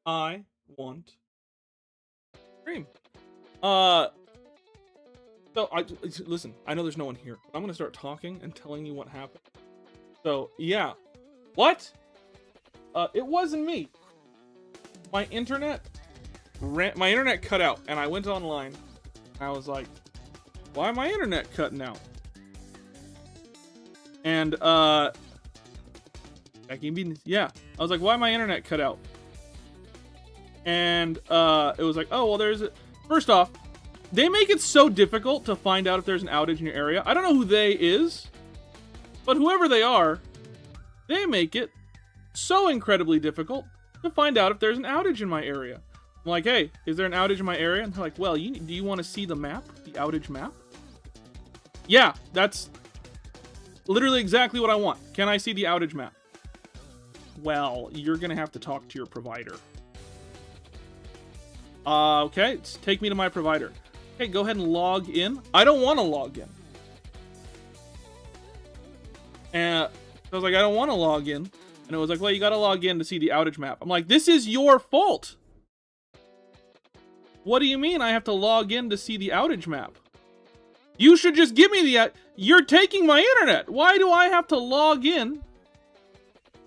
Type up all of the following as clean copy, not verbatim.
I want cream. Uh, so listen. I know there's no one here. I'm gonna start talking and telling you what happened. So yeah, what? It wasn't me. My internet my internet cut out, and I went online. And I was like, why my internet cutting out? And yeah, I was like, why my internet cut out? And it was like, oh well, first off, they make it so difficult to find out if there's an outage in your area. I don't know who they is, but whoever they are, they make it so incredibly difficult to find out if there's an outage in my area. I'm like, hey, is there an outage in my area? And they're like, well, do you want to see the map, the outage map? Yeah, that's literally exactly what I want. Can I see the outage map? Well, you're gonna have to talk to your provider. Okay, take me to my provider. Okay, go ahead and log in. I don't want to log in. And I was like, I don't want to log in. And it was like, well, you gotta log in to see the outage map. I'm like, this is your fault. What do you mean I have to log in to see the outage map? You should just give me you're taking my internet. Why do I have to log in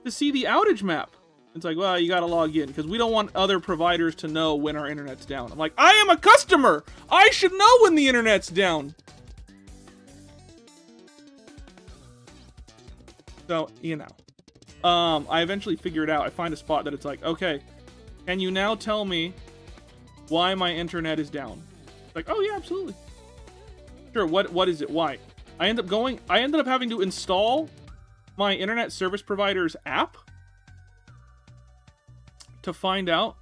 to see the outage map? It's like, well, you gotta log in because we don't want other providers to know when our internet's down. I'm like, I am a customer. I should know when the internet's down. So, you know. I eventually figure it out. I find a spot that it's like, okay, can you now tell me why my internet is down? It's like, oh yeah, absolutely. Sure, what is it? Why? I ended up having to install my internet service provider's app to find out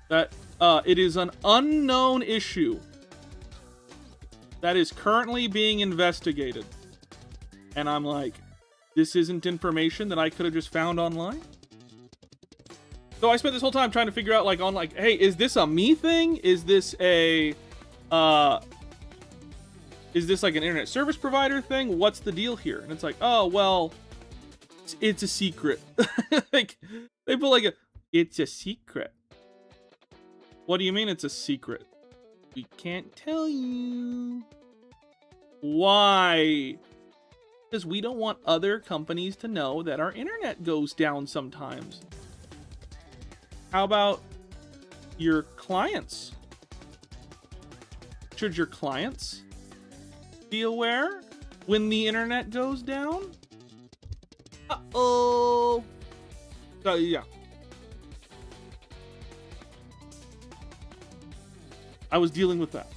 that it is an unknown issue that is currently being investigated. And I'm like, this isn't information that I could have just found online? So I spent this whole time trying to figure out, like, hey, is this a me thing? Is this like an internet service provider thing? What's the deal here? And it's like, oh, well, it's a secret. Like, they put it's a secret. What do you mean it's a secret? We can't tell you. Why? Because we don't want other companies to know that our internet goes down sometimes. How about your clients? Should your clients be aware when the internet goes down? Uh-oh. So, yeah. I was dealing with that.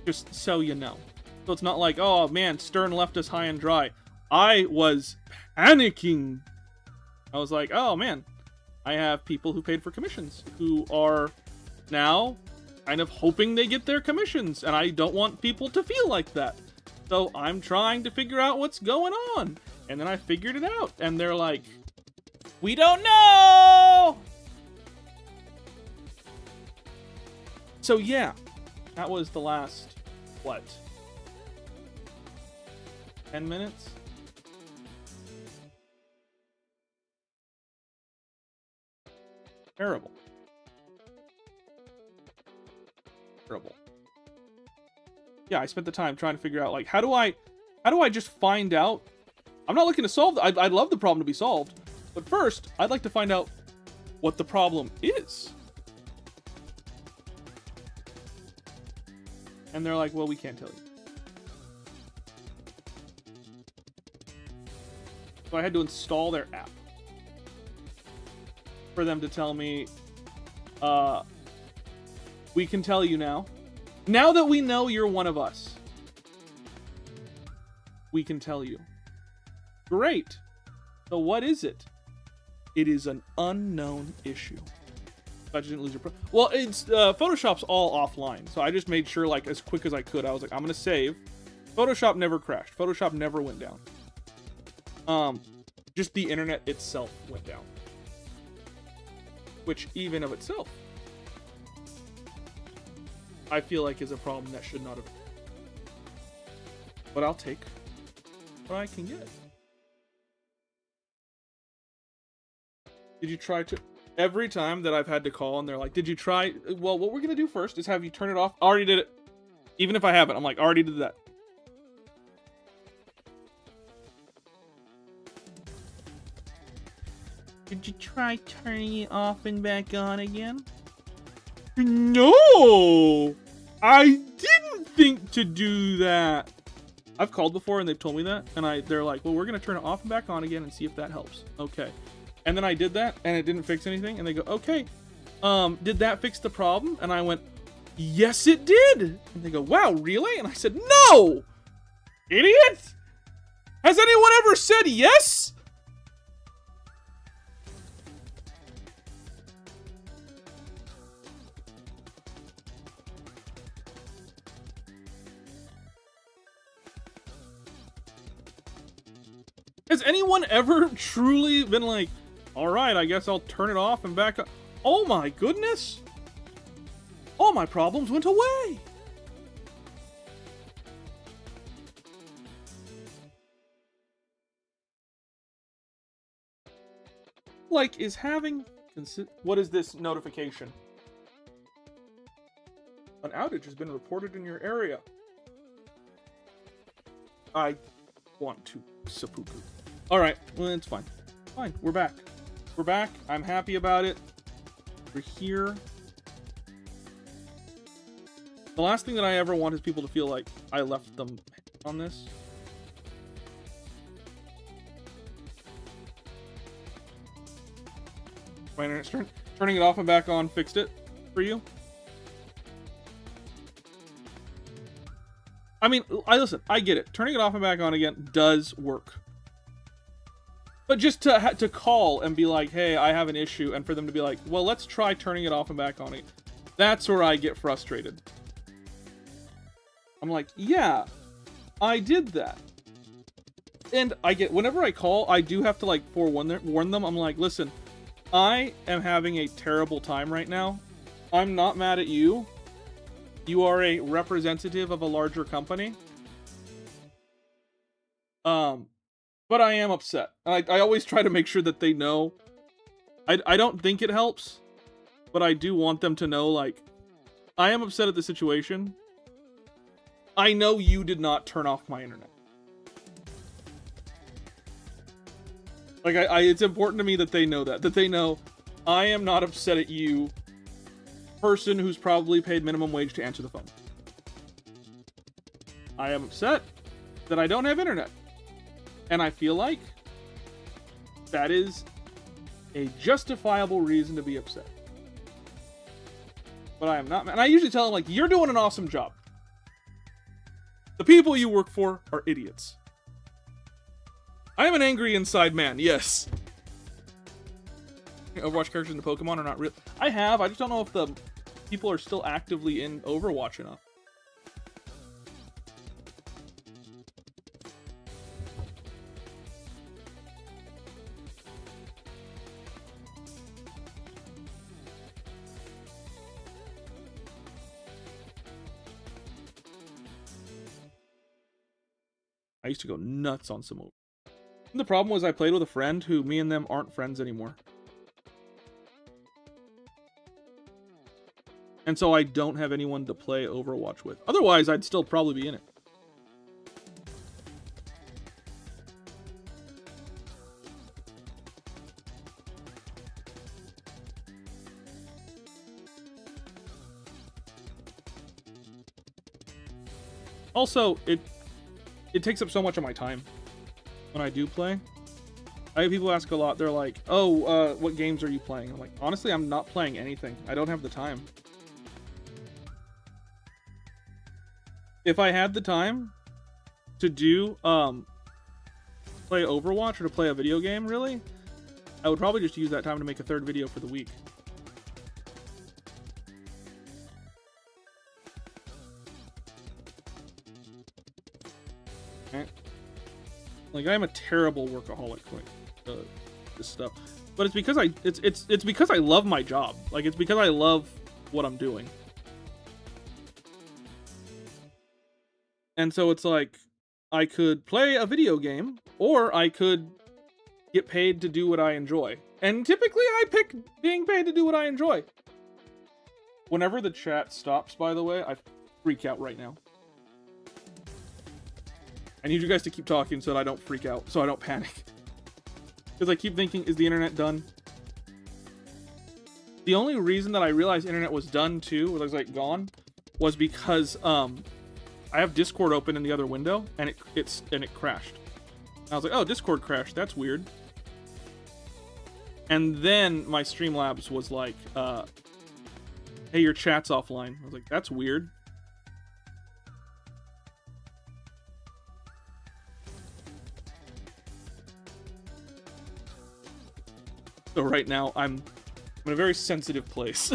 Just so you know. So it's not like, oh man, Stern left us high and dry. I was panicking. I was like, oh man, I have people who paid for commissions who are now kind of hoping they get their commissions, and I don't want people to feel like that. So I'm trying to figure out what's going on. And then I figured it out, and they're like, we don't know! So yeah, that was the last, what, 10 minutes? Terrible. Terrible. Yeah, I spent the time trying to figure out, like, how do I just find out? I'm not looking to solve I'd love the problem to be solved, but first, I'd like to find out what the problem is. And they're like, well, we can't tell you. So I had to install their app for them to tell me, we can tell you now. Now that we know you're one of us, we can tell you. Great. So what is it? It is an unknown issue. I didn't lose your well, it's Photoshop's all offline, so I just made sure, like, as quick as I could. I was like, I'm gonna save. Photoshop never crashed. Photoshop never went down. Just the internet itself went down, which even of itself, I feel like is a problem that should not have. But I'll take what I can get. Did you try to? Every time that I've had to call and they're like, did you try? Well, what we're going to do first is have you turn it off. I already did it. Even if I haven't, I'm like, already did that. Did you try turning it off and back on again? No! I didn't think to do that. I've called before and they've told me that. And they're like, well, we're going to turn it off and back on again and see if that helps. Okay. And then I did that and it didn't fix anything. And they go, okay, did that fix the problem? And I went, yes, it did. And they go, wow, really? And I said, no, idiot. Has anyone ever said yes? Has anyone ever truly been like, all right, I guess I'll turn it off and back up? Oh my goodness. All my problems went away. Like, is having... What is this notification? An outage has been reported in your area. I want to seppuku. Alright, well, it's fine. Fine, we're back. We're back. I'm happy about it. We're here. The last thing that I ever want is people to feel like I left them on this. My internet's turning it off and back on fixed it for you. I mean, listen, I get it. Turning it off and back on again does work. But just to call and be like, hey, I have an issue, and for them to be like, well, let's try turning it off and back on it. That's where I get frustrated. I'm like, yeah, I did that. And whenever I call, I do have to like warn them. I'm like, listen, I am having a terrible time right now. I'm not mad at you. You are a representative of a larger company. But I am upset. I always try to make sure that they know. I don't think it helps, but I do want them to know, like, I am upset at the situation. I know you did not turn off my internet. Like, it's important to me that they know that they know I am not upset at you, person who's probably paid minimum wage to answer the phone. I am upset that I don't have internet. And I feel like that is a justifiable reason to be upset. But I am not. And I usually tell them, like, you're doing an awesome job. The people you work for are idiots. I am an angry inside man, yes. Overwatch characters in the Pokemon are not real. I just don't know if the people are still actively in Overwatch enough. I used to go nuts on some. And the problem was I played with a friend who me and them aren't friends anymore. And so I don't have anyone to play Overwatch with. Otherwise, I'd still probably be in it. Also, it takes up so much of my time when I do play. I have people ask a lot. They're like, oh, what games are you playing? I'm like, honestly, I'm not playing anything. I don't have the time. If I had the time to do, play Overwatch or to play a video game, really, I would probably just use that time to make a third video for the week. Like, I'm a terrible workaholic with this stuff, but it's because it's because I love my job. Like, it's because I love what I'm doing, and so it's like I could play a video game, or I could get paid to do what I enjoy. And typically I pick being paid to do what I enjoy. Whenever the chat stops, by the way, I freak out right now. I need you guys to keep talking so that I don't freak out, so I don't panic. Because I keep thinking, is the internet done? The only reason that I realized internet was done too, was like gone, was because I have Discord open in the other window, and it crashed. I was like, oh, Discord crashed. That's weird. And then my Streamlabs was like, hey, your chat's offline. I was like, that's weird. So right now, I'm in a very sensitive place.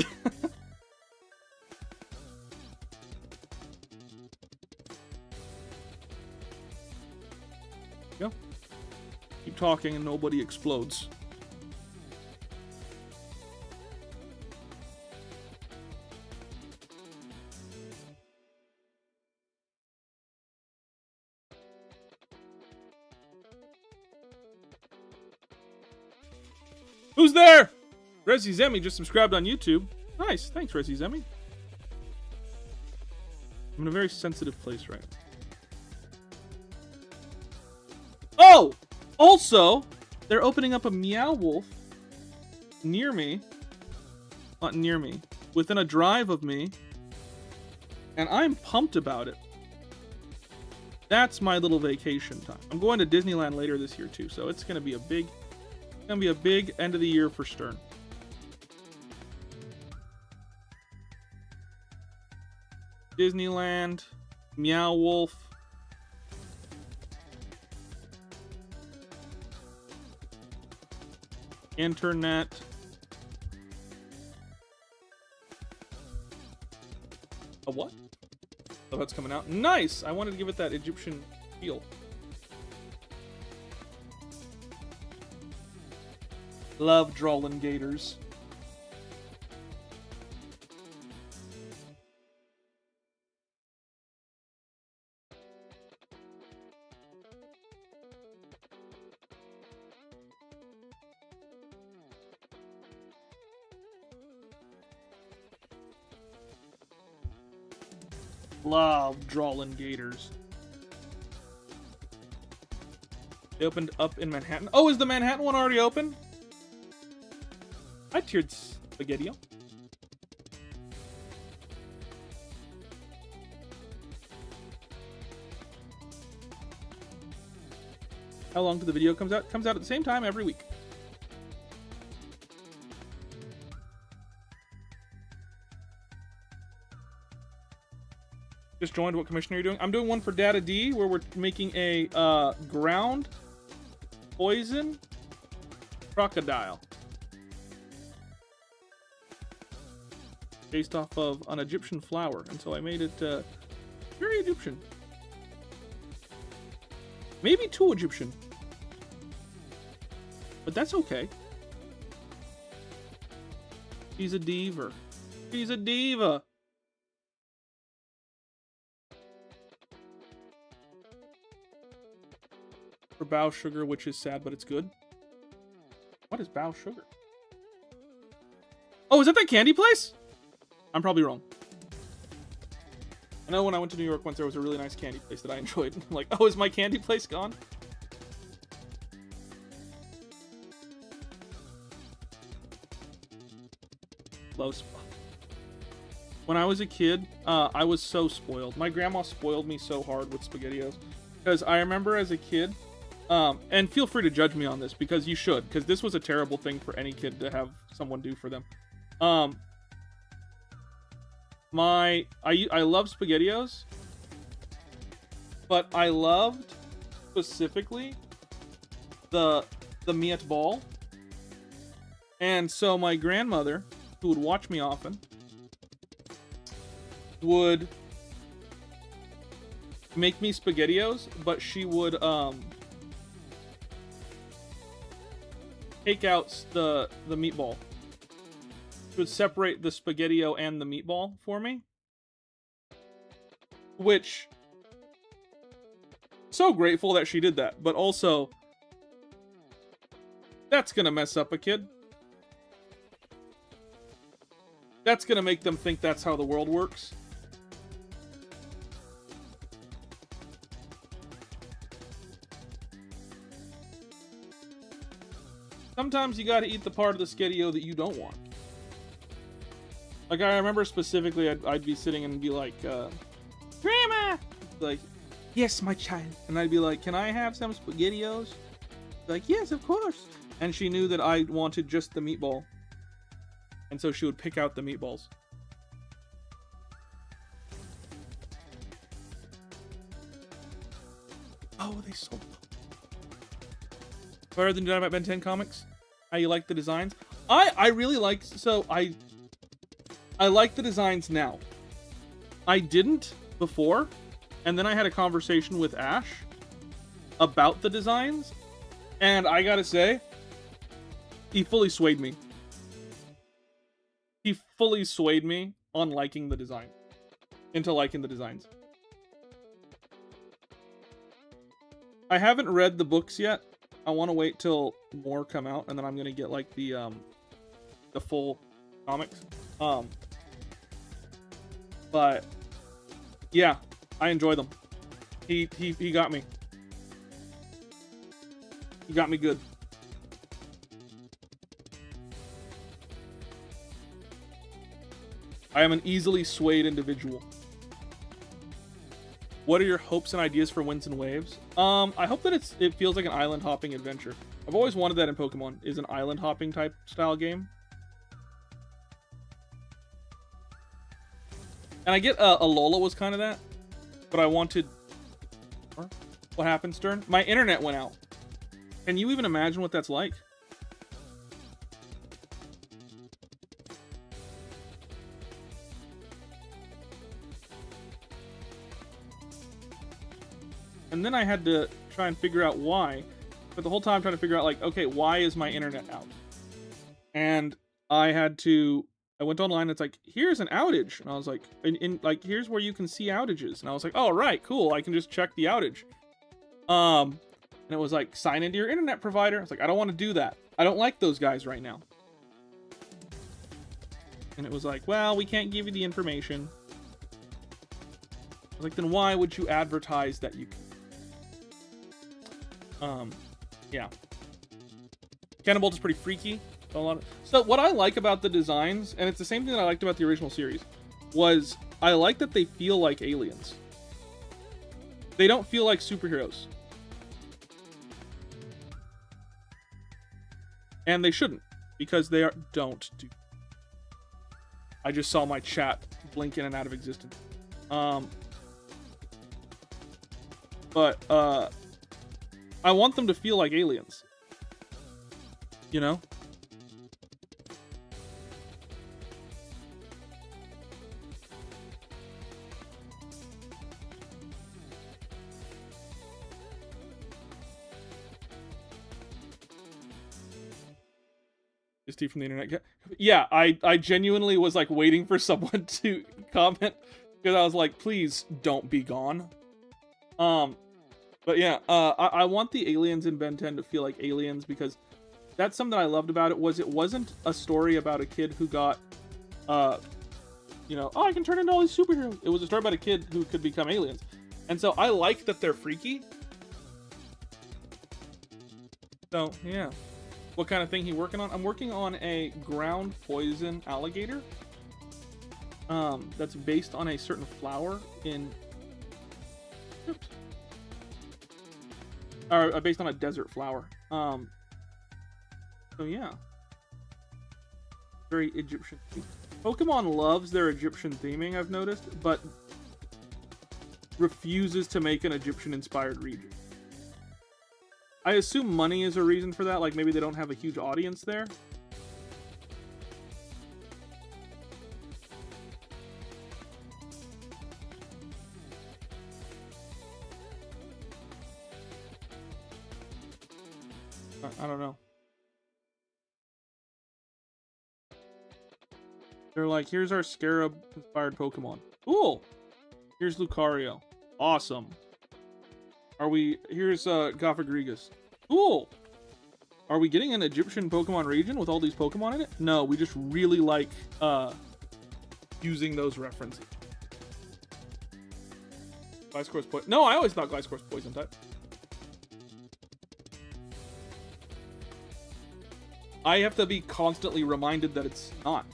Go. Keep talking and nobody explodes. Who's there? Resi Zemi just subscribed on YouTube. Nice. Thanks, Resi Zemi. I'm in a very sensitive place right now. Oh! Also, they're opening up a Meow Wolf near me. Not near me. Within a drive of me. And I'm pumped about it. That's my little vacation time. I'm going to Disneyland later this year too, so it's gonna be a big end of the year for Stern. Disneyland, Meow Wolf. Internet. A what? Oh, that's coming out. Nice! I wanted to give it that Egyptian feel. Love drawlin' gators. Love drawlin' gators. They opened up in Manhattan. Oh, is the Manhattan one already open? I tiered Spaghetti-O. How long till the video comes out? Comes out at the same time every week. Just joined. What commission are you doing? I'm doing one for Data D where we're making a ground poison crocodile. Based off of an Egyptian flower. And so I made it very Egyptian. Maybe too Egyptian. But that's okay. She's a diva. She's a diva. For Bao Sugar, which is sad, but it's good. What is Bao Sugar? Oh, is that candy place? I'm probably wrong. I know when I went to New York once, there was a really nice candy place that I enjoyed. I'm like, oh, is my candy place gone? Low spot. When I was a kid, I was so spoiled. My grandma spoiled me so hard with SpaghettiOs. Because I remember as a kid, and feel free to judge me on this, because you should, because this was a terrible thing for any kid to have someone do for them. I love SpaghettiOs, but I loved specifically the meatball. And so my grandmother, who would watch me often, would make me SpaghettiOs, but she would take out the meatball. She would separate the SpaghettiO and the meatball for me. Which, so grateful that she did that, but also, that's gonna mess up a kid. that's gonna make them think that's how the world works. Sometimes you gotta eat the part of the Sketio that you don't want. Like, I remember specifically, I'd be sitting and be like, Grandma! Like, yes, my child. And I'd be like, can I have some SpaghettiOs? Like, yes, of course. And she knew that I wanted just the meatball. And so she would pick out the meatballs. Oh, they sold. Better than Dynamite Ben 10 comics? How you like the designs? I really like, so I like the designs now. I didn't before, and then I had a conversation with Ash about the designs, and I gotta say, he fully swayed me. He fully swayed me on liking the design, into liking the designs. I haven't read the books yet. I want to wait till more come out, and then I'm gonna get like the full comics. But yeah, I enjoy them. He got me. He got me good. I am an easily swayed individual. What are your hopes and ideas for Winds and Waves? I hope that it feels like an island hopping adventure. I've always wanted that in Pokemon, is an island hopping type style game. And I get Alola was kind of that, but I wanted... What happened, Stern? My internet went out. Can you even imagine what that's like? And then I had to try and figure out why. But the whole time trying to figure out, like, okay, why is my internet out? And I went online, and it's like, here's an outage. And I was like, like, here's where you can see outages. And I was like, oh, right, cool. I can just check the outage. And it was like, sign into your internet provider. I was like, I don't want to do that. I don't like those guys right now. And it was like, well, we can't give you the information. I was like, then why would you advertise that you can? Yeah. Cannonbolt is pretty freaky. So what I like about the designs, and it's the same thing that I liked about the original series, was I like that they feel like aliens. They don't feel like superheroes. And they shouldn't, because they don't do. I just saw my chat blink in and out of existence. But I want them to feel like aliens. You know? Is Steve from the internet? Yeah, I genuinely was like waiting for someone to comment because I was like, please don't be gone. But yeah, I want the aliens in Ben 10 to feel like aliens because that's something I loved about it. It wasn't a story about a kid who got, you know, oh, I can turn into all these superheroes. It was a story about a kid who could become aliens. And so I like that they're freaky. So, yeah. What kind of thing he working on? I'm working on a ground poison alligator. That's based on a certain flower in... Oops. Or based on a desert flower. So yeah. Very Egyptian. Pokemon loves their Egyptian theming, I've noticed, but refuses to make an Egyptian-inspired region. I assume money is a reason for that, like maybe they don't have a huge audience there. I don't know. They're like, here's our Scarab-inspired Pokemon. Cool! Here's Lucario. Awesome. Here's Gothagrigus. Cool! Are we getting an Egyptian Pokemon region with all these Pokemon in it? No, we just really like, using those references. Gliscor's poison. No, I always thought Gliscor's poison type. I have to be constantly reminded that it's not.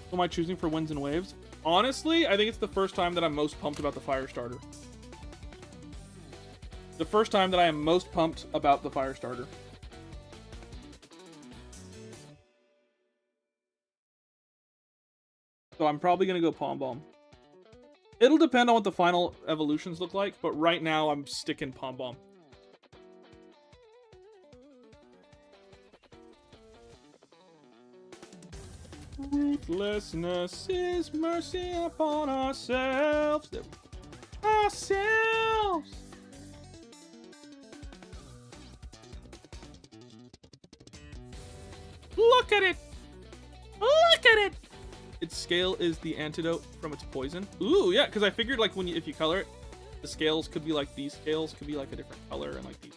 Who am I choosing for Winds and Waves? Honestly, I think it's the first time that I'm most pumped about the Firestarter. The first time that I am most pumped about the Firestarter. So I'm probably going to go Palm Bomb. It'll depend on what the final evolutions look like, but right now I'm sticking Palm Bomb. Ruthlessness is mercy upon ourselves. Ourselves! Look at it! Look at it! Its scale is the antidote from its poison. Ooh, yeah, because I figured like when if you color it, the scales could be like these scales could be like a different color, and like these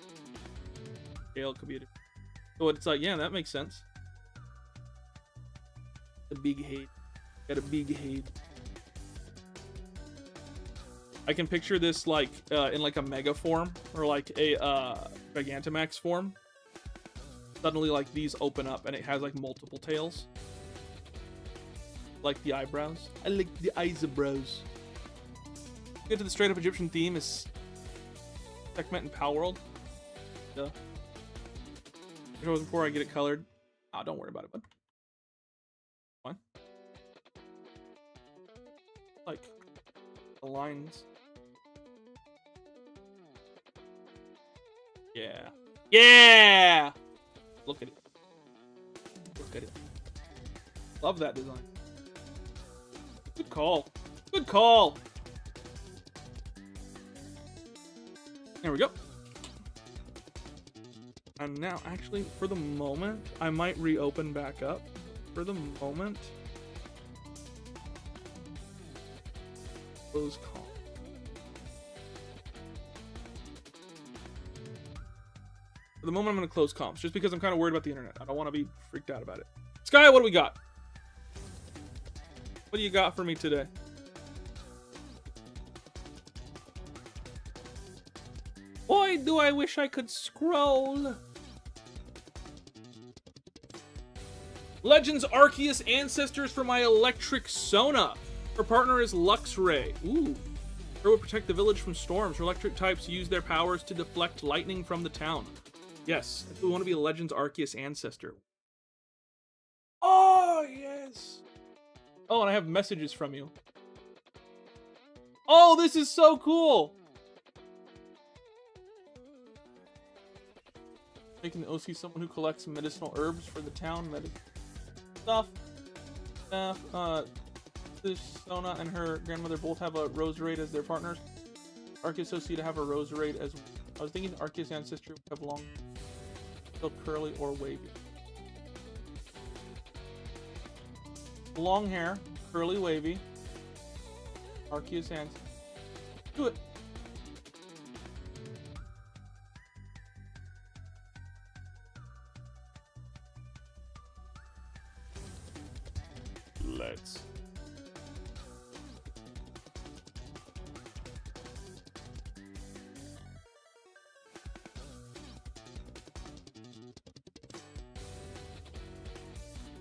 scale could be a different. So it's like, yeah, that makes sense. The big head. Got a big head. I can picture this like in like a mega form or like a Gigantamax form. Suddenly like these open up and it has like multiple tails. Like the eyebrows. I like the eyebrows. Get to the straight up Egyptian theme is Sekhmet and Palworld. Duh. Before I get it colored. Ah, don't worry about it, bud. Fine. Like the lines. Yeah. Yeah! Look at it. Look at it. Love that design. Good call. Good call. There we go. And now, actually, for the moment, I might reopen back up. For the moment, close comp. For the moment, I'm going to close comps, just because I'm kind of worried about the internet. I don't want to be freaked out about it. Sky, what do we got? What do you got for me today? Boy, do I wish I could scroll. Legends Arceus ancestors for my electric Sona. Her partner is Luxray. Ooh. Her will protect the village from storms. Her electric types use their powers to deflect lightning from the town. Yes, if we want to be a Legends Arceus ancestor. Oh, yes. Oh, and I have messages from you. Oh, this is so cool. Making the OC someone who collects medicinal herbs for the town. Stuff. This Sona and her grandmother both have a Roserade as their partners. Arceus OC to have a Roserade as well. I was thinking Arceus ancestry would have long, so curly or wavy. Long hair, curly, wavy. Arceus ancestry. Do it. Let's.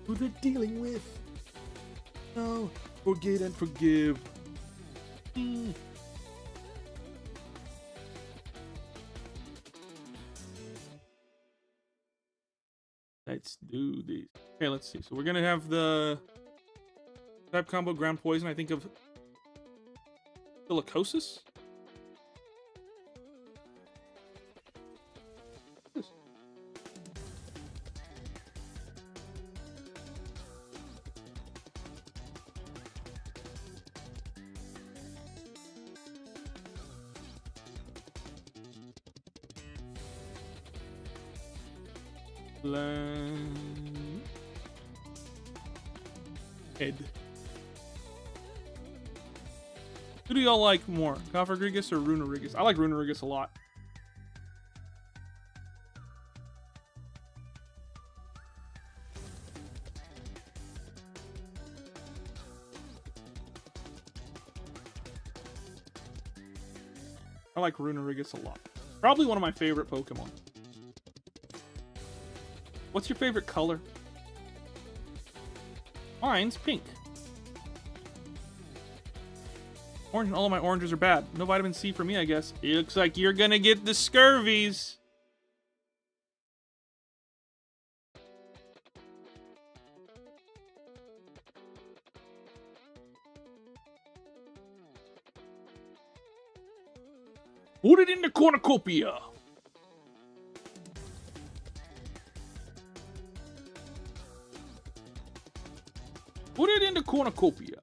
Who they're dealing with? No, forget and forgive. Let's do this. Okay, let's see. So we're gonna have the type combo ground poison. I think of silicosis. Head. Who do y'all like more, Cofagrigus or Runerigus? I like Runerigus a lot. I like Runerigus a lot. Probably one of my favorite Pokemon. What's your favorite color? Mine's pink. Orange and all of my oranges are bad. No vitamin C for me, I guess. It looks like you're gonna get the scurvies. Put it in the cornucopia. Put it in the cornucopia.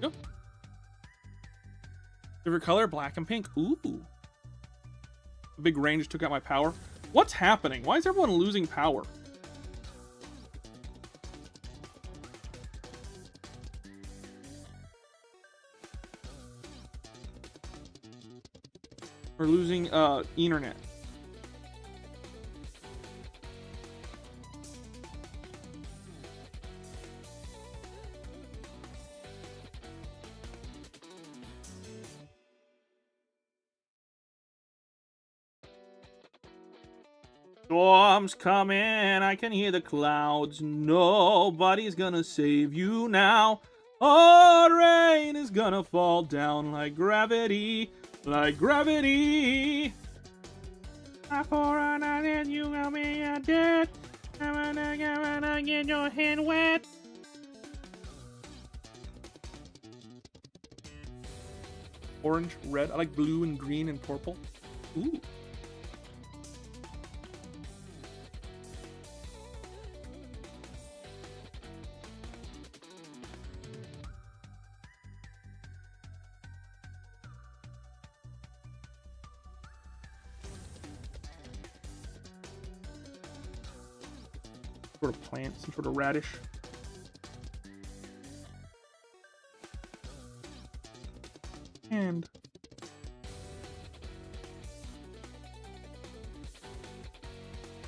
Yep. Favorite color? Black and pink. Ooh. A big rain just took out my power. What's happening? Why is everyone losing power? We're losing internet. Storm's coming, I can hear the clouds. Nobody's gonna save you now. Oh, rain is gonna fall down like gravity. Like gravity. For a night and you got me a dead. I'm gonna get your hand wet. Orange, red. I like blue and green and purple. Ooh. Sort of plant, some sort of radish. And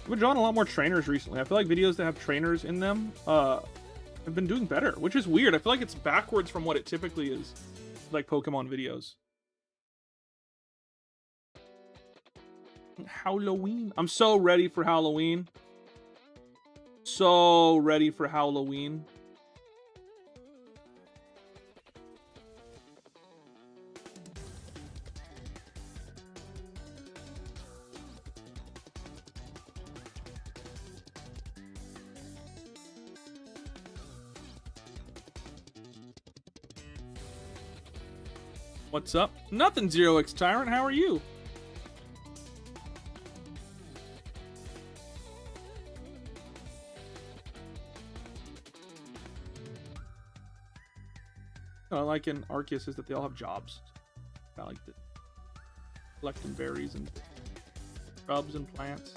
I've been drawing a lot more trainers recently. I feel like videos that have trainers in them have been doing better, which is weird. I feel like it's backwards from what it typically is, like Pokemon videos. Halloween. I'm so ready for Halloween. So ready for Halloween. What's up? Nothing, Zero X Tyrant. How are you? What I like in Arceus is that they all have jobs. I like that. Collecting berries and shrubs and plants.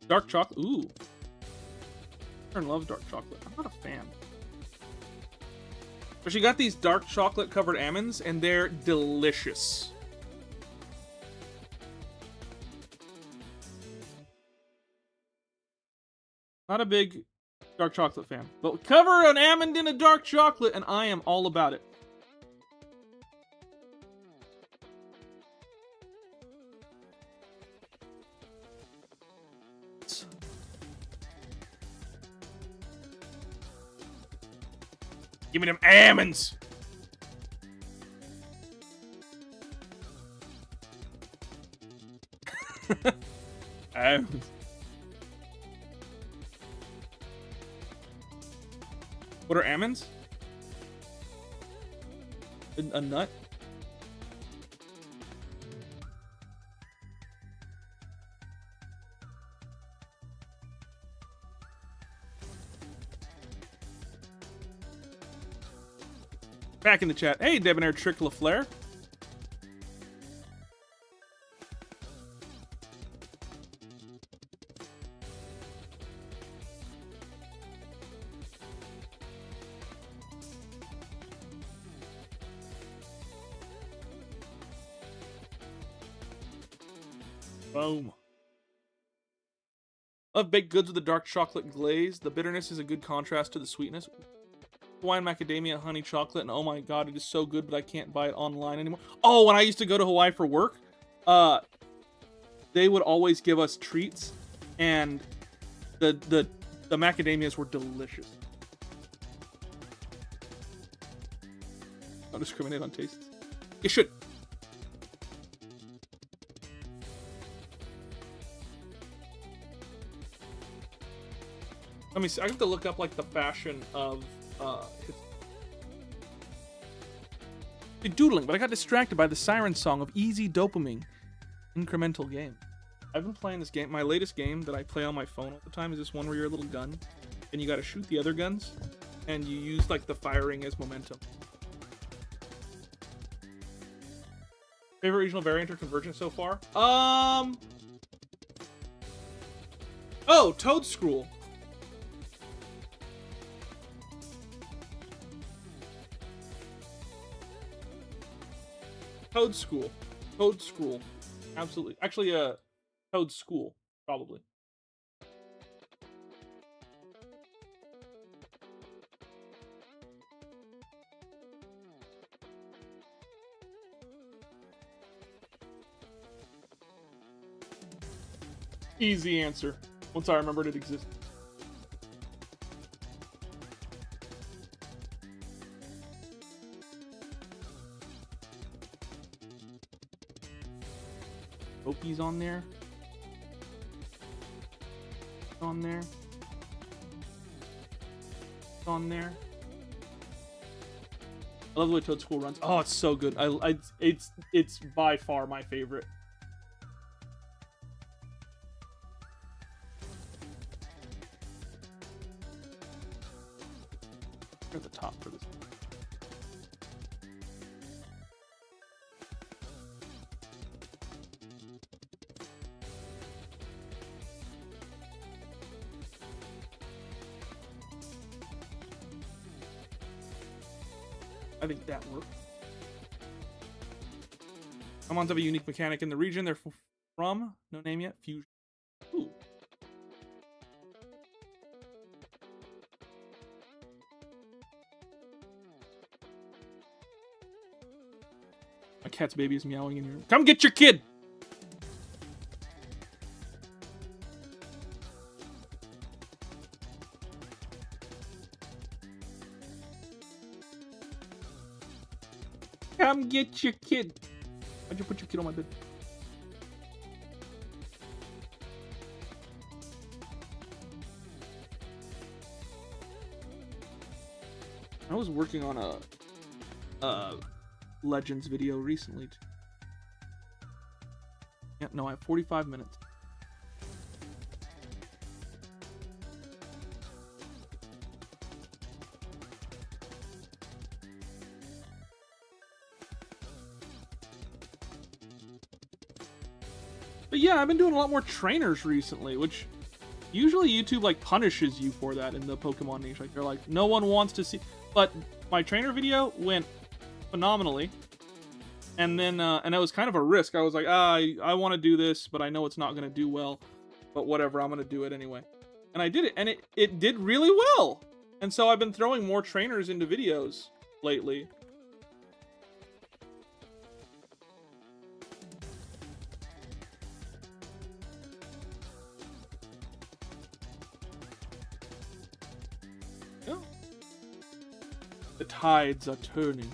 Dark chocolate. Ooh. Aaron loves dark chocolate. I'm not a fan. But she got these dark chocolate covered almonds and they're delicious. Not a big dark chocolate fan, but cover an almond in a dark chocolate and I am all about it. Give me them almonds. Almonds. What are almonds? A nut? Back in the chat. Hey, Debonair Trick LaFleur. Boom. Love baked goods with a dark chocolate glaze. The bitterness is a good contrast to the sweetness. Hawaiian macadamia honey chocolate, and oh my god, it is so good, but I can't buy it online anymore. Oh, when I used to go to Hawaii for work, they would always give us treats, and the macadamias were delicious. Don't discriminate on tastes. You should. Let me see. I have to look up like the fashion of doodling, but I got distracted by the siren song of Easy Dopamine. Incremental game. I've been playing this game. My latest game that I play on my phone all the time is this one where you're a little gun and you got to shoot the other guns and you use like the firing as momentum. Favorite regional variant or convergence so far? Oh, Toadstool. Toadstool. Toadstool. Absolutely. Actually, Toad School, probably. Easy answer. Once I remembered it existed. Opie's on there. On there. On there. I love the way Toad School runs. Oh, it's so good. It's by far my favorite. At the top for this. I think that worked. Commons have a unique mechanic in the region they're from. No name yet. Fusion. Ooh. My cat's baby is meowing in here. Come get your kid! Come get your kid. Why'd you put your kid on my bed? I was working on a Legends video recently. Yeah, no, I have 45 minutes. But yeah, I've been doing a lot more trainers recently, which usually YouTube like punishes you for that in the Pokemon niche. Like they're like, no one wants to see. But my trainer video went phenomenally, and then and it was kind of a risk. I was like, I want to do this, but I know it's not going to do well. But whatever, I'm going to do it anyway. And I did it, and it did really well. And so I've been throwing more trainers into videos lately. The tides are turning.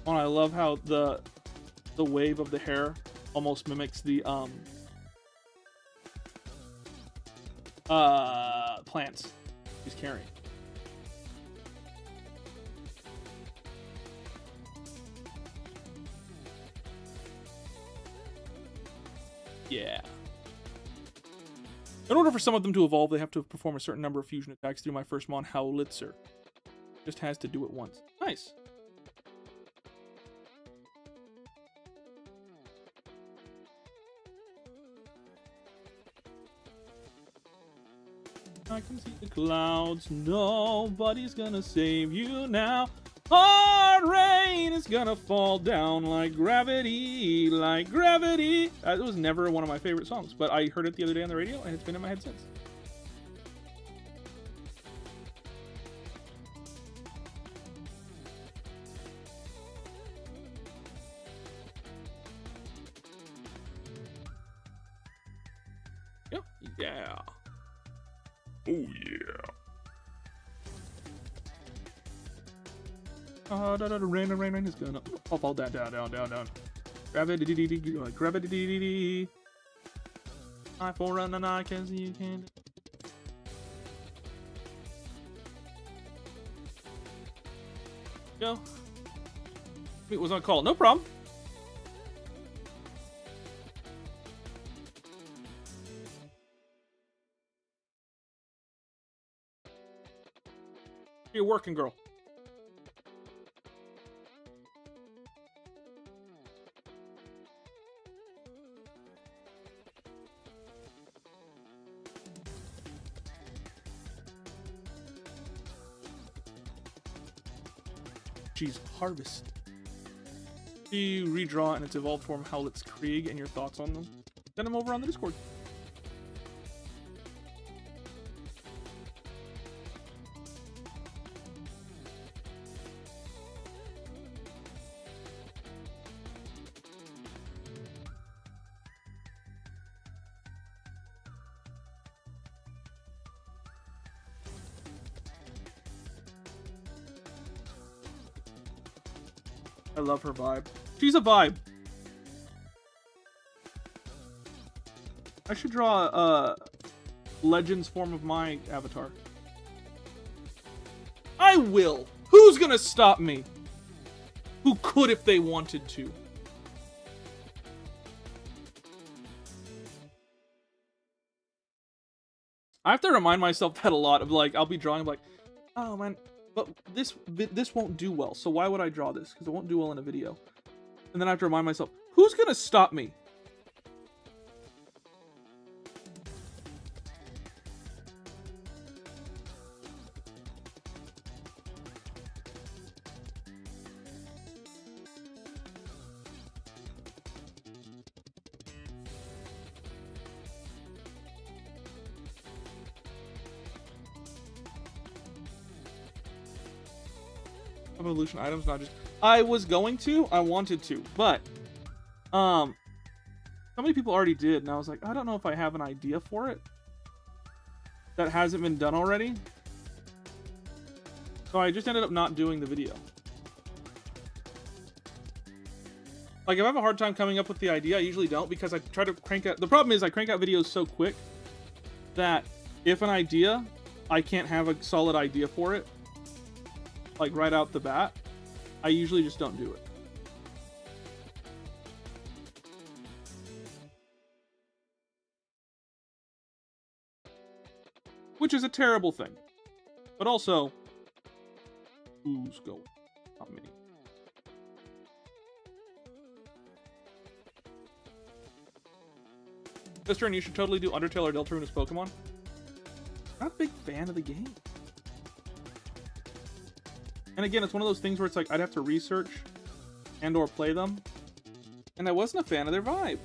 Oh, I love how the wave of the hair almost mimics the plants he's carrying. Yeah. In order for some of them to evolve, they have to perform a certain number of fusion attacks through my first mon, Howlitzer. Just has to do it once. Nice. I can see the clouds. Nobody's gonna save you now. Hard rain is gonna fall down like gravity, like gravity. It was never one of my favorite songs, but I heard it the other day on the radio, and it's been in my head since. Yep. Yeah. Oh, yeah. Rain is gonna fall down. Gravity. I forerun and I can see you can. Go. It was on call. No problem. You're working, girl. Geez, harvest. You redraw in its evolved form Howlitz Krieg and your thoughts on them. Send them over on the Discord. I love her vibe. She's a vibe. I should draw a Legends form of my avatar. I will. Who's gonna stop me? Who could if they wanted to? I have to remind myself that a lot of like, I'll be drawing like, oh man, but this won't do well, so why would I draw this? Because it won't do well in a video. And then I have to remind myself, who's gonna stop me? Evolution items, not just... I was going to, I wanted to, but so many people already did, and I was like, I don't know if I have an idea for it that hasn't been done already. So I just ended up not doing the video. Like, if I have a hard time coming up with the idea, I usually don't, because I try to crank out... The problem is I crank out videos so quick that if an idea, I can't have a solid idea for it, like right out the bat, I usually just don't do it. Which is a terrible thing. But also, who's going? Not me. This turn, you should totally do Undertale or Deltarune as Pokemon. I'm not a big fan of the game. And again, it's one of those things where it's like, I'd have to research and or play them. And I wasn't a fan of their vibe.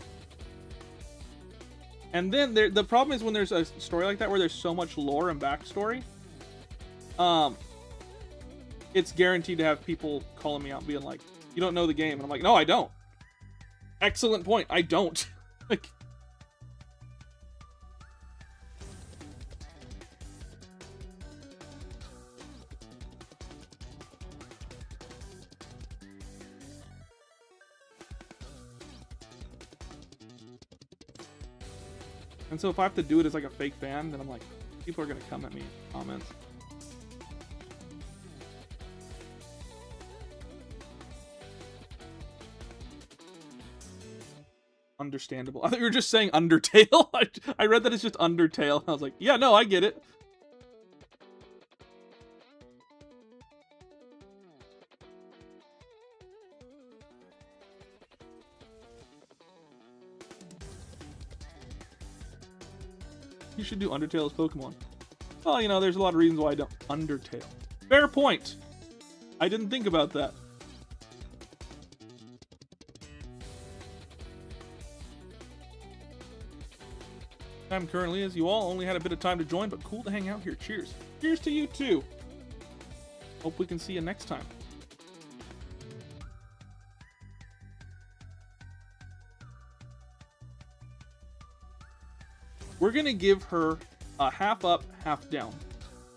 And then the problem is when there's a story like that where there's so much lore and backstory, it's guaranteed to have people calling me out being like, you don't know the game. And I'm like, no, I don't. Excellent point. I don't. Like, And so if I have to do it as like a fake fan, then I'm like, people are gonna come at me in comments. Understandable. I thought you were just saying Undertale. I read that it's just Undertale. I was like, yeah, no, I get it. You should do Undertale as Pokemon. Well, you know, there's a lot of reasons why I don't. Undertale. Fair point. I didn't think about that. Time currently is you all only had a bit of time to join, but cool to hang out here. Cheers. Cheers to you too. Hope we can see you next time. We're gonna give her a half up, half down,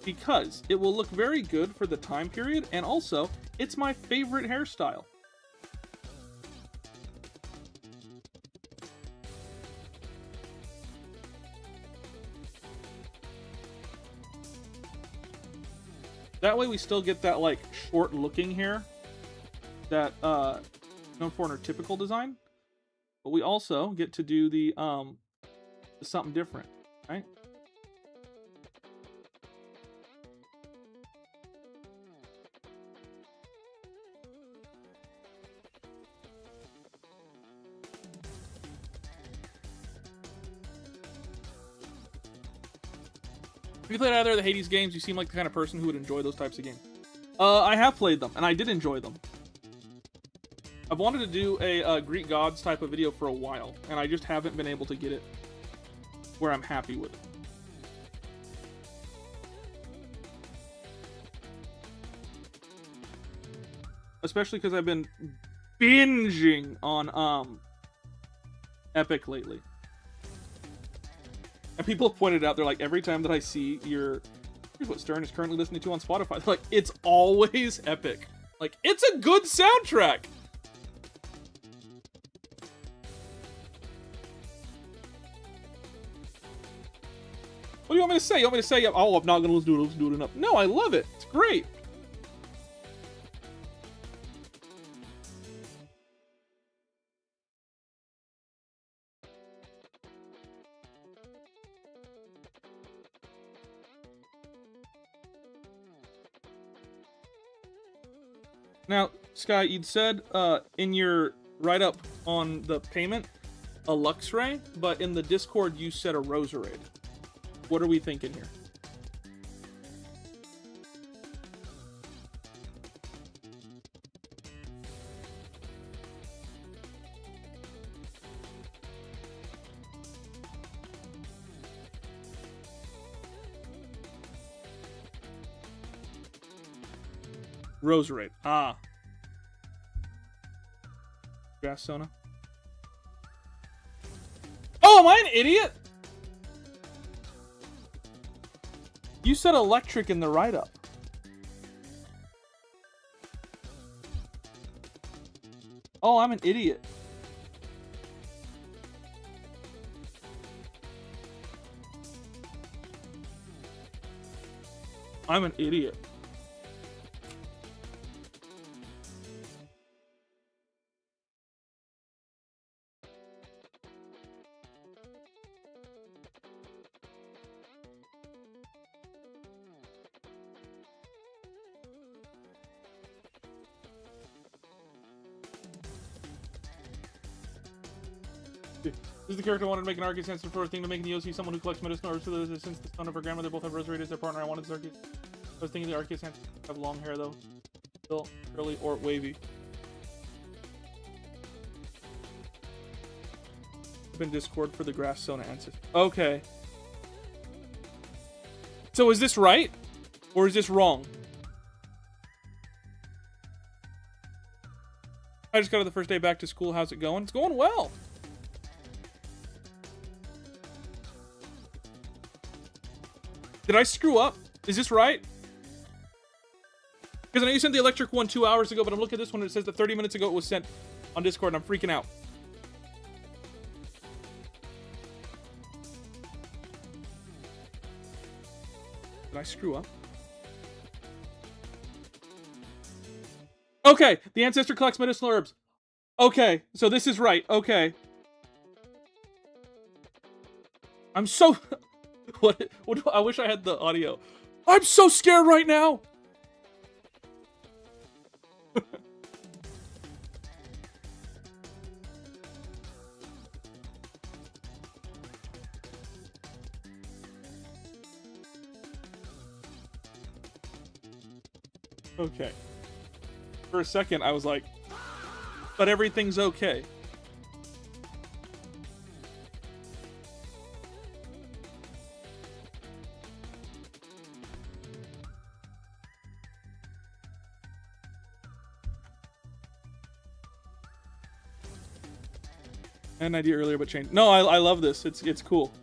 because it will look very good for the time period, and also it's my favorite hairstyle. That way we still get that like short looking hair that known for in her typical design, but we also get to do the something different, right? Have you played either of the Hades games? You seem like the kind of person who would enjoy those types of games. I have played them, and I did enjoy them. I've wanted to do a Greek Gods type of video for a while, and I just haven't been able to get it where I'm happy with it. Especially because I've been binging on Epic lately. And people have pointed out, they're like, every time that I see here's what Stern is currently listening to on Spotify, they're like, it's always Epic. Like, it's a good soundtrack! What do you want me to say? You want me to say, oh, I'm not gonna listen to it, let's do it enough. No, I love it. It's great. Now, Sky, you'd said in your write-up on the payment, a Luxray, but in the Discord you said a Roserade. What are we thinking here? Roserade. Ah. Grass Sona. Oh, am I an idiot? You said electric in the write-up. Oh, I'm an idiot. I'm an idiot. This is the character I wanted to make an Arceus answer for a thing to make in the OC, someone who collects medicine or since the son of her grandmother both have Roserade as their partner. I wanted this Arceus. I was thinking the Arceus answer have long hair though. Still curly or wavy. Been Discord for the Grass Sona answer. Okay. So is this right? Or is this wrong? I just got the first day back to school. How's it going? It's going well. Did I screw up? Is this right? Because I know you sent the electric one 2 hours ago, but I'm looking at this one and it says that 30 minutes ago it was sent on Discord and I'm freaking out. Did I screw up? Okay, the ancestor collects medicinal herbs. Okay, so this is right. Okay. I'm so... what I wish I had the audio. I'm so scared right now! Okay. For a second, I was like, but everything's okay. I had an idea earlier, but changed. No, I love this. It's cool.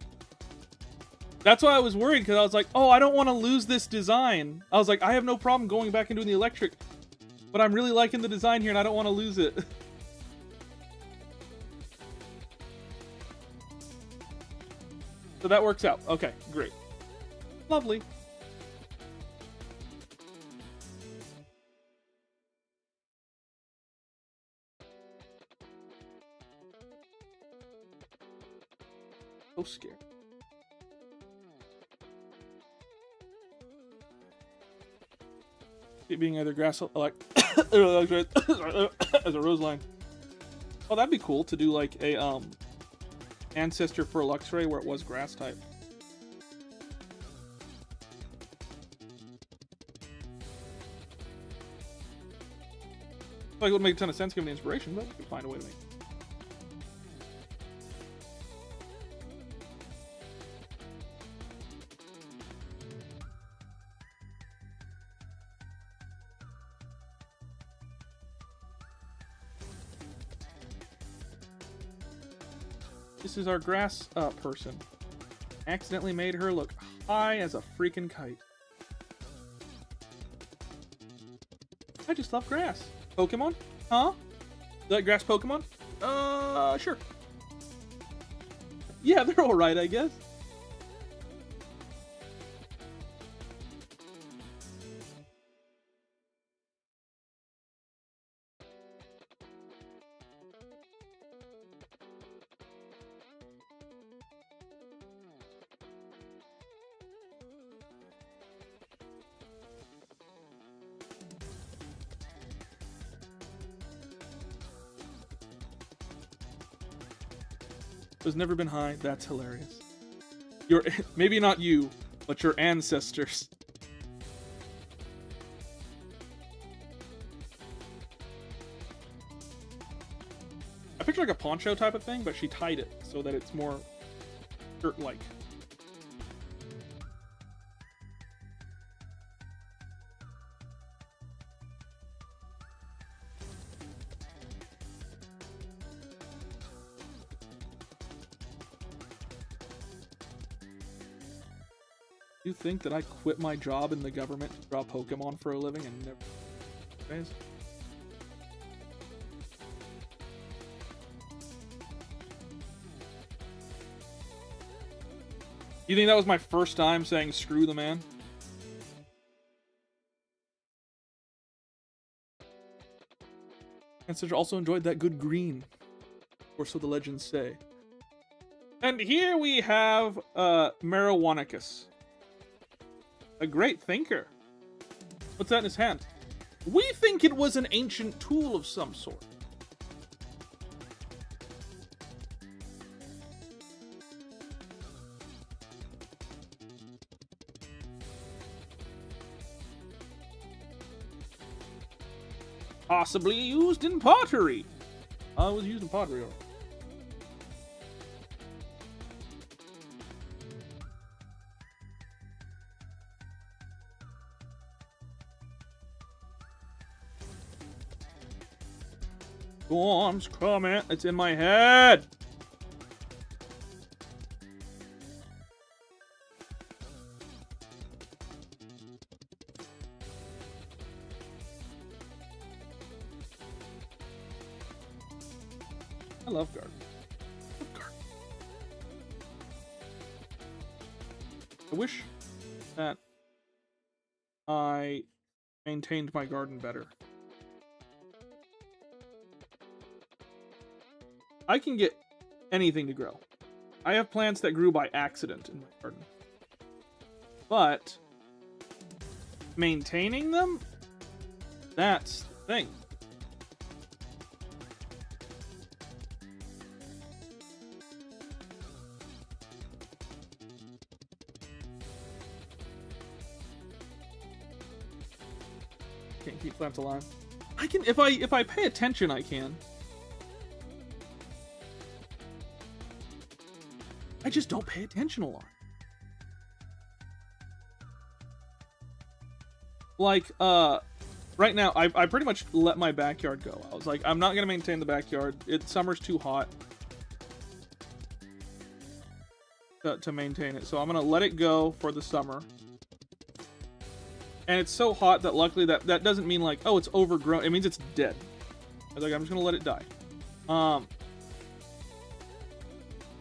That's why I was worried, because I was like, oh, I don't want to lose this design. I was like, I have no problem going back and doing the electric, but I'm really liking the design here, and I don't want to lose it. So that works out. Okay, great. Lovely. So scared. It being either grass like as a rose line. Oh, that'd be cool to do like a ancestor for Luxray where it was grass type. Like it would make a ton of sense given the inspiration, but we could find a way to make it. This is our grass person. Accidentally made her look high as a freaking kite. I just love grass. Pokemon? Huh? You like grass Pokemon? Sure. Yeah, they're alright, I guess. Has never been high. That's hilarious. Your maybe not you, but your ancestors. I picture like a poncho type of thing, but she tied it so that it's more shirt-like. You think that I quit my job in the government to draw Pokemon for a living and never... Guys? You think that was my first time saying screw the man? And Sidra also enjoyed that good green. Or so the legends say. And here we have Marijuanicus. A great thinker. What's that in his hand? We think it was an ancient tool of some sort. Possibly used in pottery. I was used in pottery. Storm's coming. It's in my head. I love Garden. I wish that I maintained my garden better. I can get anything to grow. I have plants that grew by accident in my garden. But maintaining them, that's the thing. Can't keep plants alive. I can if I pay attention, I can. I just don't pay attention a lot. Like, right now, I pretty much let my backyard go. I was like, I'm not gonna maintain the backyard. Summer's too hot to maintain it, so I'm gonna let it go for the summer. And it's so hot that luckily that doesn't mean like, oh, it's overgrown. It means it's dead. I was like, I'm just gonna let it die.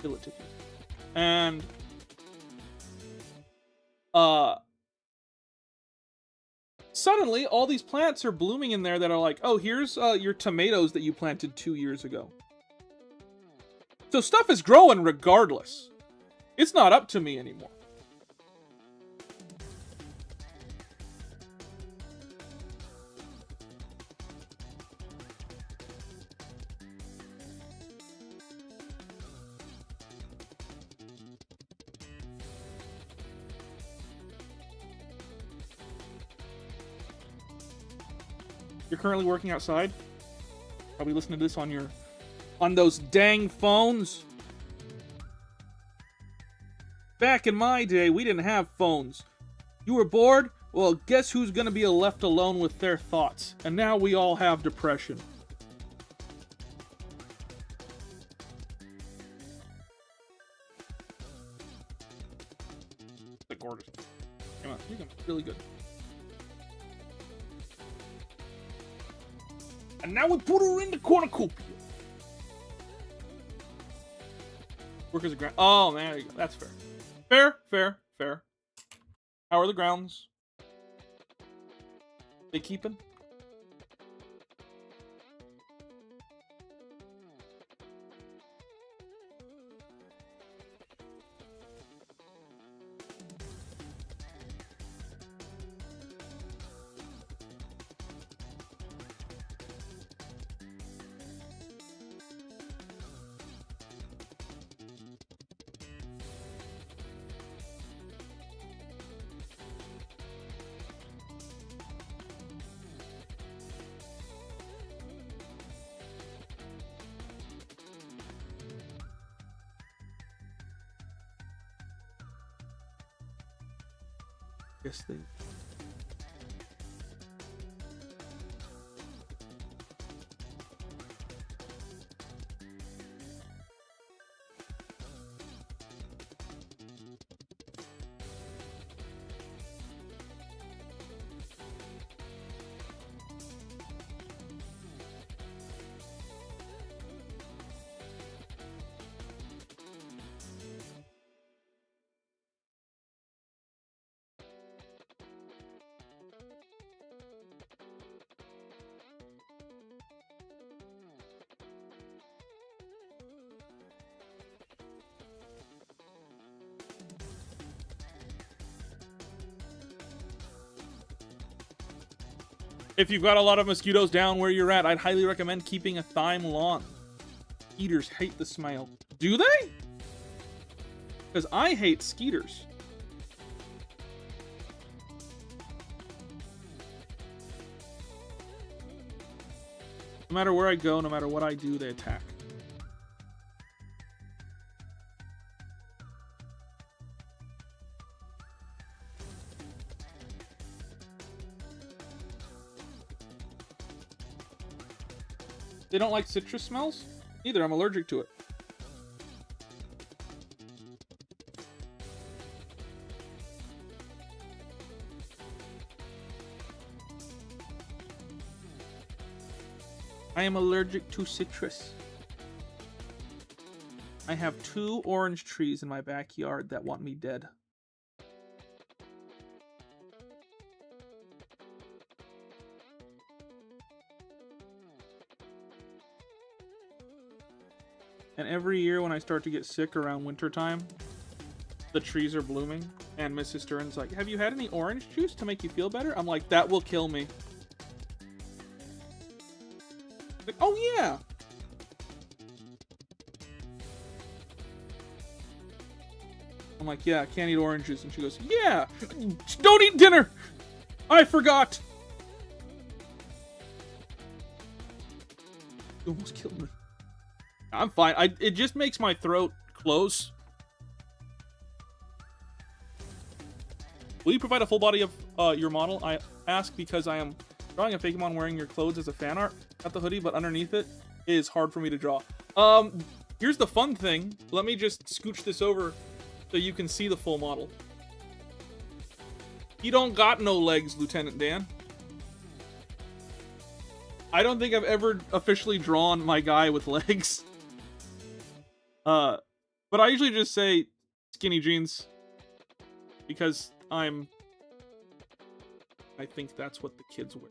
Kill it to you. And suddenly all these plants are blooming in there that are like, oh, here's your tomatoes that you planted 2 years ago. So stuff is growing regardless. It's not up to me anymore. You're currently working outside? Probably listening to this on those dang phones. Back in my day, we didn't have phones. You were bored? Well, guess who's gonna be left alone with their thoughts? And now we all have depression. They're gorgeous. Come on, you're really good. And now we put her in the cornucopia. Workers of ground. Oh, man, there you go. That's fair. Fair. How are the grounds? They keeping? Yes, they. If you've got a lot of mosquitoes down where you're at, I'd highly recommend keeping a thyme lawn. Skeeters hate the smell. Do they? Because I hate skeeters. No matter where I go, no matter what I do, they attack. They don't like citrus smells? Neither, I'm allergic to it. I am allergic to citrus. I have 2 orange trees in my backyard that want me dead. And every year when I start to get sick around wintertime, the trees are blooming. And Mrs. Stern's like, have you had any orange juice to make you feel better? I'm like, that will kill me. Like, oh yeah. I'm like, yeah, I can't eat oranges. And she goes, yeah, don't eat dinner. I forgot. You almost killed me. I'm fine. It just makes my throat close. Will you provide a full body of your model? I ask because I am drawing a Fakemon wearing your clothes as a fan art. Not the hoodie, but underneath it is hard for me to draw. Here's the fun thing. Let me just scooch this over so you can see the full model. He don't got no legs, Lieutenant Dan. I don't think I've ever officially drawn my guy with legs. But I usually just say skinny jeans because I think that's what the kids wear.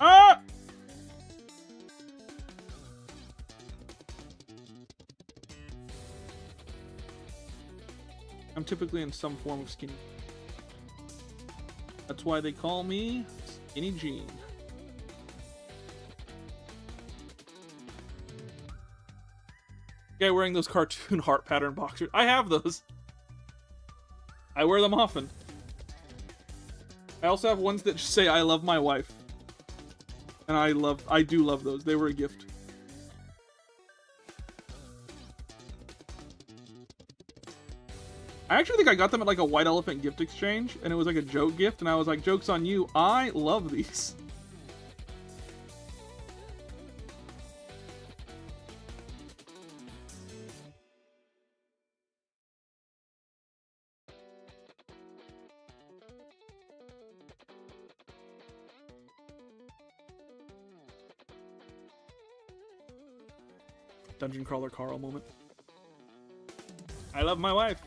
Ah! I'm typically in some form of skinny. That's why they call me Skinny Jean. Guy wearing those cartoon heart pattern boxers. I have those. I wear them often. I also have ones that just say I love my wife. And I do love those. They were a gift. I actually think I got them at like a White Elephant gift exchange, and it was like a joke gift, and I was like, joke's on you, I love these. Dungeon Crawler Carl moment. I love my wife.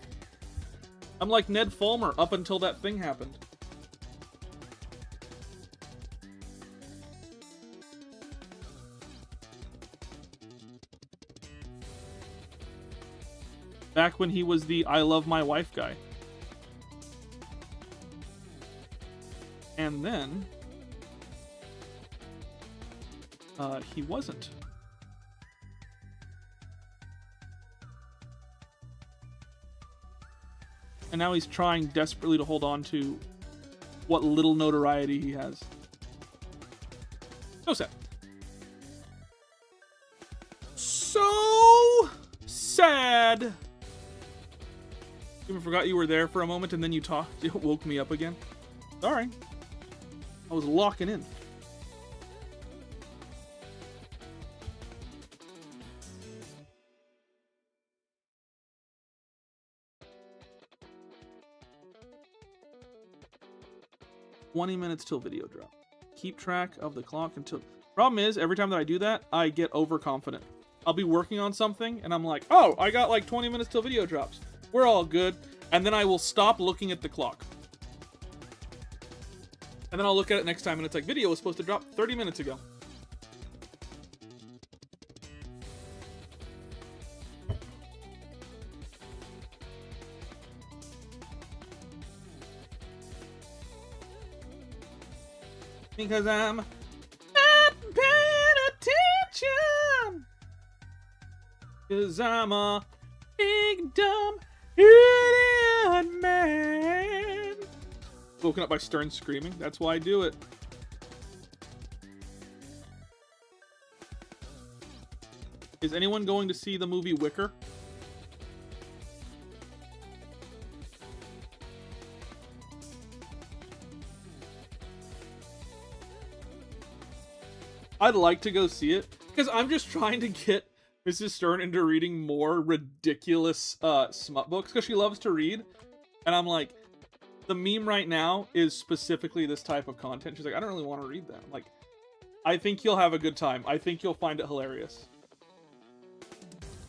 I'm like Ned Fulmer up until that thing happened. Back when he was the I love my wife guy. And then he wasn't. And now he's trying desperately to hold on to what little notoriety he has. So sad. So sad. Even forgot you were there for a moment and then you talked. It woke me up again. Sorry. I was locking in. "20 minutes till video drop. Keep track of the clock until..." Problem is, every time that I do that, I get overconfident. I'll be working on something, and I'm like, oh, I got like 20 minutes till video drops. We're all good. And then I will stop looking at the clock. And then I'll look at it next time, and it's like, video was supposed to drop 30 minutes ago. Because I'm not paying attention. Because I'm a big dumb idiot man. Woken up by Stern screaming. That's why I do it. Is anyone going to see the movie Wicker? I'd like to go see it, because I'm just trying to get Mrs. Stern into reading more ridiculous smut books, because she loves to read. And I'm like, the meme right now is specifically this type of content. She's like, I don't really want to read that. I'm like, I think you'll have a good time. I think you'll find it hilarious.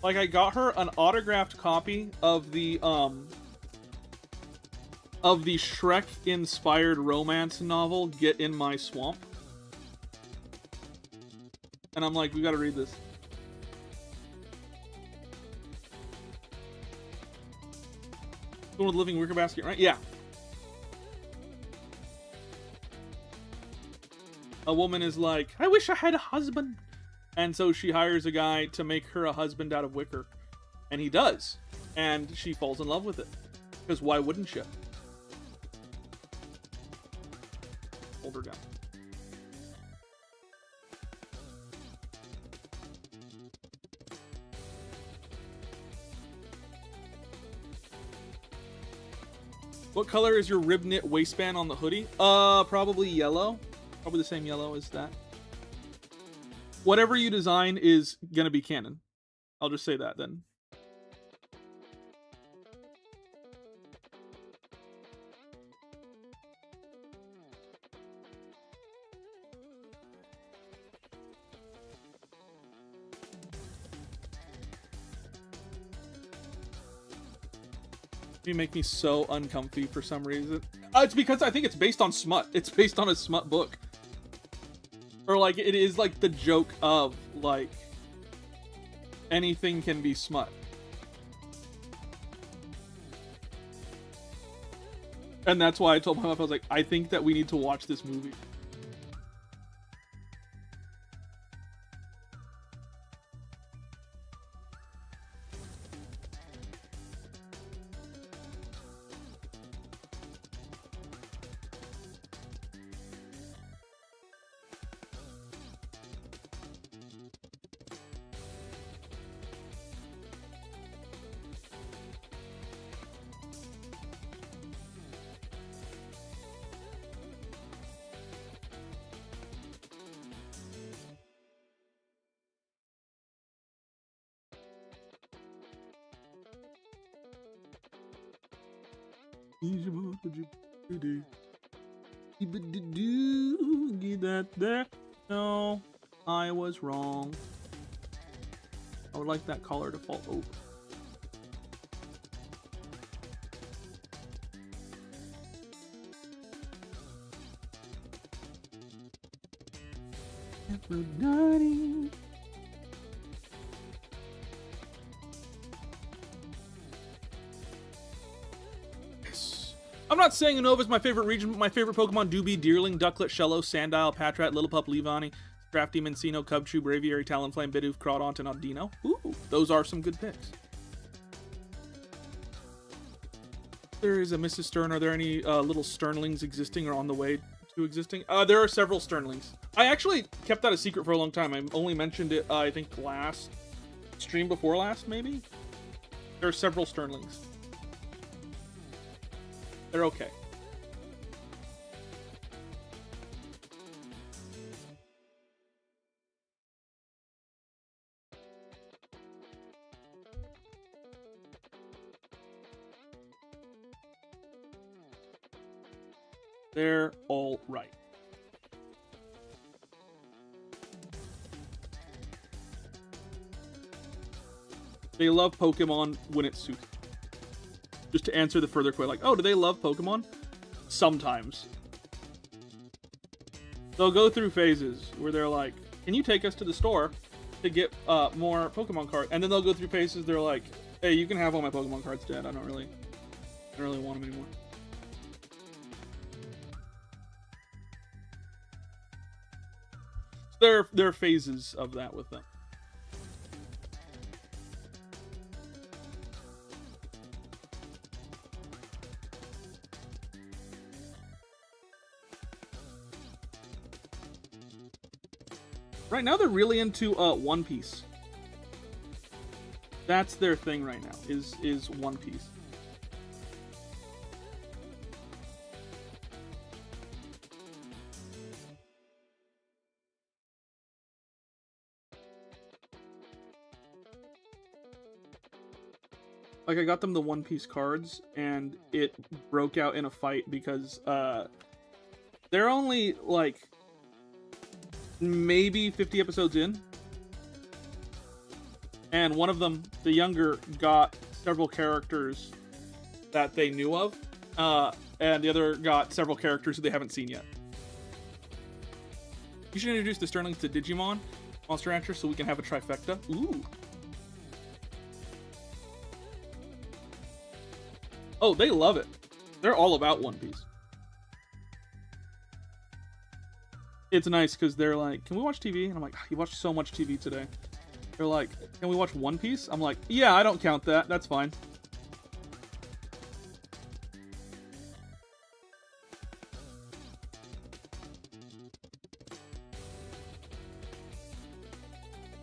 Like, I got her an autographed copy of the Shrek-inspired romance novel, Get in My Swamp. And I'm like, we gotta read this. The one with the living wicker basket, right? Yeah. A woman is like, I wish I had a husband. And so she hires a guy to make her a husband out of wicker. And he does. And she falls in love with it. Because why wouldn't you? Hold her down. What color is your rib knit waistband on the hoodie? Probably yellow. Probably the same yellow as that. Whatever you design is gonna be canon. I'll just say that then. You make me so uncomfy for some reason. It's because I think it's based on smut. It's based on a smut book. Or like it is like the joke of like anything can be smut. And that's why I told my wife, I was like, I think that we need to watch this movie. No, I was wrong. I would like that collar to fall over. Aphrodite. I'm not saying Unova's my favorite region, but my favorite Pokemon do be Deerling, Ducklet, Shello, Sandile, Patrat, Lillipup, Leavanny, Drafty, Minccino, Cubchoo, Braviary, Talonflame, Bidoof, Crawdaunt, and Audino. Ooh, those are some good picks. There is a Mrs. Stern. Are there any little Sternlings existing or on the way to existing? There are several Sternlings. I actually kept that a secret for a long time. I only mentioned it, I think, last stream before last, maybe? There are several Sternlings. They're okay. They're all right. They love Pokemon when it suits. Just to answer the further question, like, oh, do they love Pokemon? Sometimes. They'll go through phases where they're like, can you take us to the store to get more Pokemon cards? And then they'll go through phases, they're like, hey, you can have all my Pokemon cards, Dad. I don't really want them anymore. So there are phases of that with them. Right now they're really into One Piece. That's their thing right now, is One Piece. Like, I got them the One Piece cards, and it broke out in a fight because they're only, like, maybe 50 episodes in. And one of them, the younger, got several characters that they knew of, and the other got several characters who they haven't seen yet. You should introduce the Sterlings to Digimon Monster Rancher so we can have a trifecta. Ooh. Oh, they love it. They're all about One Piece. It's nice because they're like, can we watch TV? And I'm like, you watched so much TV today. They're like, can we watch One Piece? I'm like, yeah, I don't count that. That's fine.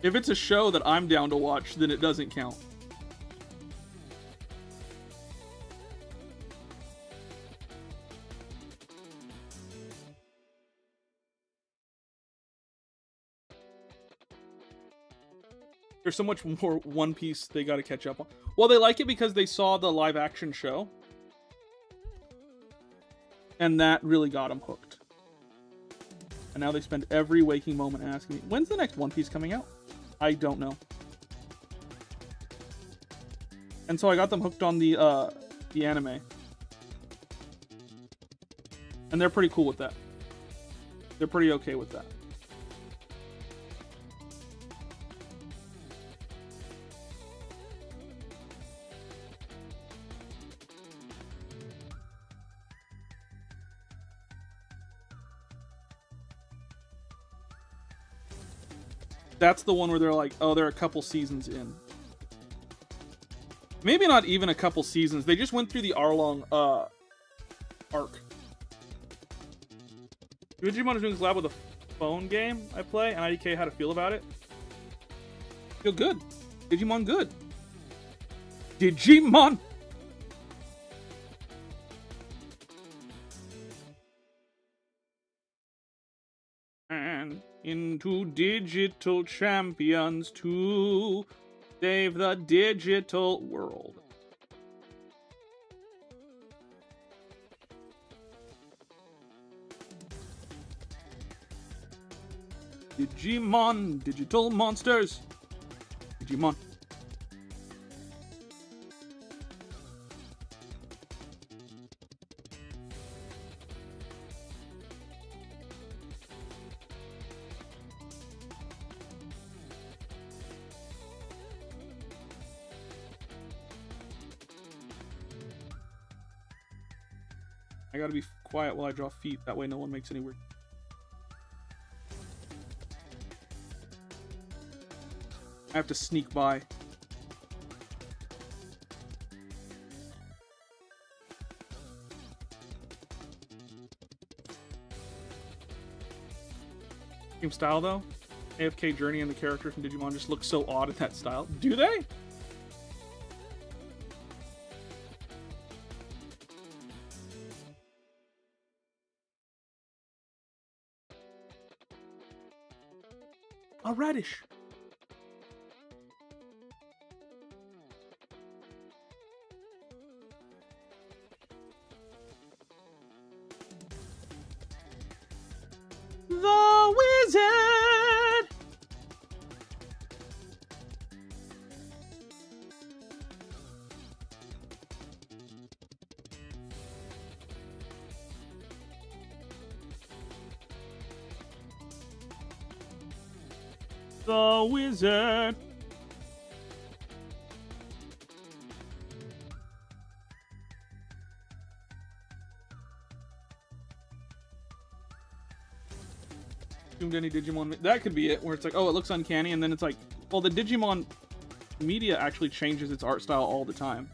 If it's a show that I'm down to watch, then it doesn't count. There's so much more One Piece they gotta catch up on. Well, they like it because they saw the live action show. And that really got them hooked. And now they spend every waking moment asking me, when's the next One Piece coming out? I don't know. And so I got them hooked on the anime. And they're pretty cool with that. They're pretty okay with that. That's the one where they're like, oh, they're a couple seasons in. Maybe not even a couple seasons. They just went through the Arlong arc. Digimon is doing collab with a phone game I play, and IDK how to feel about it. Feel good. Digimon good. Digimon! And into Digital Champions to save the digital world. Digimon, digital monsters. Digimon. I gotta be quiet while I draw feet. That way no one makes any weird... I have to sneak by. Same style though. AFK Journey and the characters from Digimon just look so odd in that style. Do they? A radish. The Wizard. The Wizard. Any Digimon, that could be it, where it's like, oh, it looks uncanny, and then it's like, well, the Digimon media actually changes its art style all the time.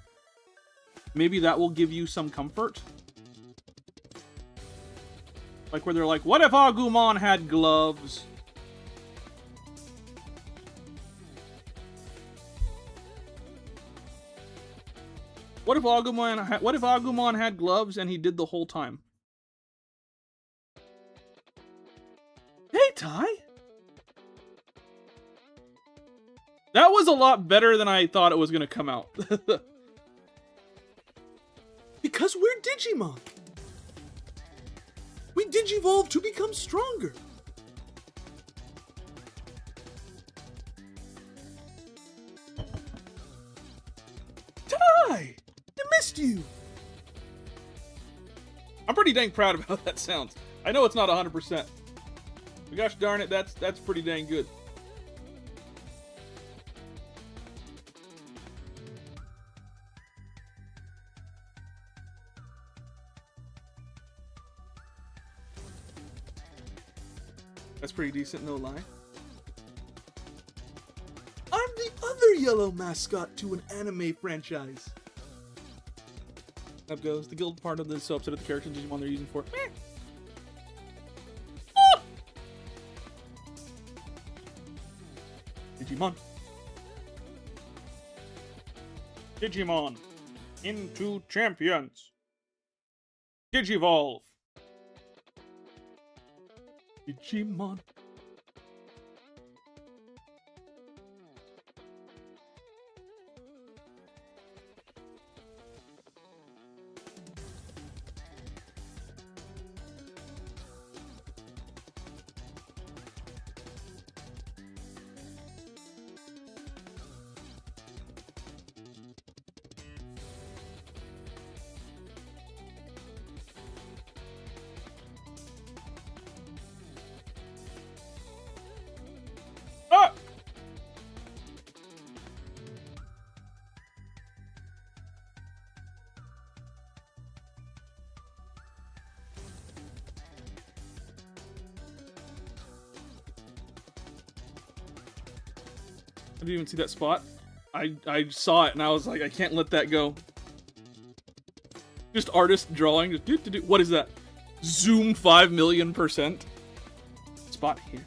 Maybe that will give you some comfort. Like where they're like, what if Agumon had gloves? What if Agumon had gloves and he did the whole time? Hey, Ty. That was a lot better than I thought it was going to come out. Because we're Digimon. We Digivolve to become stronger. missed you. I'm pretty dang proud of how that sounds. I know it's not 100%. But gosh darn it, that's pretty dang good. That's pretty decent, no lie. I'm the other yellow mascot to an anime franchise. Up goes. The guild part of the so upset at the character Digimon they're using for. Digimon. Digimon. Into champions. Digivolve. Digimon. Ah! I didn't even see that spot. I saw it and I was like, I can't let that go. Just artist drawing. Just do. What is that? Zoom 5,000,000%. Spot here.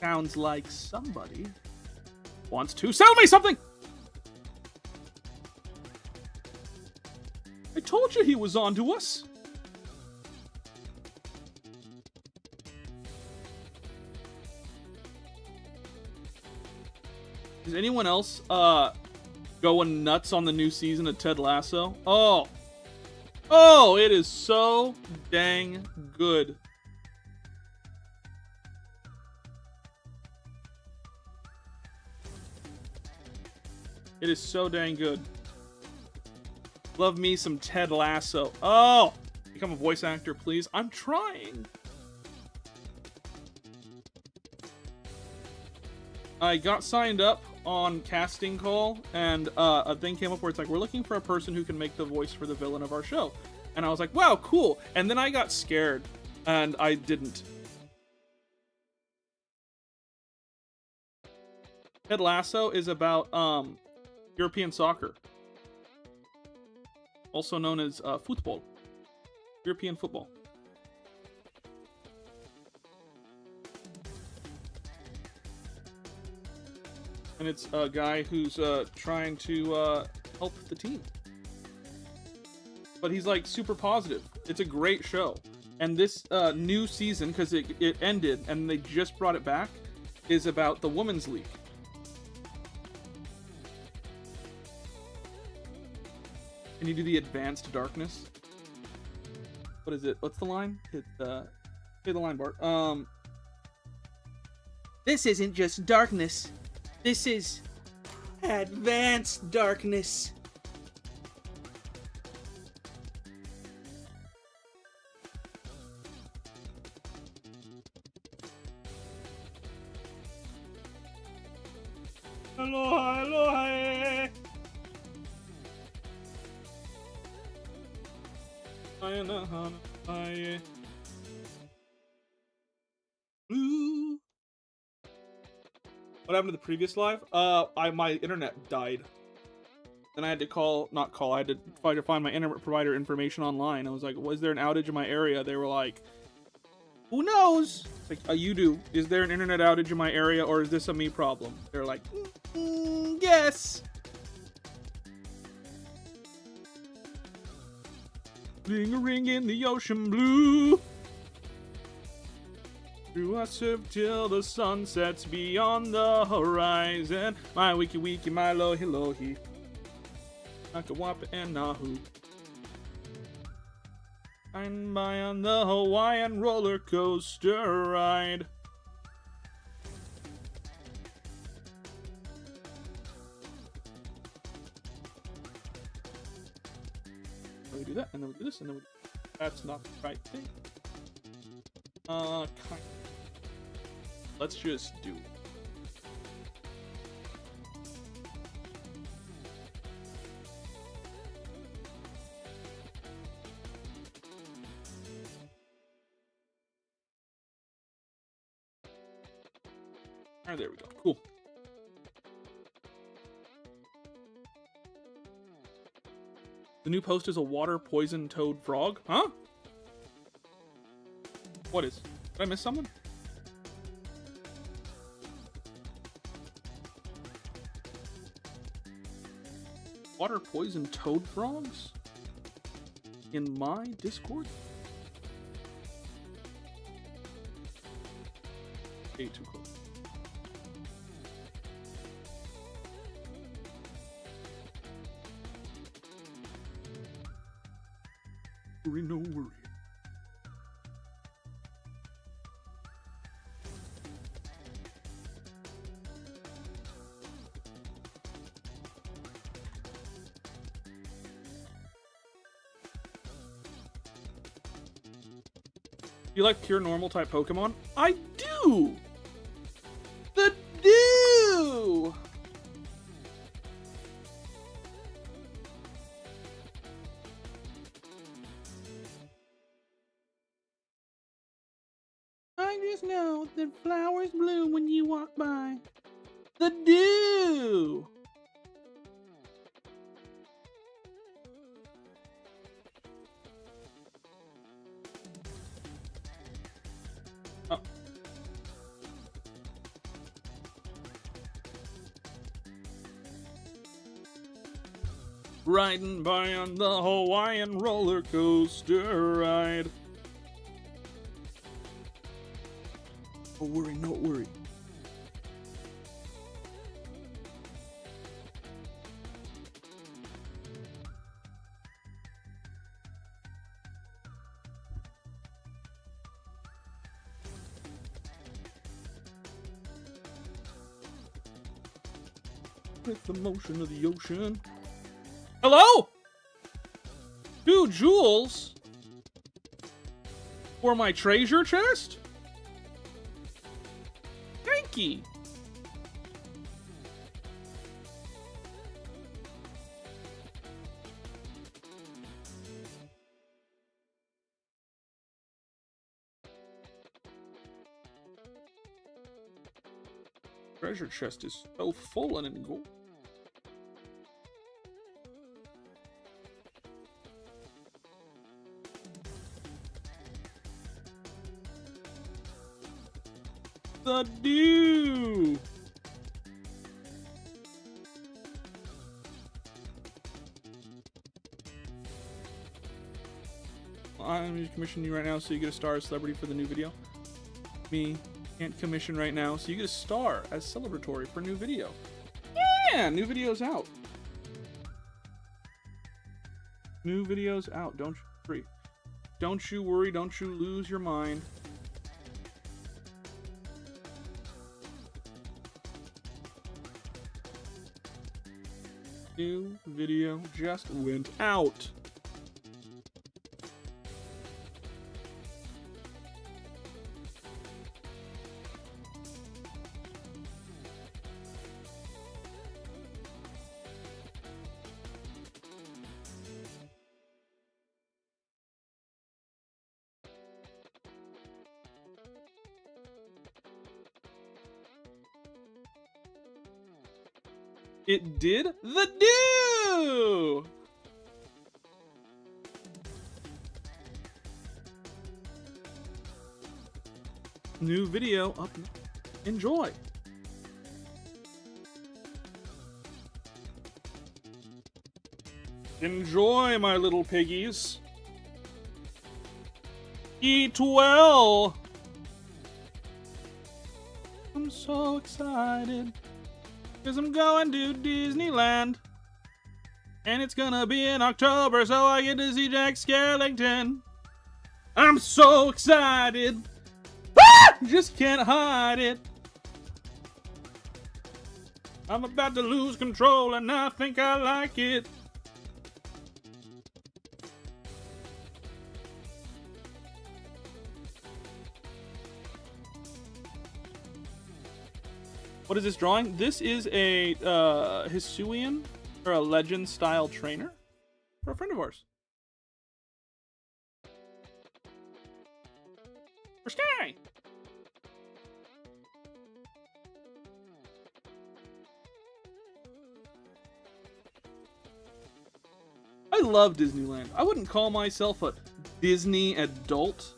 Sounds like somebody wants to sell me something! I told you he was on to us! Is anyone else going nuts on the new season of Ted Lasso? Oh, it is so dang good. It is so dang good. Love me some Ted Lasso. Oh! Become a voice actor, please. I'm trying. I got signed up on Casting Call, and a thing came up where it's like, we're looking for a person who can make the voice for the villain of our show. And I was like, wow, cool. And then I got scared, and I didn't. Ted Lasso is about, European soccer, also known as football, European football. And it's a guy who's trying to help the team. But he's like super positive. It's a great show. And this new season, because it ended and they just brought it back, is about the Women's League. Can you do the advanced darkness? What is it? What's the line? Say the line, Bart. This isn't just darkness. This is advanced darkness. Aloha, aloha. Blue. What happened to the previous live? My internet died. Then I had to I had to try to find my internet provider information online. I was like, was there an outage in my area? They were like, who knows? It's like, you do. Is there an internet outage in my area, or is this a me problem? They're like, yes. Ring a ring in the ocean blue. Do I serve till the sun sets beyond the horizon? My wiki wiki, my lohi lohi. Nakawapa and Nahu. I'm by on the Hawaiian roller coaster ride. We do that, and then we do this, and then we do that. That's not the right thing. Let's just do it. Alright, there we go. Cool. The new post is a water poison toad frog? Huh? What is? Did I miss someone? Water poison toad frogs? In my Discord? Way too close. Worry, no worry. You like pure normal type Pokemon? I do! The do! I just know that flowers bloom when you walk by. The dew! Oh. Riding by on the Hawaiian roller coaster ride. No worry, no worry. With the motion of the ocean. Hello? 2 jewels? For my treasure chest? Thank you. Treasure chest is so full and in gold. The dew. I'm commissioning you right now, so you get a star as celebrity for the new video. Me can't commission right now, so you get a star as celebratory for new video. Yeah, new video's out. New video's out. Don't you worry. Don't you worry. Don't you lose your mind. New video just went out. It did the do! New video up. Enjoy. Enjoy, my little piggies. Eat well. so excited, 'cause I'm going to Disneyland. And it's gonna be in October, so I get to see Jack Skellington. I'm so excited. Ah! Just can't hide it. I'm about to lose control and I think I like it. What is this drawing? This is a Hisuian, or a legend style trainer for a friend of ours. For Sky! I love Disneyland. I wouldn't call myself a Disney adult,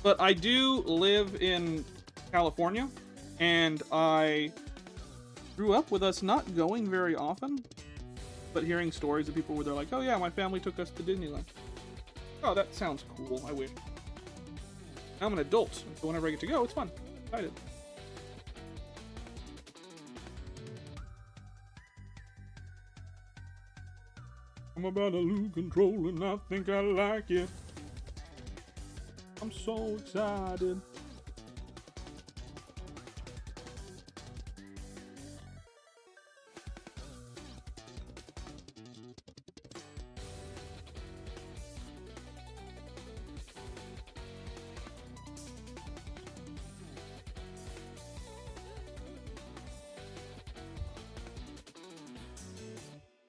but I do live in California, and I grew up with us not going very often, but hearing stories of people where they're like, oh yeah, my family took us to Disneyland. Oh, that sounds cool. I wish. I'm an adult, so whenever I get to go, it's fun. I'm excited. I'm about to lose control and I think I like it. I'm so excited.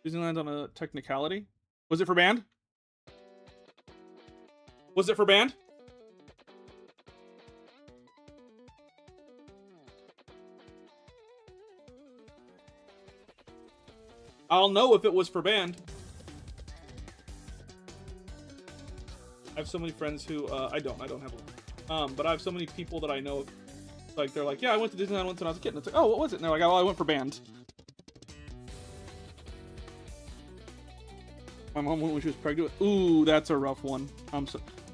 Disneyland on a technicality. Was it for band? Was it for band? I'll know if it was for band. I have so many friends who, I don't have one. But I have so many people that I know, like, they're like, yeah, I went to Disneyland once when I was a kid. And it's like, oh, what was it? And they're like, oh, I went for band. My mom went when she was pregnant. Ooh, that's a rough one.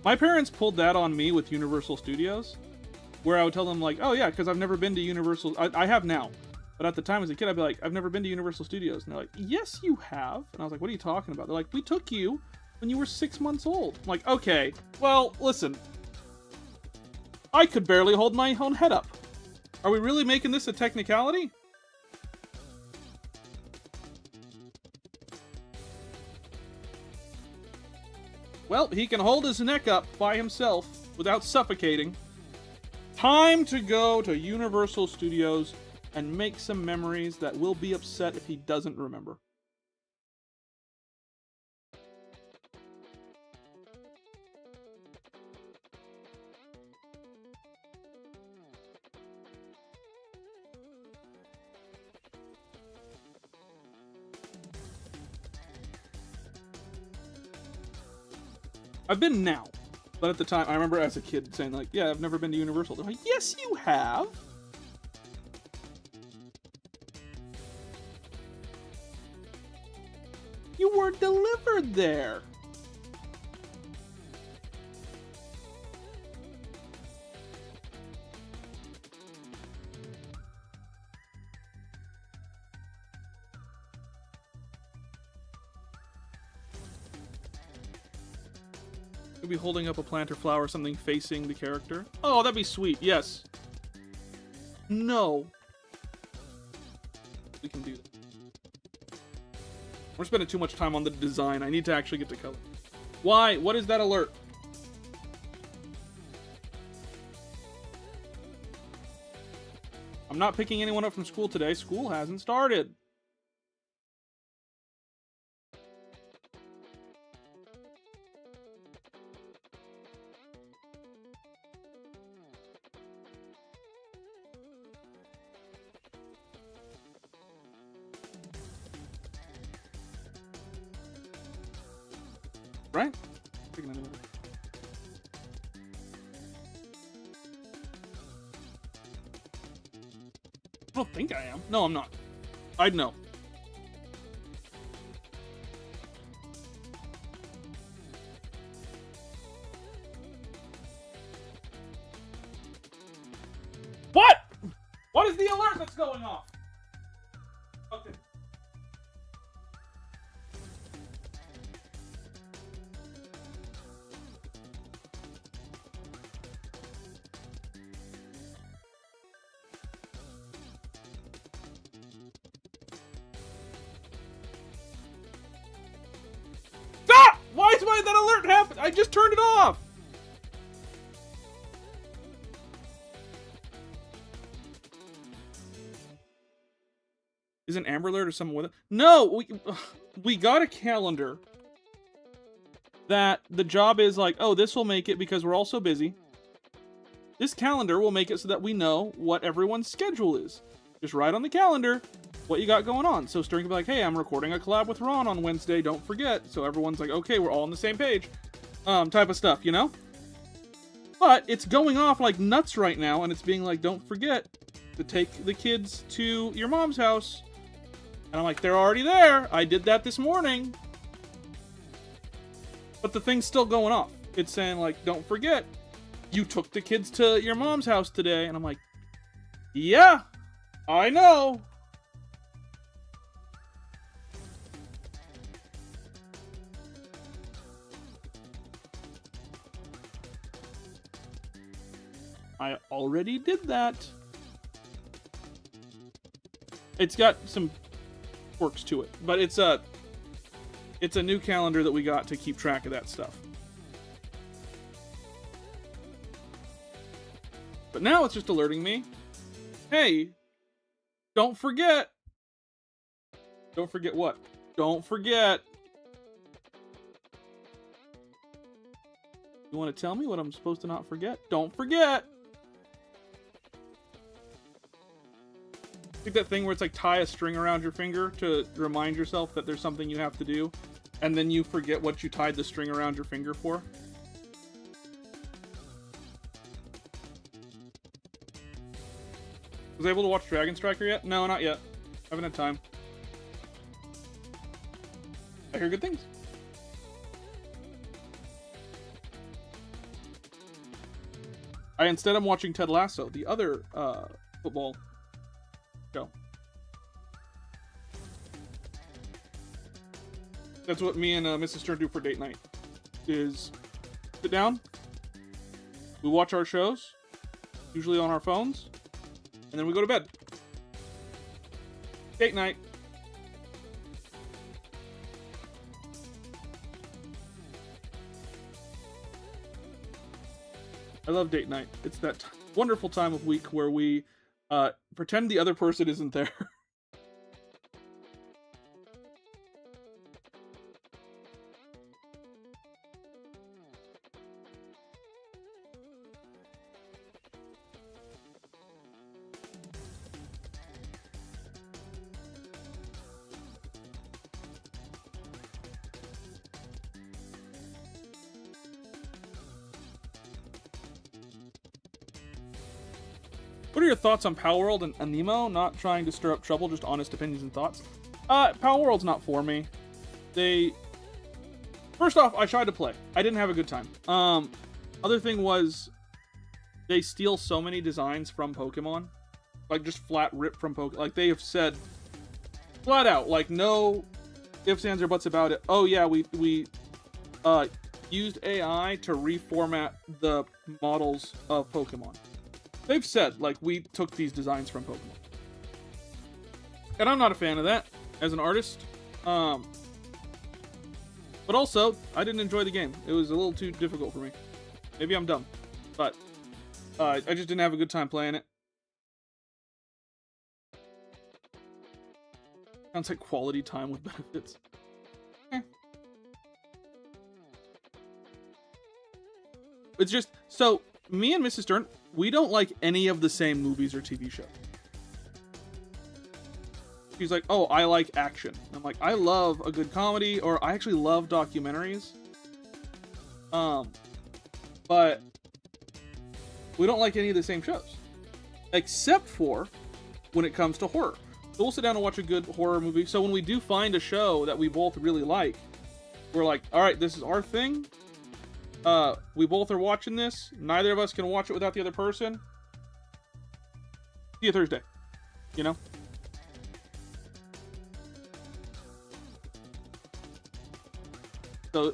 My parents pulled that on me with Universal Studios, where I would tell them like, oh yeah, because I've never been to Universal. I have now, but at the time as a kid, I'd be like, I've never been to Universal Studios, and they're like, yes, you have. And I was like, what are you talking about? They're like, we took you when you were 6 months old. I'm like, okay, well, listen, I could barely hold my own head up. Are we really making this a technicality? Well, he can hold his neck up by himself without suffocating. Time to go to Universal Studios and make some memories that will be upset if he doesn't remember. I've been now, but at the time, I remember as a kid saying like, yeah, I've never been to Universal. They're like, yes, you have. You were delivered there. Could be holding up a plant or flower or something facing the character. Oh, that'd be sweet. Yes. No. We can do that. We're spending too much time on the design. I need to actually get to color. Why? What is that alert? I'm not picking anyone up from school today. School hasn't started. Right? I don't think I am. No, I'm not. I'd know. What? is the alert that's going off? Okay. Stop! Why is that alert happen? I just turned it off. Is an Amber Alert or someone with it? No, we got a calendar that the job is like, oh, this will make it because we're all so busy. This calendar will make it so that we know what everyone's schedule is. Just write on the calendar what you got going on. So Stern can be like, hey, I'm recording a collab with Ron on Wednesday, don't forget. So everyone's like, okay, we're all on the same page. Type of stuff, you know? But it's going off like nuts right now, and it's being like, don't forget to take the kids to your mom's house. And I'm like, they're already there. I did that this morning. But the thing's still going off. It's saying, like, don't forget, you took the kids to your mom's house today. And I'm like, yeah, I know. I already did that. It's got some quirks to it, but it's a new calendar that we got to keep track of that stuff. But now it's just alerting me, hey, don't forget. Don't forget what? Don't forget. You want to tell me what I'm supposed to not forget? Don't forget. Like that thing where it's like tie a string around your finger to remind yourself that there's something you have to do, and then you forget what you tied the string around your finger for. Was I able to watch Dragon Striker yet? No, not yet. I haven't had time. I hear good things. Instead I'm watching Ted Lasso, the other football show. That's what me and Mrs. Stern do for date night. Is sit down, we watch our shows, usually on our phones, and then we go to bed. Date night. I love date night. It's that wonderful time of week where we pretend the other person isn't there. What are your thoughts on Power World and Anemo? Not trying to stir up trouble, just honest opinions and thoughts. Power World's not for me. First off, I tried to play. I didn't have a good time. Other thing was, they steal so many designs from Pokemon. Like, just flat rip from Pokemon. Like, they have said, flat out, like, no ifs, ands, or buts about it. Oh, yeah, we used AI to reformat the models of Pokemon. They've said, like, we took these designs from Pokemon. And I'm not a fan of that as an artist. But also, I didn't enjoy the game. It was a little too difficult for me. Maybe I'm dumb. But I just didn't have a good time playing it. Sounds like quality time with benefits. It's just, so, me and Mrs. Stern, we don't like any of the same movies or TV shows. She's like, oh, I like action. I'm like, I love a good comedy, or I actually love documentaries. But we don't like any of the same shows. Except for when it comes to horror. So we'll sit down and watch a good horror movie. So when we do find a show that we both really like, we're like, all right, this is our thing. We both are watching this. Neither of us can watch it without the other person. See you Thursday. you know? So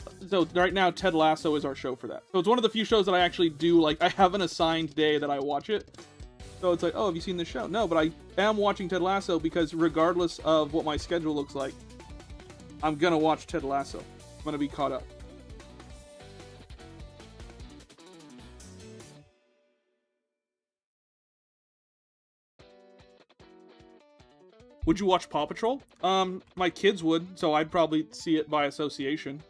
right now, Ted Lasso is our show for that. So it's one of the few shows that I actually do, like, I have an assigned day that I watch it. So it's like, oh, have you seen this show? No, but I am watching Ted Lasso because regardless of what my schedule looks like, I'm gonna watch Ted Lasso. I'm gonna be caught up. Would you watch Paw Patrol? My kids would, so I'd probably see it by association.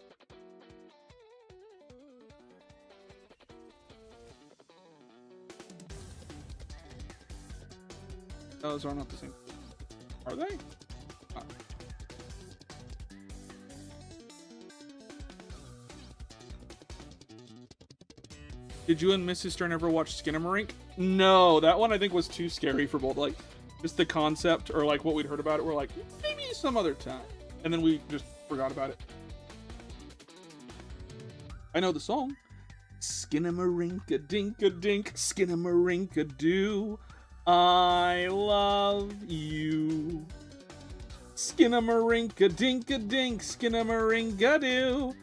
Those are not the same. Are they? Oh. Did you and Mrs. Stern ever watch Skinamarink? No, that one I think was too scary for both. Like, just the concept or like what we'd heard about it. We're like, maybe some other time. And then we just forgot about it. I know the song. Skinnamarink-a-dink-a-dink, skinnamarink-a-doo. I love you. Skinnamarink-a-dink-a-dink, skinnamarink-a-doo.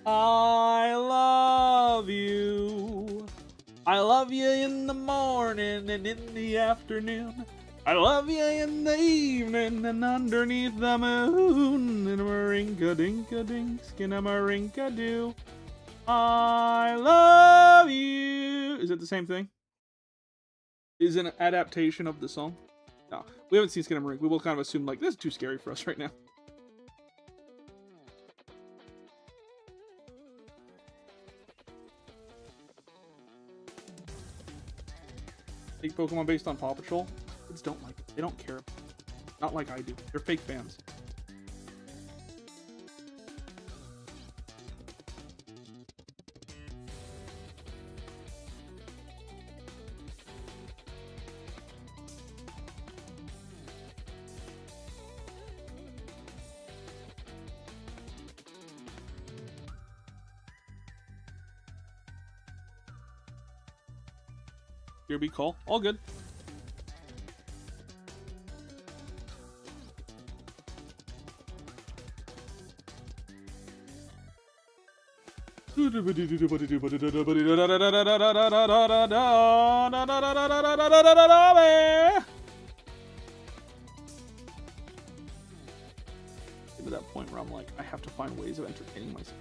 I love you. I love you in the morning and in the afternoon. I love you in the evening and underneath the moon. Skinnamarink-a-dink-a-dink, skinnamarink-a-doo. I love you. Is it the same thing? Is an adaptation of the song? No, we haven't seen Skinamarink. We will kind of assume like this is too scary for us right now. Take Pokemon based on Paw Patrol. Kids don't like it. They don't care. Not like I do. They're fake fans. Be call. All good. Give me that point where I'm like, I have to find ways of entertaining myself.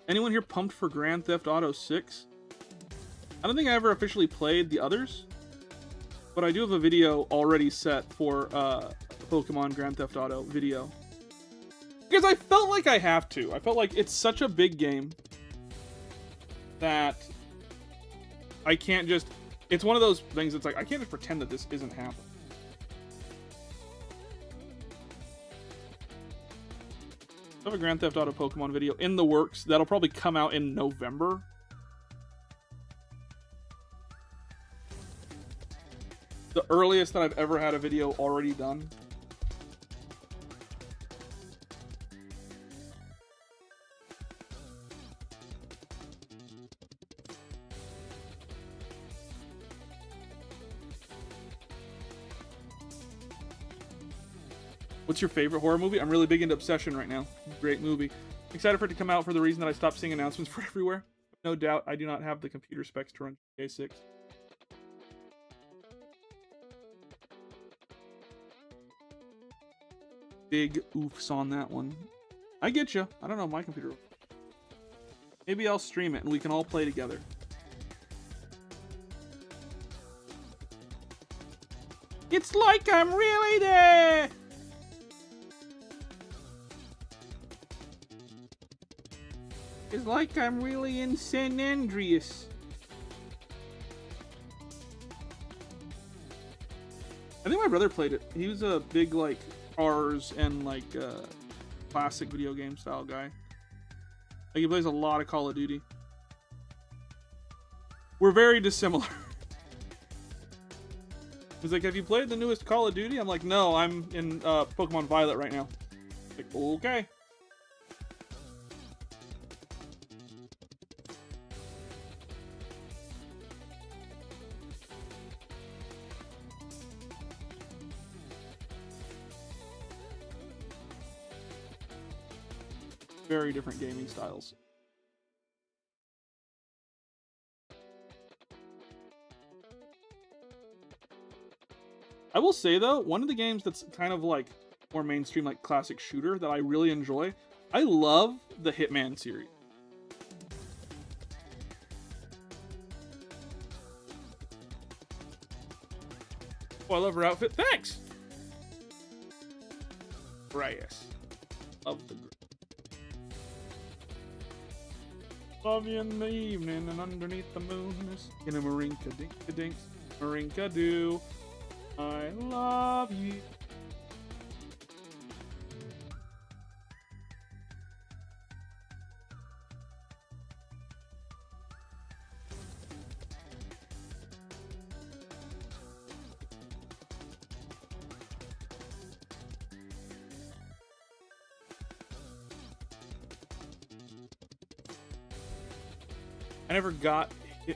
Anyone here pumped for Grand Theft Auto 6? I don't think I ever officially played the others, but I do have a video already set for Pokemon Grand Theft Auto video. Because I felt like I have to. I felt like it's such a big game that I can't just... It's one of those things that's like, I can't just pretend that this isn't happening. I have a Grand Theft Auto Pokemon video in the works. That'll probably come out in November. The earliest that I've ever had a video already done. What's your favorite horror movie? I'm really big into Obsession right now. Great movie. Excited for it to come out for the reason that I stopped seeing announcements for everywhere. No doubt, I do not have the computer specs to run GTA 6. Big oofs on that one. I get you. I don't know my computer. Maybe I'll stream it and we can all play together. It's like I'm really there! It's like I'm really in San Andreas. I think my brother played it. He was a big, like, cars and, like, classic video game style guy. Like, he plays a lot of Call of Duty. We're very dissimilar. He's like, have you played the newest Call of Duty? I'm like, no, I'm in Pokemon Violet right now. Like, okay. Very different gaming styles. I will say though, one of the games that's kind of like more mainstream, like classic shooter that I really enjoy, I love the Hitman series. Oh, I love her outfit. Thanks! Reyes. Love the love you in the evening and underneath the moon is in a Marinka dink dinks. Marinka do. I love you. I never got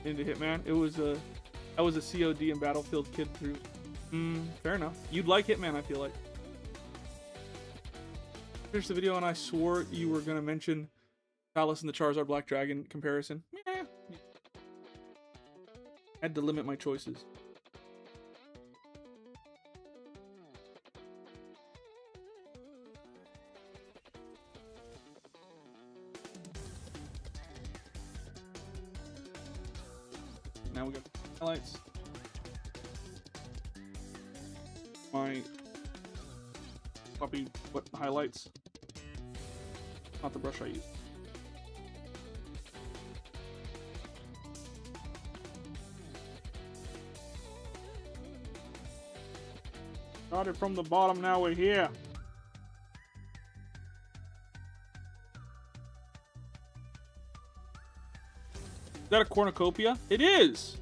into Hitman. I was a COD and Battlefield kid through. Fair enough. You'd like Hitman, I feel like. Finished the video and I swore you were gonna mention Palace and the Charizard Black Dragon comparison. Meh. Had to limit my choices. Now we got highlights. My copy what highlights. Not the brush I use. Started from the bottom, now we're here. Is that a cornucopia? It is!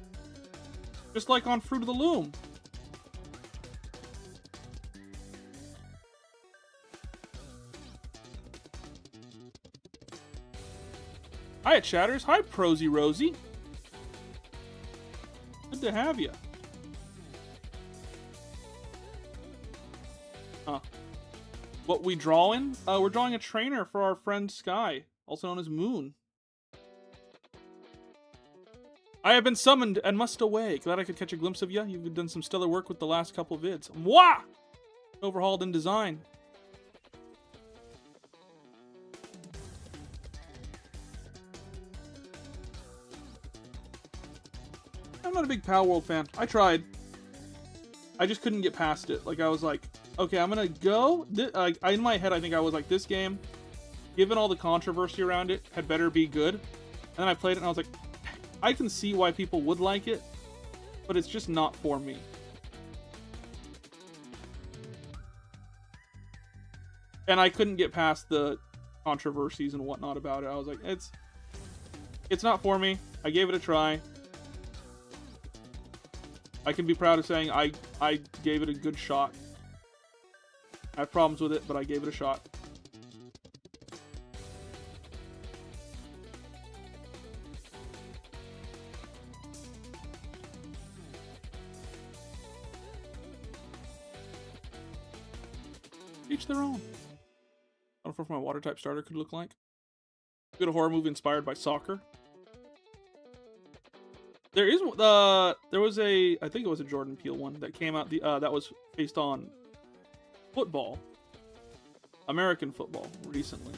Just like on Fruit of the Loom. Hi, Chatters. Hi, Prosy Rosie. Good to have you. Huh. What we drawing? We're drawing a trainer for our friend Sky, also known as Moon. I have been summoned and must away. Glad I could catch a glimpse of you. You've done some stellar work with the last couple vids. Mwah! Overhauled in design. I'm not a big Pal World fan. I tried. I just couldn't get past it. Like, I was like, okay, I'm gonna go. In my head, I think I was like, this game, given all the controversy around it, had better be good. And then I played it and I was like, I can see why people would like it, but it's just not for me. And I couldn't get past the controversies and whatnot about it. I was like, it's not for me. I gave it a try. I can be proud of saying I gave it a good shot. I have problems with it, but I gave it a shot. Each their own. I don't know if my water type starter could look like. Good horror movie inspired by soccer. There was I think it was a Jordan Peele one that came out that was based on football, American football, recently.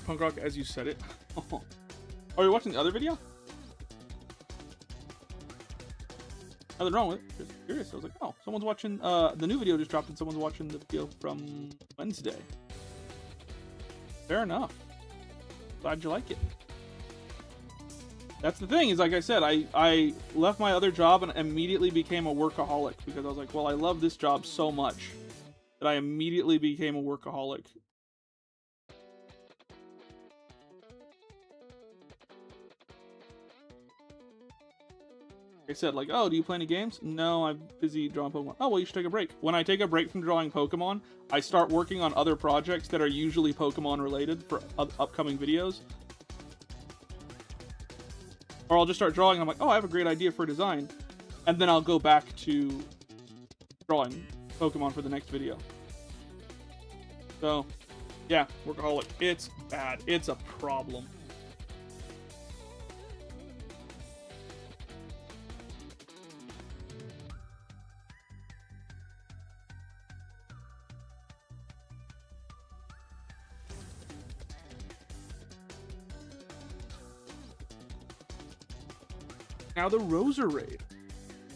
Punk rock as you said it. Oh, are you watching the other video? Nothing wrong with it. Just curious. I was like, oh, someone's watching. The new video just dropped, and someone's watching the video from Wednesday. Fair enough. Glad you like it. That's the thing, is like I said, I left my other job and immediately became a workaholic because I was like, well, I love this job so much that I immediately became a workaholic. I said, like, oh, do you play any games? No, I'm busy drawing Pokemon. Oh, well, you should take a break. When I take a break from drawing Pokemon, I start working on other projects that are usually Pokemon related for upcoming videos. Or I'll just start drawing and I'm like, oh, I have a great idea for a design. And then I'll go back to drawing Pokemon for the next video. So, yeah, workaholic. It's bad. It's a problem. Now the Roserade.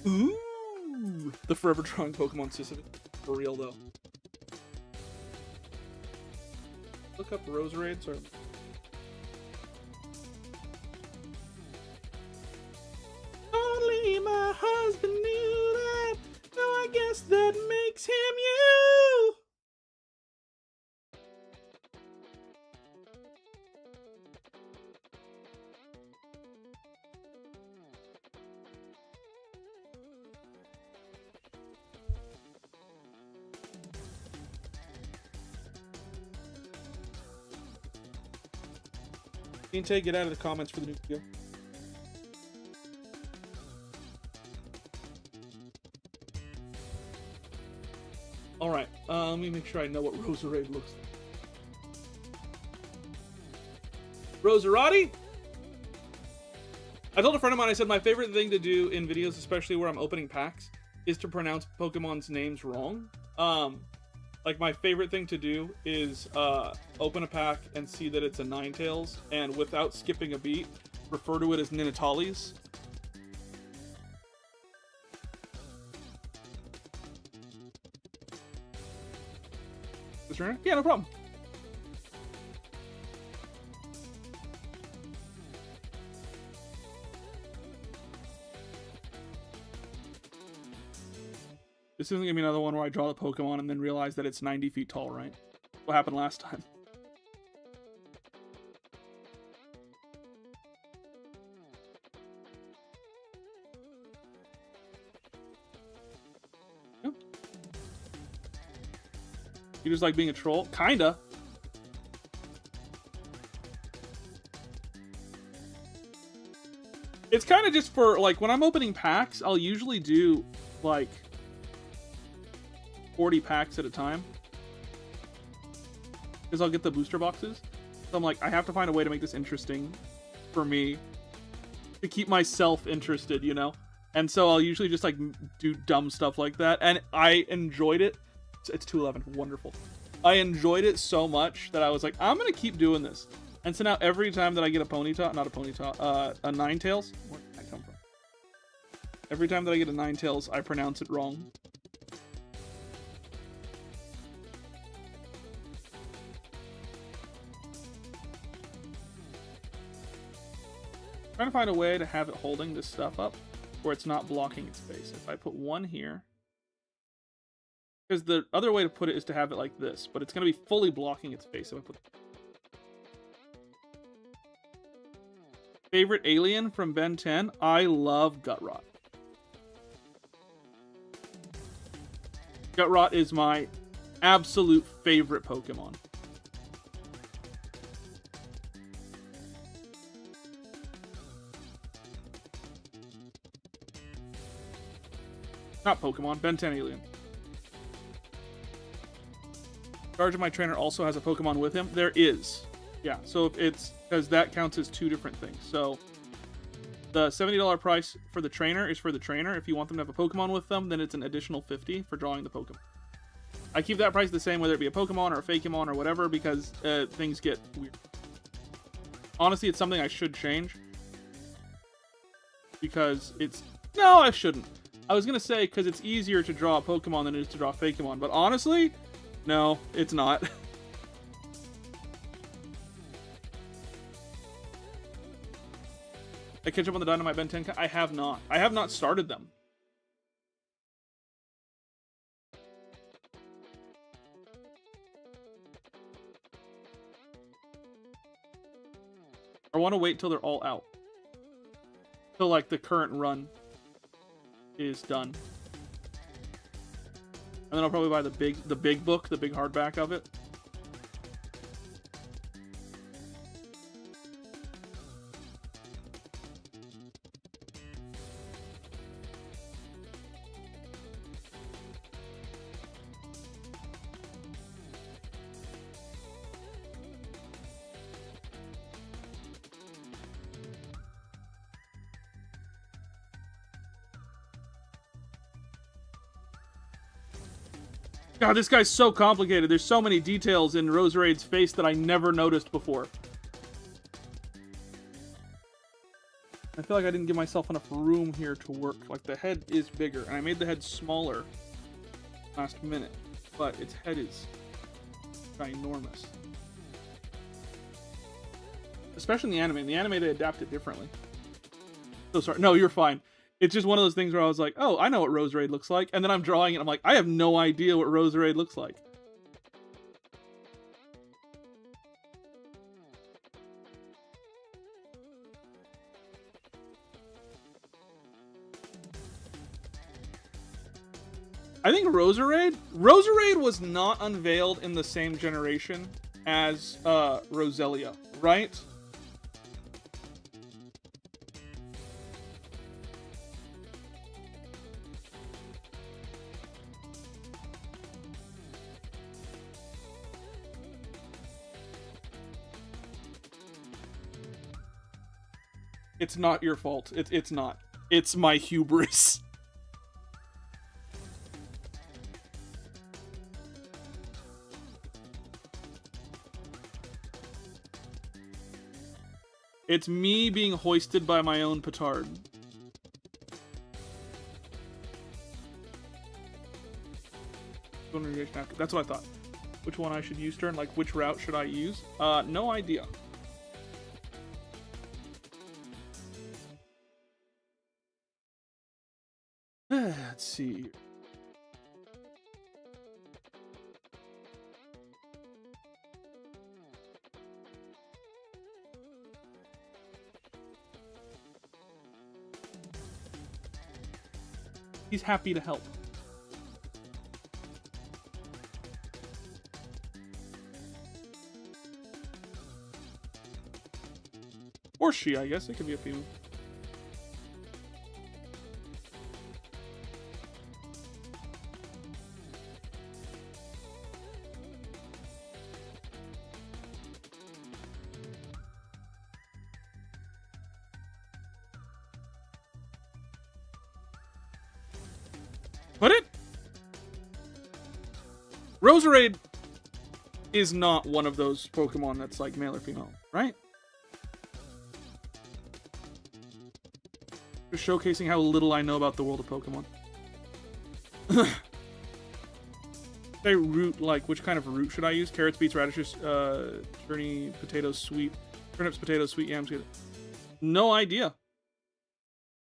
Ooh! The Forever Drawing Pokemon system. For real, though. Look up Roserade, sorry. Only my husband knew that. Now I guess that makes him you. Ninte, get out of the comments for the new video. Alright, let me make sure I know what Roserade looks like. Roserati? I told a friend of mine, I said my favorite thing to do in videos, especially where I'm opening packs, is to pronounce Pokemon's names wrong. Like, my favorite thing to do is open a pack and see that it's a Ninetales, and without skipping a beat, refer to it as Ninetales. Is there? Yeah, no problem. This isn't gonna be another one where I draw the Pokemon and then realize that it's 90 feet tall, right? What happened last time? Yep. You just like being a troll? Kinda. It's kind of just for, like, when I'm opening packs, I'll usually do, like, 40 packs at a time, because I'll get the booster boxes. So I'm like, I have to find a way to make this interesting for me, to keep myself interested, you know? And so I'll usually just like do dumb stuff like that, and I enjoyed it. It's 211, wonderful. I enjoyed it so much that I was like, I'm gonna keep doing this. And so now every time that I get a Ponyta, not a Ponyta, a Ninetales, where did that come from? Every time that I get a Ninetales, I pronounce it wrong. Trying to find a way to have it holding this stuff up where it's not blocking its face. If I put one here, because the other way to put it is to have it like this, but it's going to be fully blocking its face. If I put favorite alien from Ben 10, I love Gutrot. Gutrot is my absolute favorite Pokemon. Not Pokemon, Ben 10 alien. Charge of My Trainer also has a Pokemon with him. There is. Yeah, so if it's, because that counts as two different things. So the $70 price for the trainer is for the trainer. If you want them to have a Pokemon with them, then it's an additional $50 for drawing the Pokemon. I keep that price the same whether it be a Pokemon or a Fakemon or whatever, because things get weird. Honestly, it's something I should change. Because it's... No, I shouldn't. I was gonna say, because it's easier to draw a Pokemon than it is to draw a Fakemon, but honestly, no, it's not. I catch up on the Dynamite Ben 10. I have not. I have not started them. I want to wait till they're all out. Till like the current run is done. And then I'll probably buy the big book, the big hardback of it. God, this guy's so complicated. There's so many details in Roserade's face that I never noticed before. I feel like I didn't give myself enough room here to work. Like, the head is bigger, and I made the head smaller last minute, but its head is ginormous. Especially in the anime. In the anime, they adapt it differently. So sorry. No, you're fine. It's just one of those things where I was like, oh, I know what Roserade looks like. And then I'm drawing it, and I'm like, I have no idea what Roserade looks like. I think Roserade was not unveiled in the same generation as Roselia, right? It's not your fault. It's not. It's my hubris. It's me being hoisted by my own petard. That's what I thought. Which one I should use turn? Like, which route should I use? No idea. Let's see. He's happy to help. Or she, I guess. It could be a female. Put it? Roserade is not one of those Pokemon that's like male or female, right? Just showcasing how little I know about the world of Pokemon. Say root, like, which kind of root should I use? Carrots, beets, radishes, journey, potatoes, sweet, turnips, potatoes, sweet yams. No idea.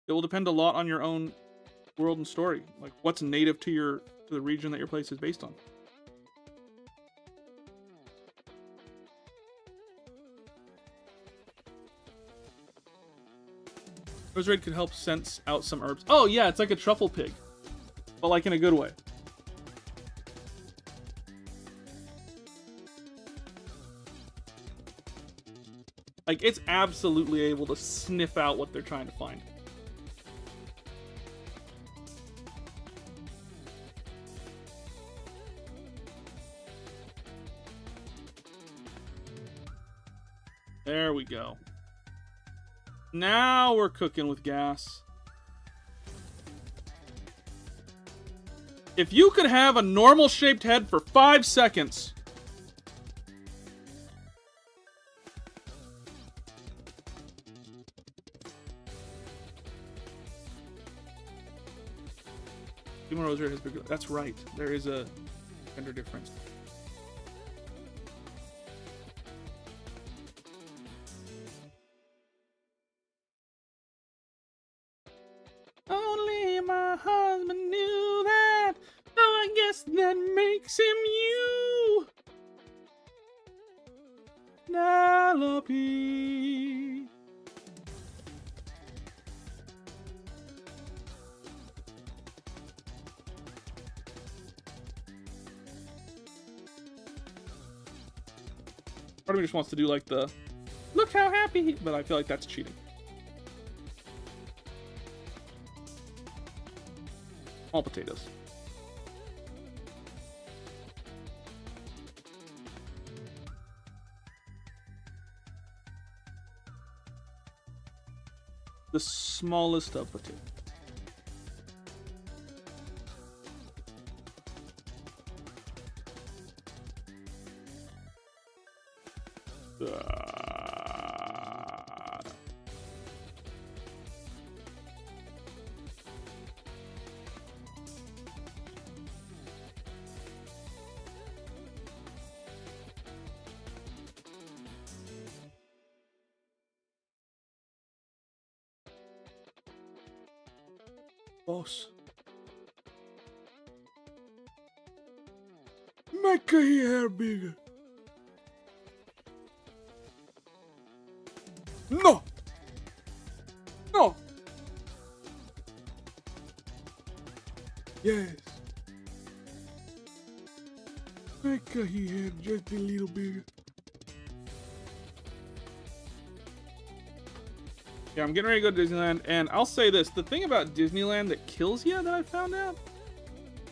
It will depend a lot on your own world and story, like what's native to the region that your place is based on. Roserade could help sense out some herbs. Oh yeah, it's like a truffle pig, but like in a good way. Like, it's absolutely able to sniff out what they're trying to find. There we go. Now we're cooking with gas. If you could have a normal shaped head for 5 seconds. Roserade has bigger. That's right. There is a gender difference. Only my husband knew that. So I guess that makes him you. Penelope. Part of me just wants to do like the look how happy he, but I feel like that's cheating. All potatoes. The smallest of potatoes. Boss. Make your hair bigger. No! No! Yes. Make your hair just a little bigger. Yeah, I'm getting ready to go to Disneyland, and I'll say this. The thing about Disneyland that kills you that I found out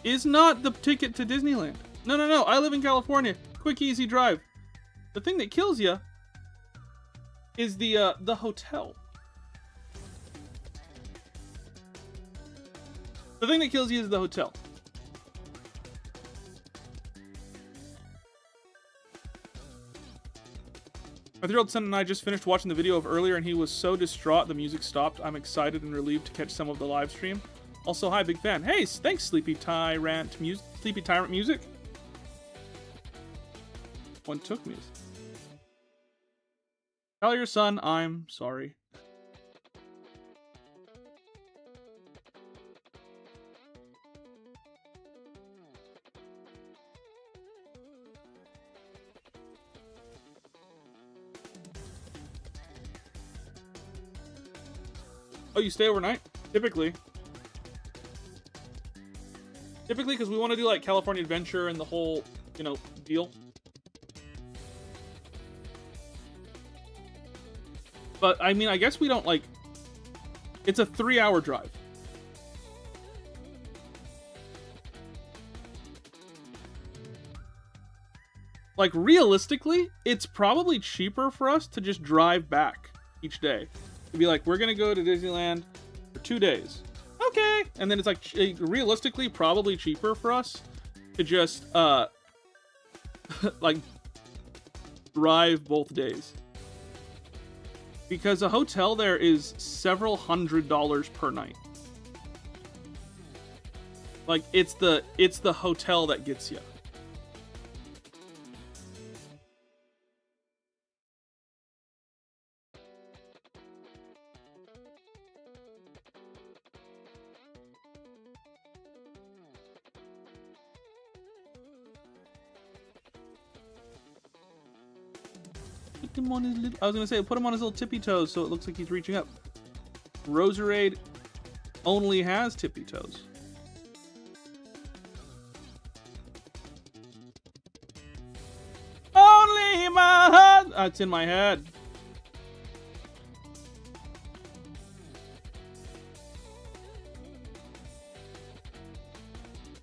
is not the ticket to Disneyland. No. I live in California. Quick, easy drive. The thing that kills you is the hotel. The thing that kills you is the hotel. My 3-year-old son and I just finished watching the video of earlier, and he was so distraught the music stopped. I'm excited and relieved to catch some of the live stream. Also, hi, big fan. Hey, thanks, Sleepy Tyrant Music. One took me. Tell your son I'm sorry. Oh, you stay overnight? Typically, because we want to do like California Adventure and the whole, deal. But I mean, I guess we don't like. It's a 3-hour drive. Like realistically, it's probably cheaper for us to just drive back each day. To be like, we're gonna go to Disneyland for 2 days. Okay. And then it's like realistically probably cheaper for us to just like drive both days. Because a hotel there is several $100s per night. Like it's the hotel that gets you. Him on his little, I was gonna say, put him on his little tippy toes so it looks like he's reaching up. Roserade only has tippy toes. Only my head. It's in my head.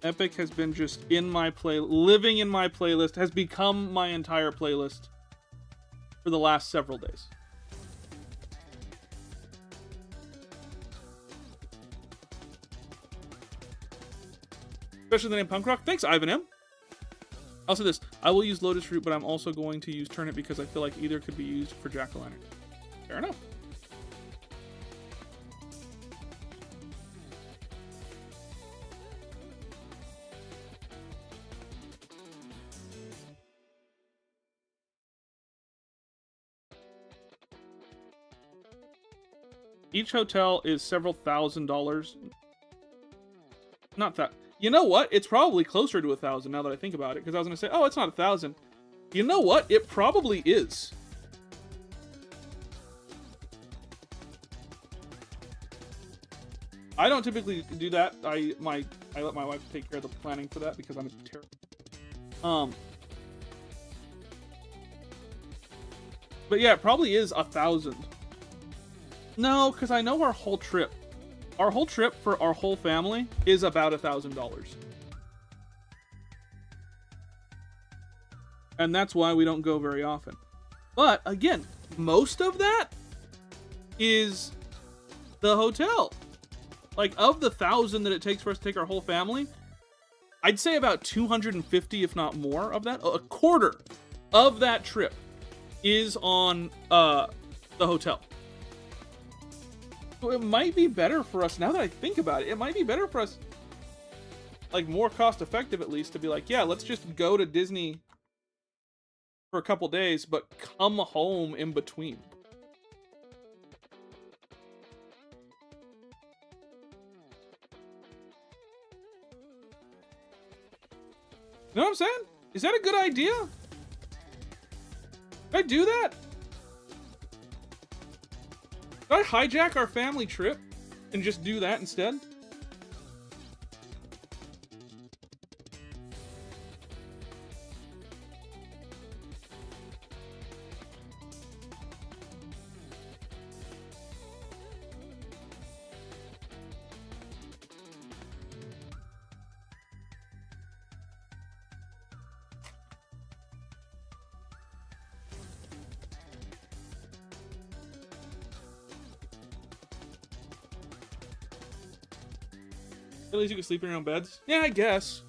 Epic has been just in my living in my playlist, has become my entire playlist for the last several days. Especially the name Punk Rock. Thanks, Ivan M. I'll say this. I will use Lotus Root, but I'm also going to use Turnip because I feel like either could be used for Jack-o'-lantern. Fair enough. Each hotel is several $1,000s. Not that. You know what? It's probably closer to 1,000 now that I think about it. Because I was going to say, oh, it's not 1,000. You know what? It probably is. I don't typically do that. I let my wife take care of the planning for that because I'm terrible. But yeah, it probably is 1,000. No, because I know our whole trip for our whole family is about $1,000. And that's why we don't go very often. But again, most of that is the hotel. Like, of the 1,000 that it takes for us to take our whole family, I'd say about 250, if not more, of that. A quarter of that trip is on the hotel. So it might be better for us, now that I think about it, it might be better for us, like, more cost effective at least, to be like, yeah, let's just go to Disney for a couple days, but come home in between. You know what I'm saying? Is that a good idea? Did I do that? Did I hijack our family trip and just do that instead? At least you can sleep in your own beds? Yeah, I guess.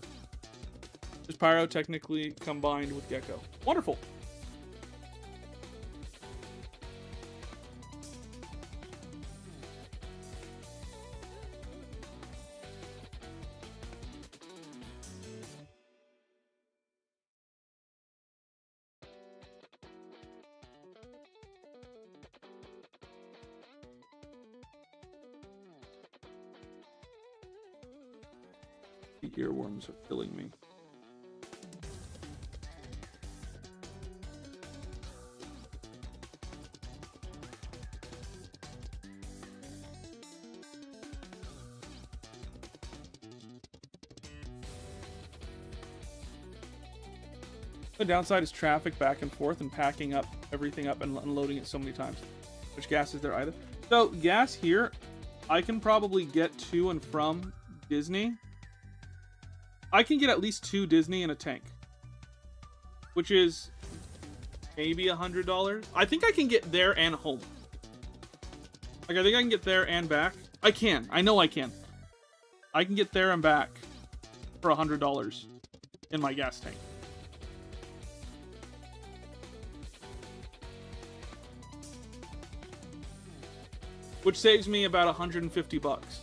There's Pyro technically combined with Gecko. Wonderful. The earworms are killing me. The downside is traffic back and forth and packing up everything up and unloading it so many times. Which gas is there either? So gas here, I can probably get to and from Disney. I can get at least 2 Disney in a tank, which is maybe $100. I think I can get there and home. Like, I think I can get there and back. I can. I know I can. I can get there and back for $100 in my gas tank. Which saves me about 150 bucks.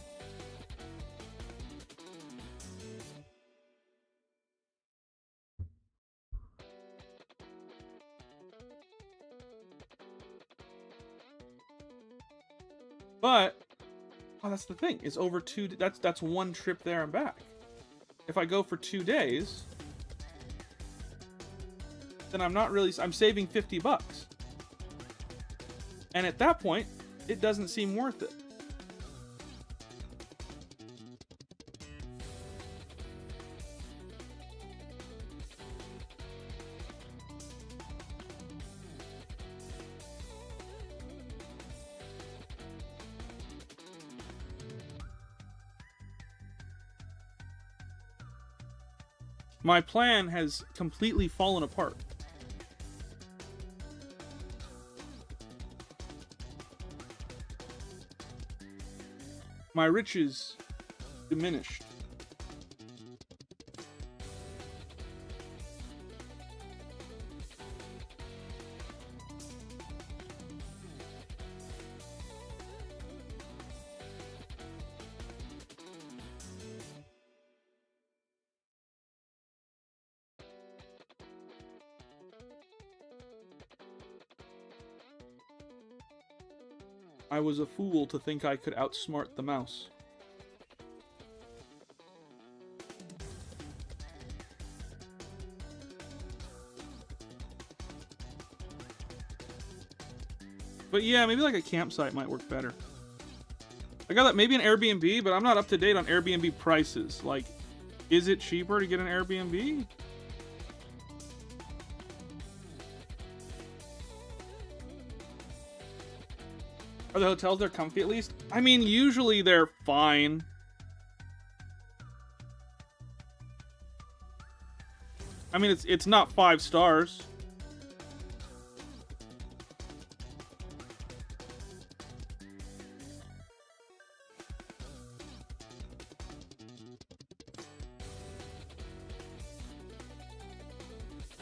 But oh, that's the thing. It's over 2. That's one trip there and back. If I go for 2 days, then I'm saving 50 bucks. And at that point, it doesn't seem worth it. My plan has completely fallen apart. My riches diminished. I was a fool to think I could outsmart the mouse. But yeah, maybe like a campsite might work better. I got that maybe an Airbnb, but I'm not up to date on Airbnb prices. Like, is it cheaper to get an Airbnb? Are the hotels there comfy at least? I mean, usually they're fine. I mean, it's not 5 stars.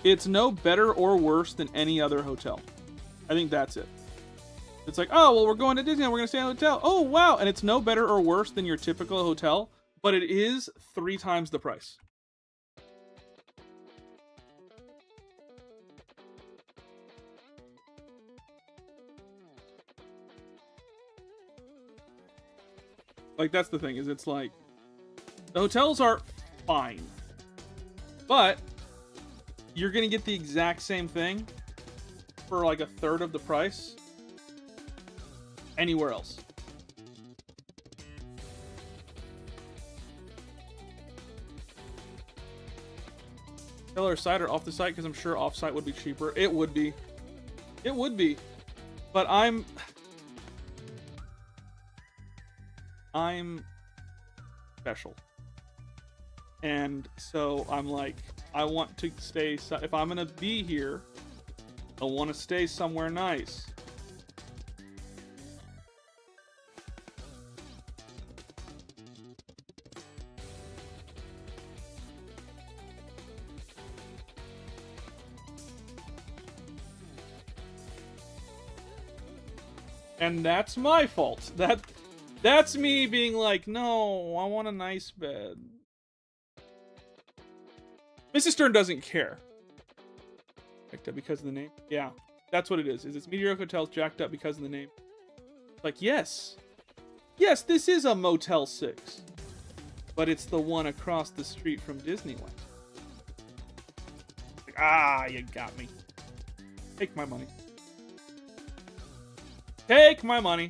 It's no better or worse than any other hotel. I think that's it. It's like, oh, well, we're going to Disney. We're going to stay in a hotel. Oh, wow. And it's no better or worse than your typical hotel, but it is 3 times the price. Like, that's the thing, is it's like, the hotels are fine, but you're going to get the exact same thing for like 1/3 of the price anywhere else. Taylor cider off the site, because I'm sure off site would be cheaper. It would be. It would be. But I'm special. And so I'm like, I want to stay, if I'm going to be here, I want to stay somewhere nice. And that's my fault. That's me being like, no, I want a nice bed. Mrs. Stern doesn't care. Jacked up because of the name? Yeah, that's what it is. It's Meteoric Hotels jacked up because of the name. Like, yes. Yes, this is a Motel 6. But it's the one across the street from Disneyland. Like, ah, you got me. Take my money. Take my money.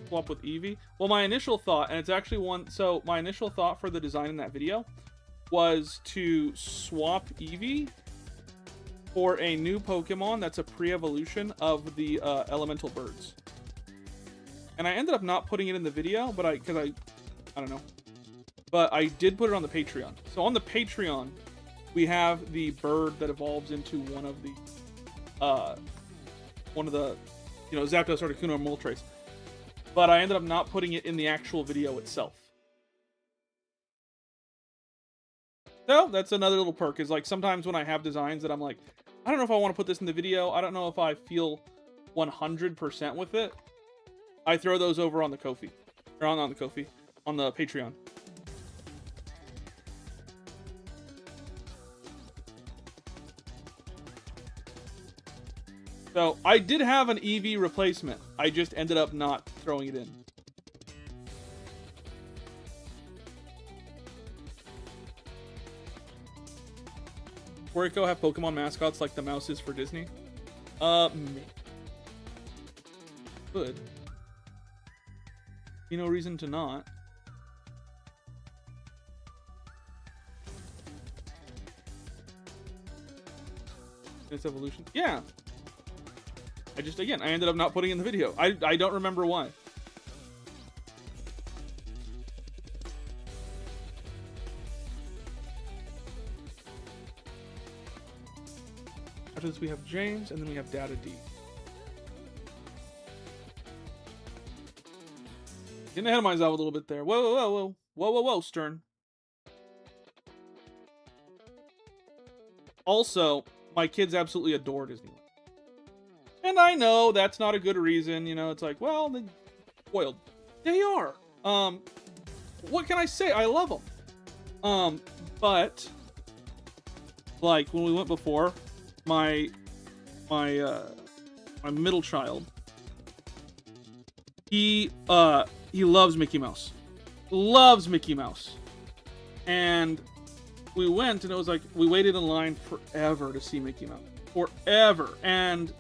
Swap with Eevee. Well, my initial thought, and it's actually one, so my initial thought for the design in that video was to swap Eevee for a new Pokemon that's a pre-evolution of the elemental birds. And I ended up not putting it in the video, but I don't know. But I did put it on the Patreon. So on the Patreon, we have the bird that evolves into one of the, Zapdos, Articuno, or Moltres. But I ended up not putting it in the actual video itself. So that's another little perk, is like sometimes when I have designs that I'm like, I don't know if I want to put this in the video. I don't know if I feel 100% with it. I throw those over on the Ko-fi. Or on the Ko-fi. On the Patreon. So, I did have an Eevee replacement. I just ended up not throwing it in. Puerto have Pokemon mascots like the mouse is for Disney? Good. No reason to not. Its evolution. Yeah. I ended up not putting in the video. I don't remember why. After this we have James, and then we have Data D. Getting ahead of myself a little bit there. Whoa, whoa, whoa, whoa. Whoa, whoa, whoa, Stern. Also, my kids absolutely adore Disneyland. And I know that's not a good reason, it's like, well, they're spoiled. They are. What can I say? I love them. But like when we went before, my middle child, he loves Mickey Mouse. Loves Mickey Mouse. And we went, and it was like, we waited in line forever to see Mickey Mouse. Forever. And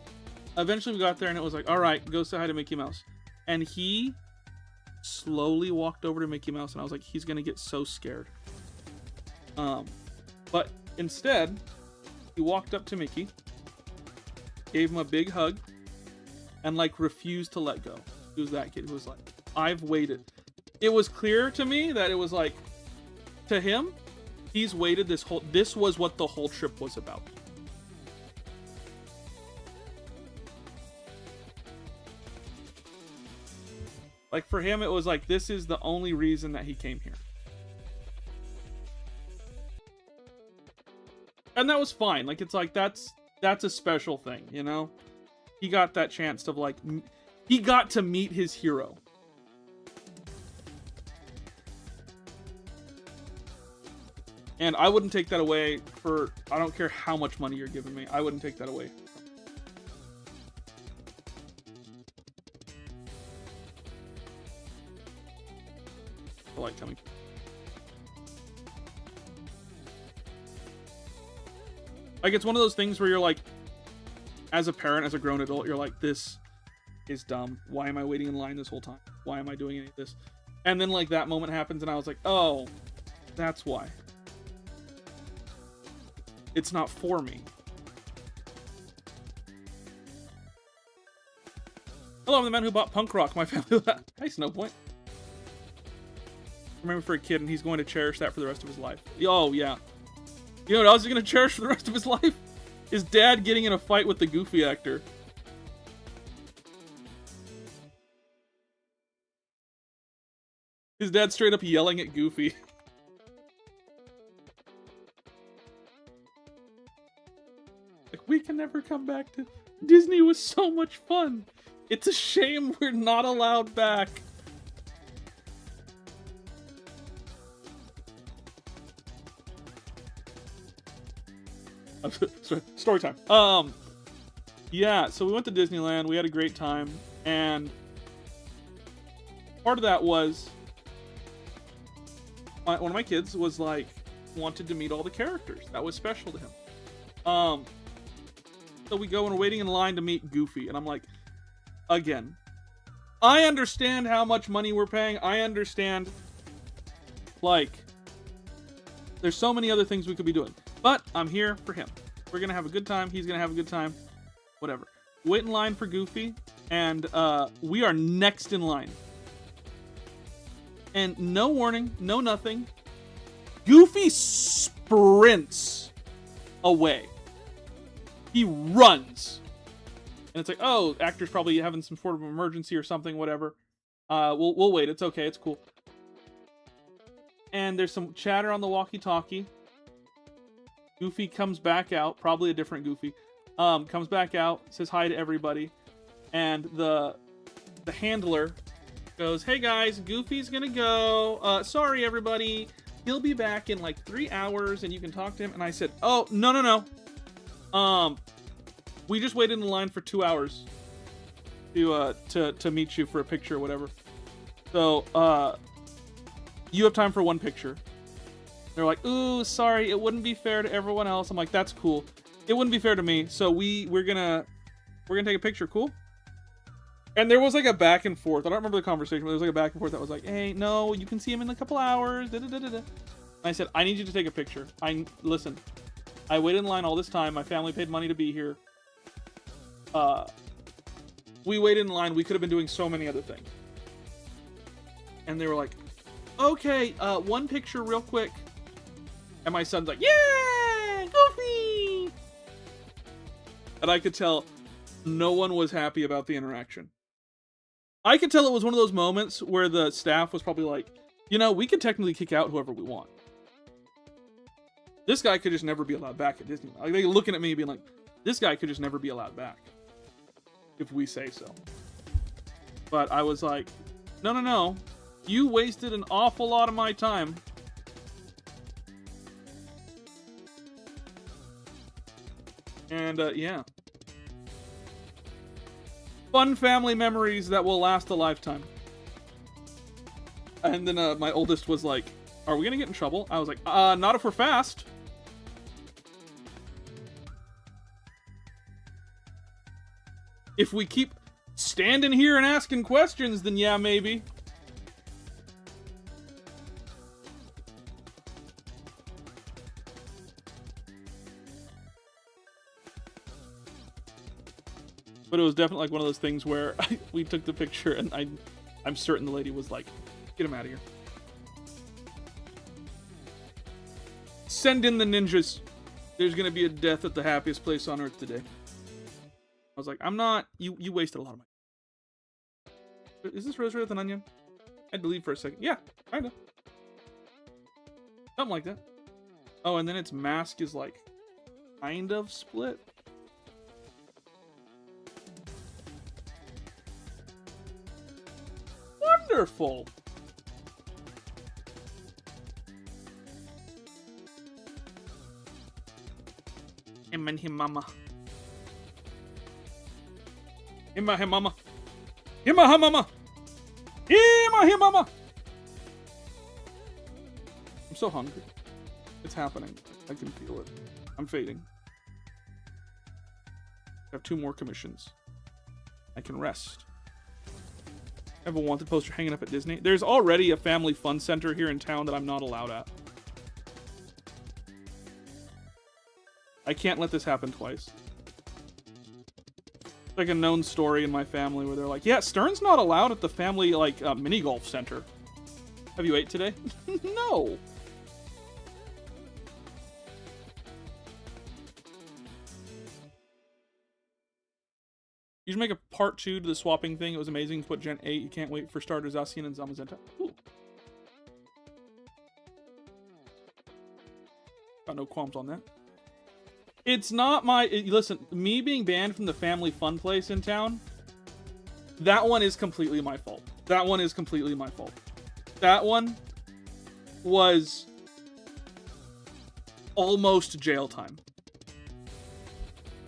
eventually we got there, and it was like, all right, go say hi to Mickey Mouse. And he slowly walked over to Mickey Mouse, and I was like, he's gonna get so scared. But instead, he walked up to Mickey, gave him a big hug, and like refused to let go. He was that kid who was like, I've waited. It was clear to me that it was like, to him, he's waited this was what the whole trip was about. Like for him, it was like, this is the only reason that he came here. And that was fine. Like, it's like, that's a special thing, you know? He got that chance to like, he got to meet his hero. And I wouldn't take that away for, I don't care how much money you're giving me. I wouldn't take that away. Like, tell me. Like, it's one of those things where you're like, as a parent, as a grown adult, you're like, this is dumb. Why am I waiting in line this whole time? Why am I doing any of this? And then like that moment happens, and I was like, oh, that's why. It's not for me. Hello, I'm the man who bought punk rock. My family. Hey, Snowpoint. I remember for a kid, and he's going to cherish that for the rest of his life. Oh, yeah. You know what else he's going to cherish for the rest of his life? His dad getting in a fight with the Goofy actor. His dad straight up yelling at Goofy. Like, we can never come back to... Disney was so much fun. It's a shame we're not allowed back. Story time. Yeah, so we went to Disneyland. We had a great time, and part of that was one of my kids was like wanted to meet all the characters. That was special to him. So we go and we're waiting in line to meet Goofy, and I'm like, again, I understand how much money we're paying. I understand, like, there's so many other things we could be doing. But I'm here for him. We're going to have a good time. He's going to have a good time. Whatever. Wait in line for Goofy. And we are next in line. And no warning. No nothing. Goofy sprints away. He runs. And it's like, oh, actor's probably having some sort of emergency or something. Whatever. We'll wait. It's okay. It's cool. And there's some chatter on the walkie-talkie. Goofy comes back out, probably a different Goofy, comes back out, says hi to everybody, and the handler goes, hey guys, Goofy's gonna go, sorry everybody, he'll be back in like 3 hours and you can talk to him. And I said, oh, no. We just waited in line for 2 hours to meet you for a picture or whatever. So, you have time for one picture. They're like, ooh, sorry, it wouldn't be fair to everyone else. I'm like, that's cool. It wouldn't be fair to me. So we're gonna take a picture, cool? And there was like a back and forth. I don't remember the conversation, but there was like a back and forth that was like, hey, no, you can see him in a couple hours. And I said, I need you to take a picture. Listen, I waited in line all this time. My family paid money to be here. We waited in line. We could have been doing so many other things. And they were like, okay, one picture real quick. And my son's like, yeah, Goofy! And I could tell no one was happy about the interaction. I could tell it was one of those moments where the staff was probably like, you know, we could technically kick out whoever we want. This guy could just never be allowed back at Disneyland. Like, they're looking at me being like, this guy could just never be allowed back. If we say so. But I was like, No, no, no. You wasted an awful lot of my time. And, yeah. Fun family memories that will last a lifetime. And then my oldest was like, are we gonna get in trouble? I was like, not if we're fast. If we keep standing here and asking questions, then yeah, maybe. But it was definitely like one of those things where we took the picture and I'm certain the lady was like, get him out of here. Send in the ninjas. There's gonna be a death at the happiest place on earth today. I was like, I'm not, you wasted a lot of my. Is this rosary with an onion? I had to leave for a second. Yeah, kinda. Something like that. Oh, and then its mask is like, kind of split. Wonderful. Him and him mama. Him and him mama. Him and him mama. Him and him mama. I'm so hungry. It's happening. I can feel it. I'm fading. I have 2 more commissions. I can rest. I have a wanted poster hanging up at Disney. There's already a family fun center here in town that I'm not allowed at. I can't let this happen twice. It's like a known story in my family where they're like, yeah, Stern's not allowed at the family, like, mini golf center. Have you ate today? No. You should make a part 2 to the swapping thing. It was amazing. Put Gen 8. You can't wait for starters Zacian and Zamazenta. Ooh. Got no qualms on that. It's not my... Listen, me being banned from the family fun place in town, that one is completely my fault. That one is completely my fault. That one was almost jail time.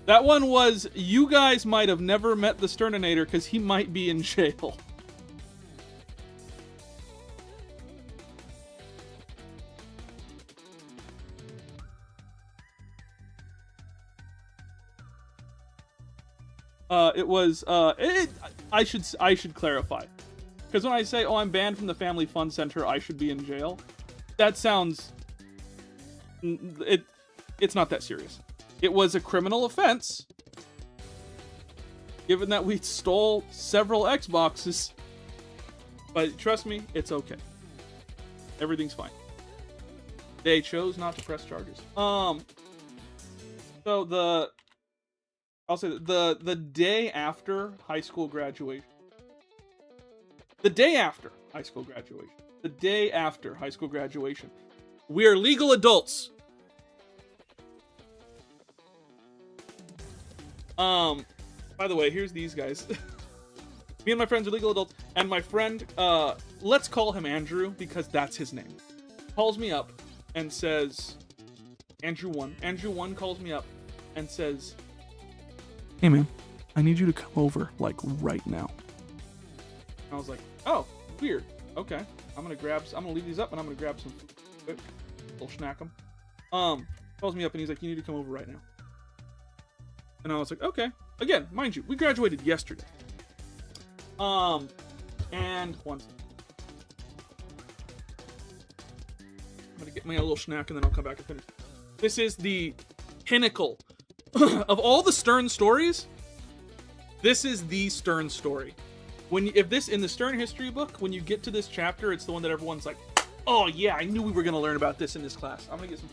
That one was, you guys might have never met the Sterninator because he might be in jail. I should clarify. Because when I say, oh, I'm banned from the Family Fun Center, I should be in jail, that sounds... It's not that serious. It was a criminal offense, given that we stole several Xboxes. But trust me, it's okay. Everything's fine. They chose not to press charges. So I'll say the day after high school graduation. The day after high school graduation. The day after high school graduation. We are legal adults. By the way, here's these guys. Me and my friends are legal adults, and my friend, let's call him Andrew, because that's his name, calls me up and says, Andrew 1 calls me up and says, hey man, I need you to come over, like, right now. I was like, oh, weird. Okay. I'm gonna leave these up, and I'm gonna grab some food quick. We'll snack them. Calls me up, and he's like, you need to come over right now. And I was like, okay. Again, mind you, we graduated yesterday. And one second. I'm gonna get me a little snack and then I'll come back and finish. This is the pinnacle of all the Stern stories. This is the Stern story. If this in the Stern history book, when you get to this chapter, it's the one that everyone's like, oh yeah, I knew we were gonna learn about this in this class. I'm gonna get some.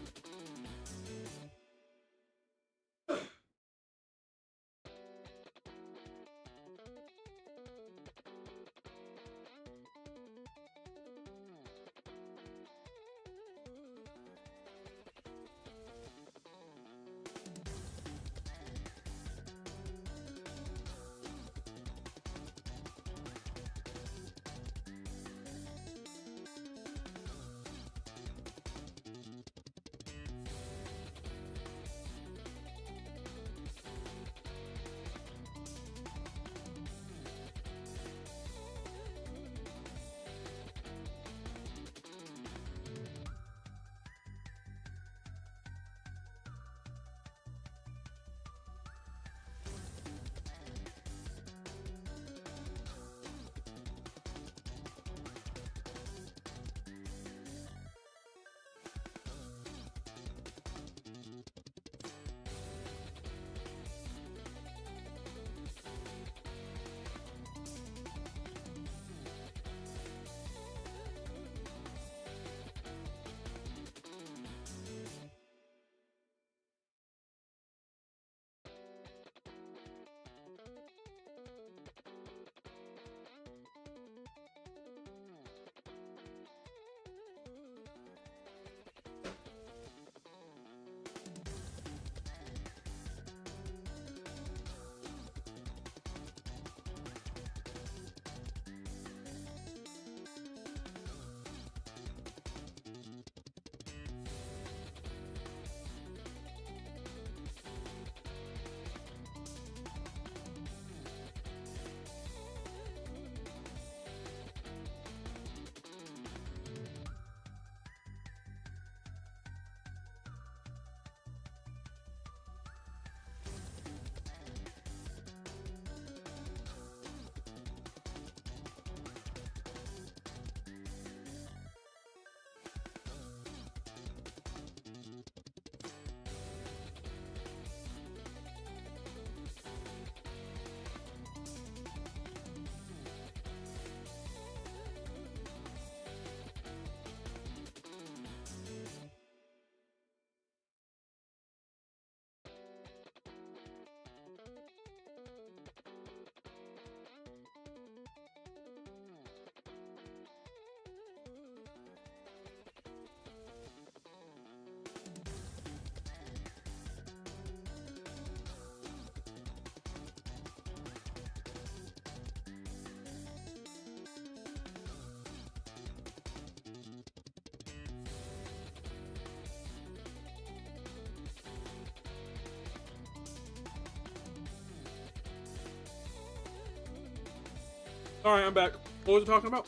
All right, I'm back. What was it talking about?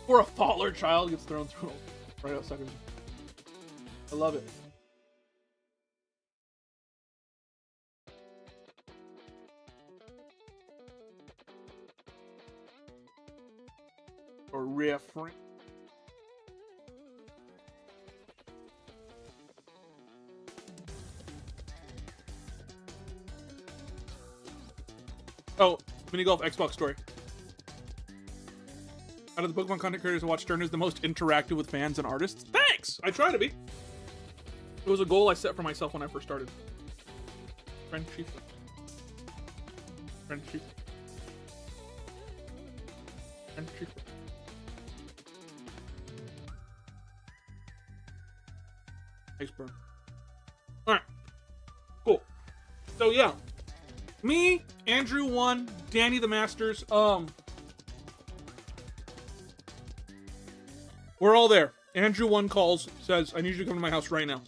Or a faller child gets thrown through right out second. I love it. Or reference. Oh, mini golf Xbox story. Out of the Pokemon content creators I watch, Stern is the most interactive with fans and artists. Thanks! I try to be. It was a goal I set for myself when I first started. Friendship. Friendship. Friendship. Thanks, Burn. Alright. Cool. So yeah. Me, Andrew 1, Danny the Masters, we're all there. Andrew 1 calls, says, I need you to come to my house right now.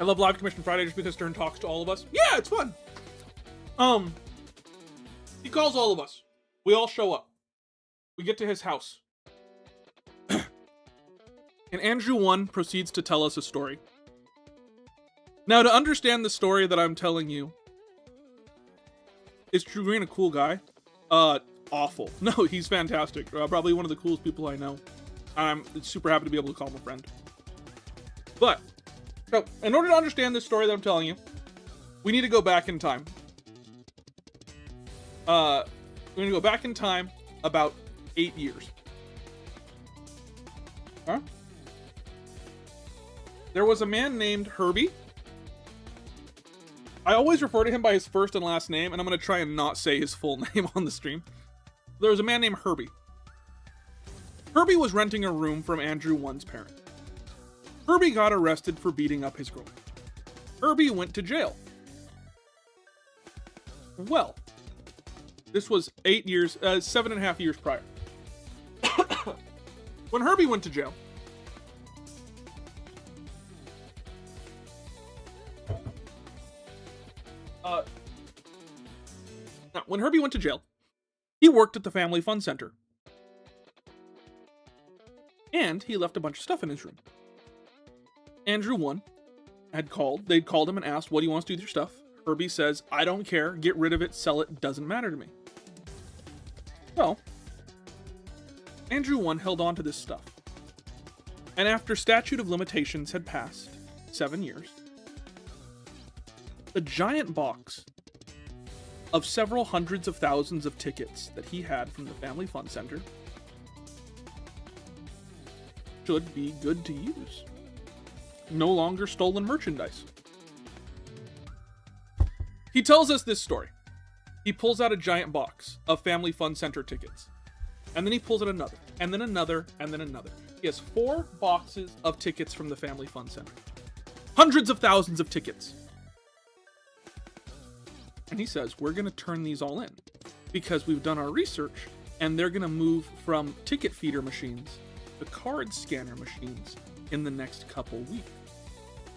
I love Live Commission Friday just because Stern talks to all of us. Yeah, it's fun. He calls all of us. We all show up. We get to his house. And Andrew 1 proceeds to tell us a story. Now, to understand the story that I'm telling you, is True Green a cool guy? Awful. No, he's fantastic. Probably one of the coolest people I know. I'm super happy to be able to call him a friend. But, so, in order to understand this story that I'm telling you, we need to go back in time. We're gonna go back in time about 8 years. Huh? There was a man named Herbie. I always refer to him by his first and last name, and I'm going to try and not say his full name on the stream. There was a man named Herbie. Herbie was renting a room from Andrew 1's parent. Herbie got arrested for beating up his girlfriend. Herbie went to jail. Well, this was 7.5 years prior. When Herbie went to jail, he worked at the Family Fun Center. And he left a bunch of stuff in his room. Andrew 1 they'd called him and asked, what do you want us to do with your stuff? Herbie says, I don't care, get rid of it, sell it, doesn't matter to me. Well, Andrew 1 held on to this stuff. And after statute of limitations had passed, 7 years, a giant box of several hundreds of thousands of tickets that he had from the Family Fun Center should be good to use. No longer stolen merchandise. He tells us this story. He pulls out a giant box of Family Fun Center tickets. And then he pulls out another, and then another, and then another. He has 4 boxes of tickets from the Family Fun Center. Hundreds of thousands of tickets. And he says, we're going to turn these all in because we've done our research and they're going to move from ticket feeder machines to card scanner machines in the next couple weeks.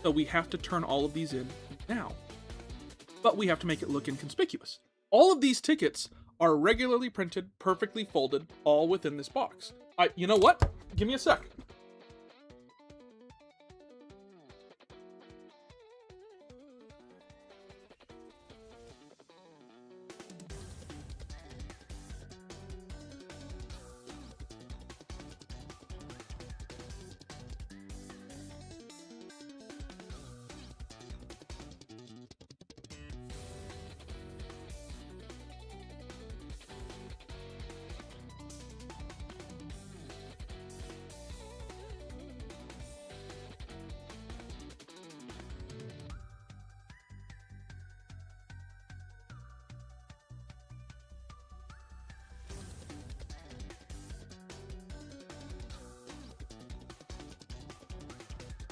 So we have to turn all of these in now. But we have to make it look inconspicuous. All of these tickets are regularly printed, perfectly folded, all within this box. You know what? Give me a sec.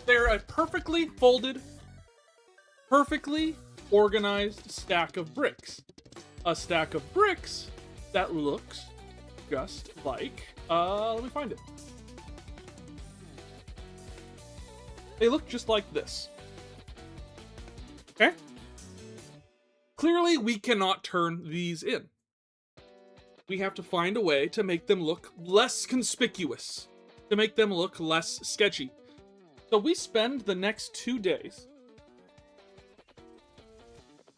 They're a perfectly folded, perfectly organized stack of bricks. A stack of bricks that looks just like, let me find it. They look just like this. Okay? Clearly, we cannot turn these in. We have to find a way to make them look less conspicuous, to make them look less sketchy. So we spend the next 2 days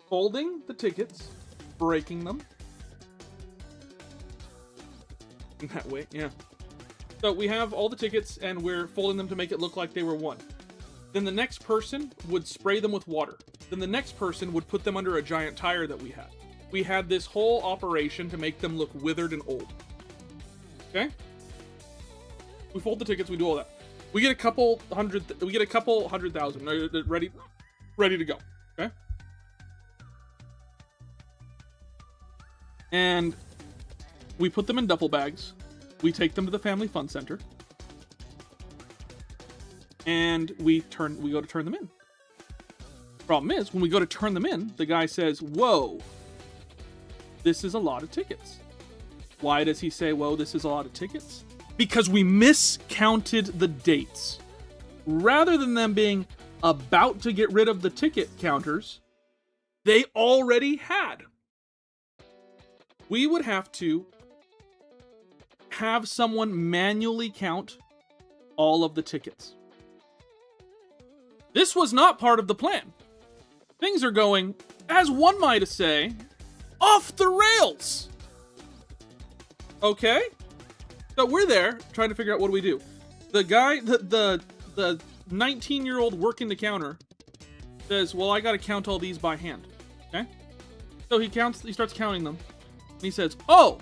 folding the tickets, breaking them. In that way, yeah. So we have all the tickets and we're folding them to make it look like they were one. Then the next person would spray them with water. Then the next person would put them under a giant tire that we had. We had this whole operation to make them look withered and old. Okay? We fold the tickets, we do all that. We get a couple hundred thousand ready to go. Okay? And we put them in duffel bags. We take them to the Family Fun Center. And we go to turn them in. Problem is, when we go to turn them in, the guy says, "Whoa, this is a lot of tickets." Why does he say, "Whoa, this is a lot of tickets"? Because we miscounted the dates. Rather than them being about to get rid of the ticket counters, they already had. We would have to have someone manually count all of the tickets. This was not part of the plan. Things are going, as one might say, off the rails. Okay? So we're there trying to figure out what do we do. The guy, the 19-year-old working the counter says, "Well, I got to count all these by hand." Okay? So he starts counting them. And he says, "Oh,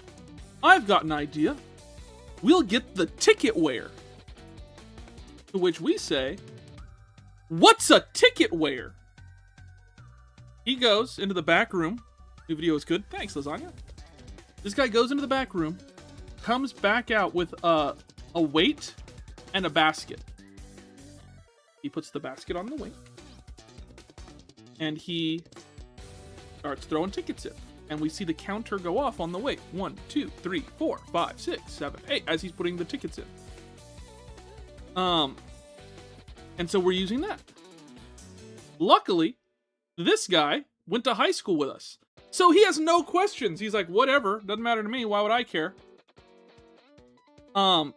I've got an idea. We'll get the ticket weigher." To which we say, "What's a ticket weigher?" He goes into the back room. New video is good. Thanks, Lasagna. This guy goes into the back room, comes back out with a weight and a basket. He puts the basket on the weight. And he starts throwing tickets in. And we see the counter go off on the weight. 1, 2, 3, 4, 5, 6, 7, 8, as he's putting the tickets in. And so we're using that. Luckily, this guy went to high school with us. So he has no questions. He's like, "Whatever, doesn't matter to me. Why would I care?" And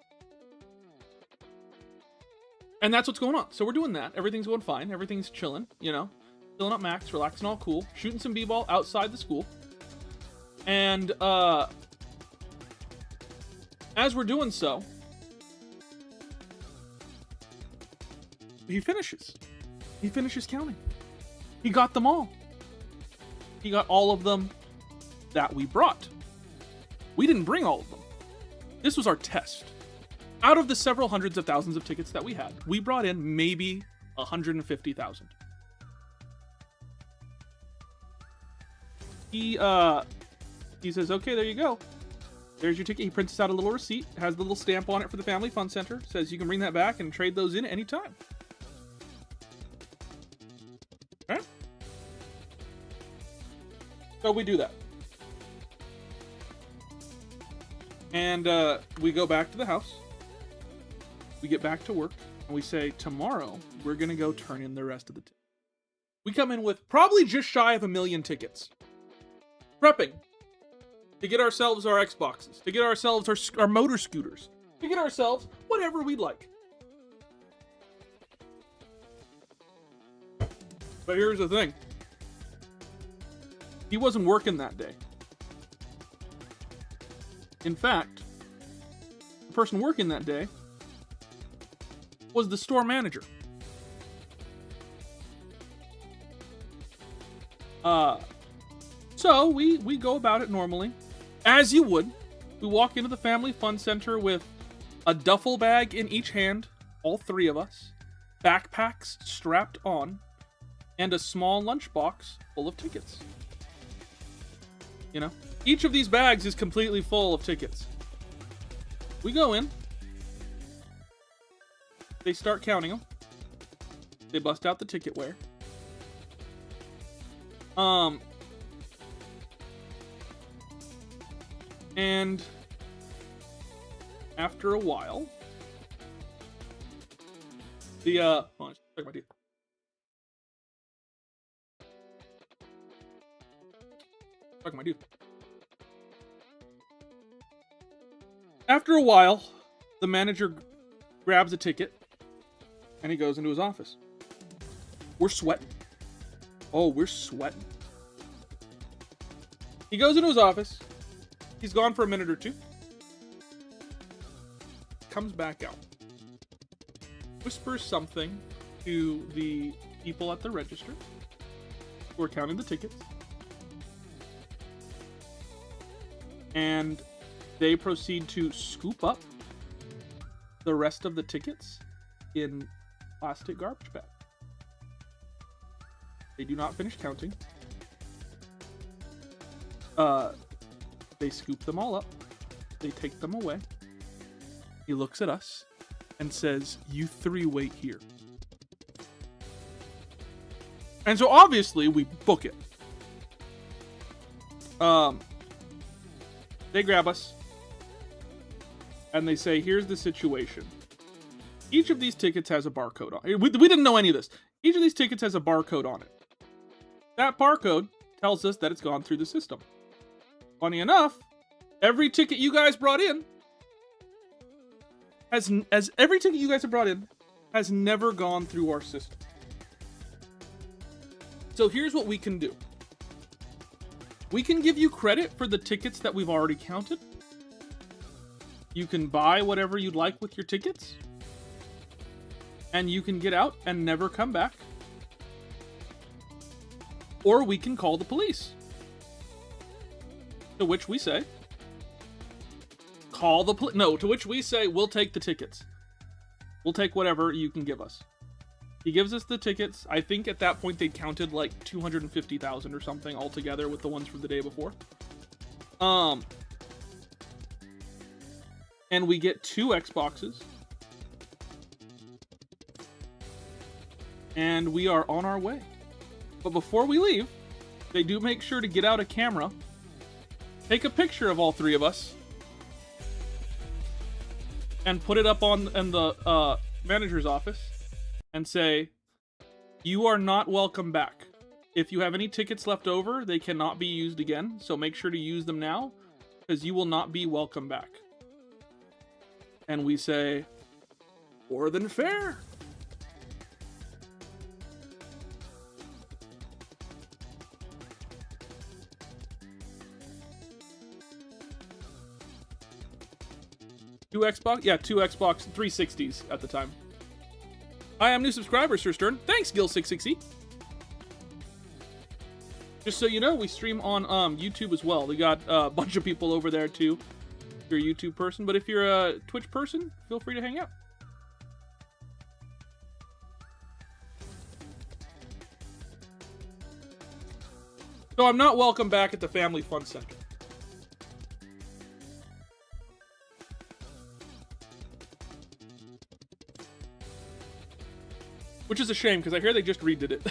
that's what's going on. So we're doing that. Everything's going fine. Everything's chilling, filling up Max, relaxing all cool, shooting some b-ball outside the school. And as we're doing so, he finishes counting. He got them all. He got all of them that we brought. We didn't bring all of them. This was our test. Out of the several hundreds of thousands of tickets that we had, we brought in maybe 150,000. He says, "Okay, there you go. There's your ticket." He prints out a little receipt, has the little stamp on it for the Family Fun Center, says you can bring that back and trade those in anytime. Okay? So we do that. And we go back to the house. We get back to work, and we say, "Tomorrow, we're going to go turn in the rest of the tickets." We come in with probably just shy of 1 million tickets. Prepping to get ourselves our Xboxes, to get ourselves our motor scooters, to get ourselves whatever we'd like. But here's the thing. He wasn't working that day. In fact, the person working that day was the store manager. So we go about it normally, as you would. We walk into the Family Fun Center with a duffel bag in each hand, all three of us, backpacks strapped on, and a small lunchbox full of tickets. Each of these bags is completely full of tickets. We go in. They start counting them. They bust out the ticketware. And after a while, hold on, check my teeth. Check my teeth. After a while, the manager grabs a ticket and he goes into his office. We're sweating. Oh, we're sweating. He goes into his office. He's gone for a minute or two. Comes back out. Whispers something to the people at the register who are counting the tickets. And they proceed to scoop up the rest of the tickets in plastic garbage bags. They do not finish counting. They scoop them all up. They take them away. He looks at us and says, "You three wait here." And so obviously we book it. They grab us and they say, "Here's the situation. Each of these tickets has a barcode on it." We didn't know any of this. Each of these tickets has a barcode on it. That barcode tells us that it's gone through the system. Funny enough, every ticket you guys brought in has never gone through our system. So here's what we can do. We can give you credit for the tickets that we've already counted. You can buy whatever you'd like with your tickets. And you can get out and never come back. Or we can call the police. To which we say, to which we say, we'll take the tickets. We'll take whatever you can give us. He gives us the tickets. I think at that point they counted like 250,000 or something altogether with the ones from the day before. And we get 2 Xboxes. And we are on our way. But before we leave, they do make sure to get out a camera, take a picture of all 3 of us, and put it up in the manager's office and say, "You are not welcome back. If you have any tickets left over, they cannot be used again, so make sure to use them now, because you will not be welcome back." And we say, "More than fair." Two Xbox 360s at the time. I am new subscriber, Sir Stern. Thanks, Gil660. Just so you know, we stream on YouTube as well. We got a bunch of people over there too. If you're a YouTube person, but if you're a Twitch person, feel free to hang out. So I'm not welcome back at the Family Fun Center. Which is a shame, because I hear they just redid it.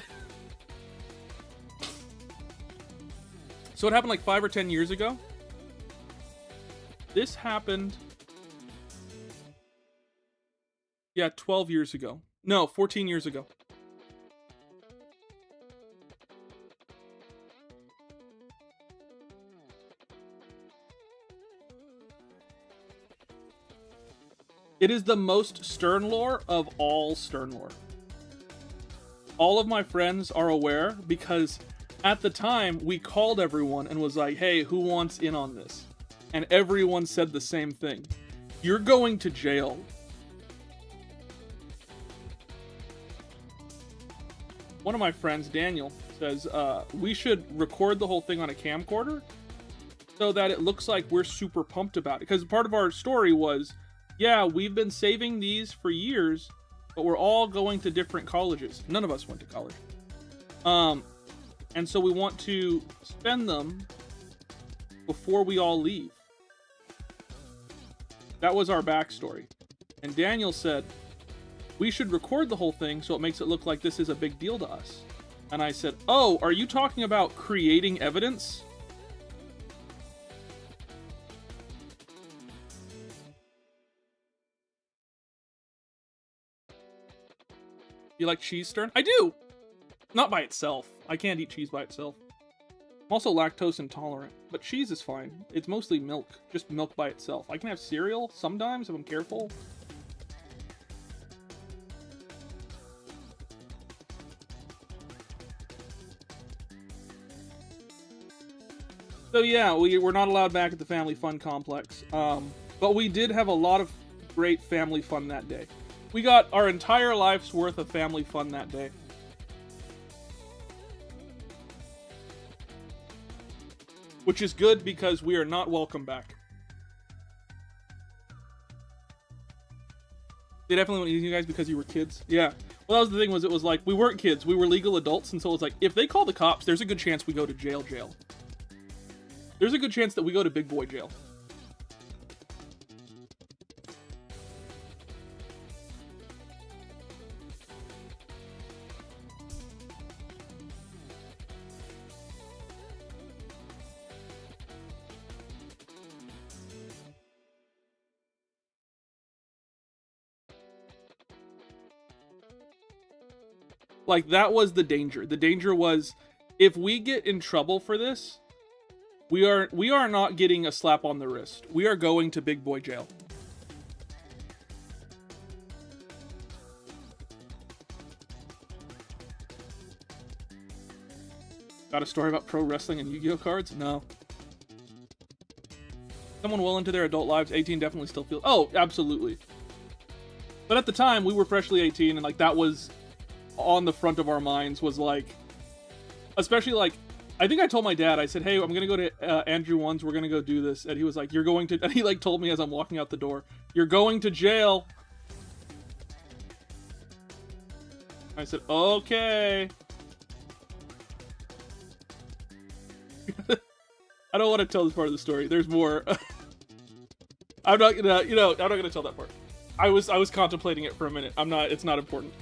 So it happened like 5 or 10 years ago. This happened... 12 years ago. No, 14 years ago. It is the most Stern lore of all Stern lore. All of my friends are aware because at the time we called everyone and was like, "Hey, who wants in on this?" And everyone said the same thing. "You're going to jail." One of my friends, Daniel, says we should record the whole thing on a camcorder so that it looks like we're super pumped about it. Because part of our story was, yeah, we've been saving these for years, but we're all going to different colleges. None of us went to college. And so we want to spend them before we all leave. That was our backstory. And Daniel said, we should record the whole thing so it makes it look like this is a big deal to us. And I said, oh, are you talking about creating evidence? You like cheese, Stern? I do! Not by itself. I can't eat cheese by itself. I'm also lactose intolerant, but cheese is fine. It's mostly milk, just milk by itself. I can have cereal sometimes if I'm careful. So yeah, we're not allowed back at the Family Fun Complex, but we did have a lot of great family fun that day. We got our entire life's worth of family fun that day. Which is good because we are not welcome back. They definitely went easy, you guys, because you were kids. Yeah. Well, that was the thing, was it was like, we weren't kids, we were legal adults, and so it was like, if they call the cops, there's a good chance we go to jail. There's a good chance that we go to big boy jail. Like, that was the danger. The danger was, if we get in trouble for this, we are not getting a slap on the wrist. We are going to big boy jail. Got a story about pro wrestling and Yu-Gi-Oh cards? No. Someone well into their adult lives, 18 definitely still feels... Oh, absolutely. But at the time, we were freshly 18, and like that was on the front of our minds, was like... Especially like... I think I told my dad, I said, hey, I'm gonna go to Andrew One's, we're gonna go do this. And he was like, you're going to... And he like told me as I'm walking out the door, you're going to jail. I said, okay. I don't want to tell this part of the story. There's more. I'm not gonna, I'm not gonna tell that part. I was contemplating it for a minute. It's not important.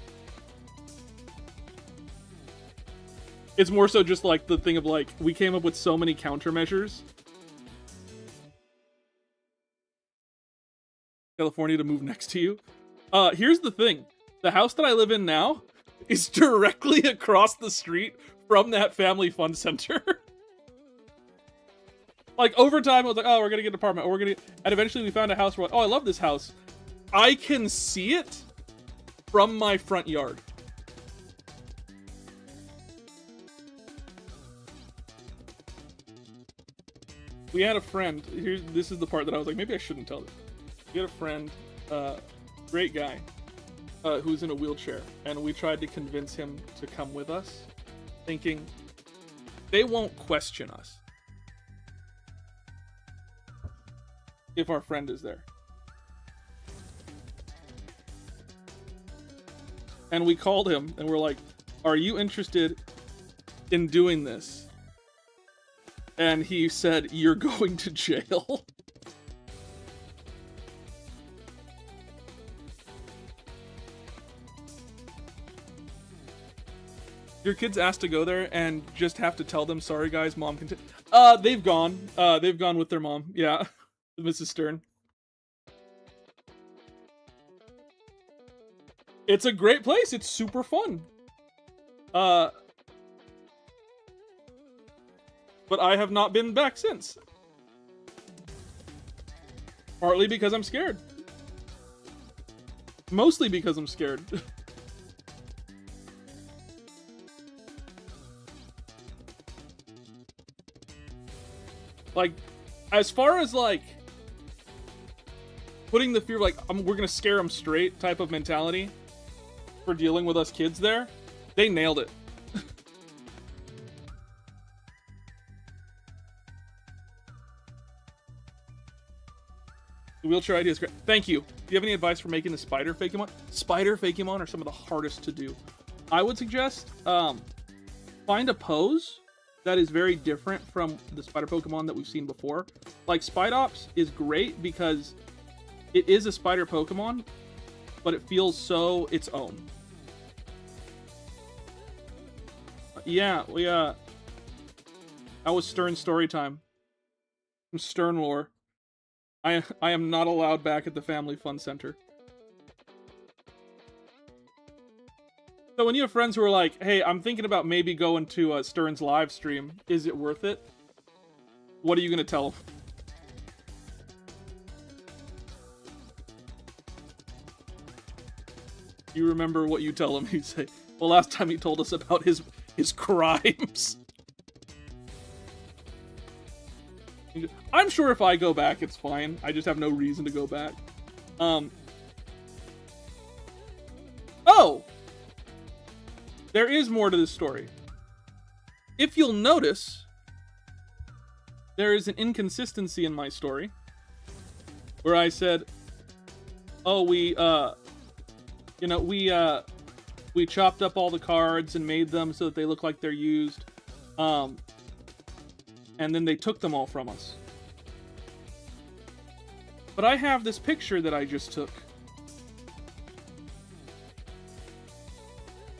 It's more so just like the thing of like, we came up with so many countermeasures. California to move next to you. Here's the thing. The house that I live in now is directly across the street from that family fun center. Like, over time, it was like, oh, we're gonna get an apartment, or and eventually we found a house where, like, oh, I love this house. I can see it from my front yard. We had a friend, this is the part that I was like, maybe I shouldn't tell this. We had a friend, great guy, who's in a wheelchair, and we tried to convince him to come with us, thinking, they won't question us if our friend is there. And we called him and we're like, are you interested in doing this? And he said, you're going to jail. Your kids asked to go there and just have to tell them, sorry guys, mom can they've gone. They've gone with their mom. Yeah. Mrs. Stern. It's a great place. It's super fun. But I have not been back since. Partly because I'm scared. Mostly because I'm scared. Like, as far as like putting the fear, like, we're gonna scare them straight type of mentality for dealing with us kids there, they nailed it. The wheelchair idea is great. Thank you. Do you have any advice for making the spider Fakemon? Spider Fakemon are some of the hardest to do. I would suggest find a pose that is very different from the spider Pokemon that we've seen before. Like, Spidops is great because it is a spider Pokemon, but it feels so its own. Yeah, that was Stern story time. Some Stern lore. I am not allowed back at the Family Fun Center. So when you have friends who are like, hey, I'm thinking about maybe going to Stern's live stream, is it worth it? What are you going to tell them? You remember what you tell him? You say, well, last time he told us about his crimes. I'm sure if I go back, it's fine. I just have no reason to go back. Oh! There is more to this story. If you'll notice, there is an inconsistency in my story where I said, oh, we chopped up all the cards and made them so that they look like they're used. And then they took them all from us. But I have this picture that I just took.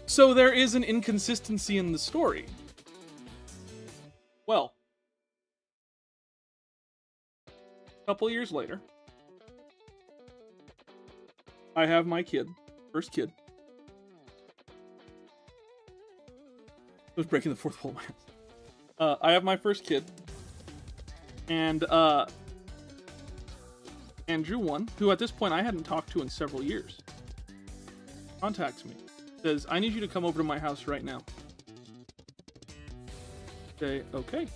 So there is an inconsistency in the story. Well, a couple years later, I have my first kid. I was breaking the fourth wall of my house. I have my first kid. And Andrew 1, who at this point I hadn't talked to in several years, contacts me. Says, I need you to come over to my house right now. Say, okay.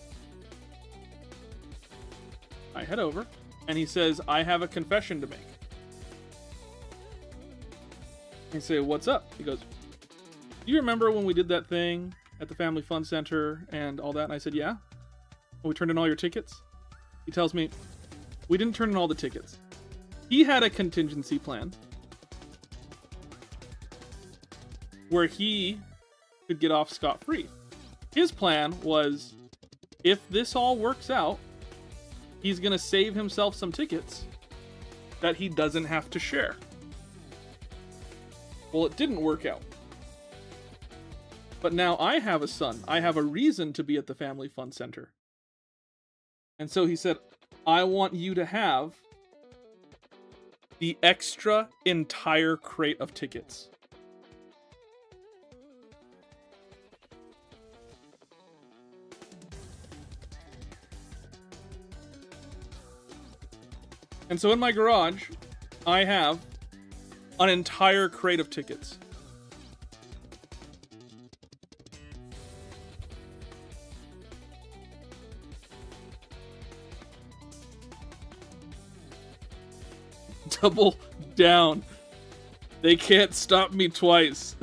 I head over, and he says, I have a confession to make. I say, what's up? He goes, do you remember when we did that thing at the Family Fun Center and all that? And I said, yeah. When we turned in all your tickets? He tells me, we didn't turn in all the tickets. He had a contingency plan where he could get off scot-free. His plan was, if this all works out, he's going to save himself some tickets that he doesn't have to share. Well, it didn't work out. But now I have a son. I have a reason to be at the Family Fun Center. And so he said, I want you to have the extra entire crate of tickets. And so in my garage, I have an entire crate of tickets. Double down. They can't stop me twice.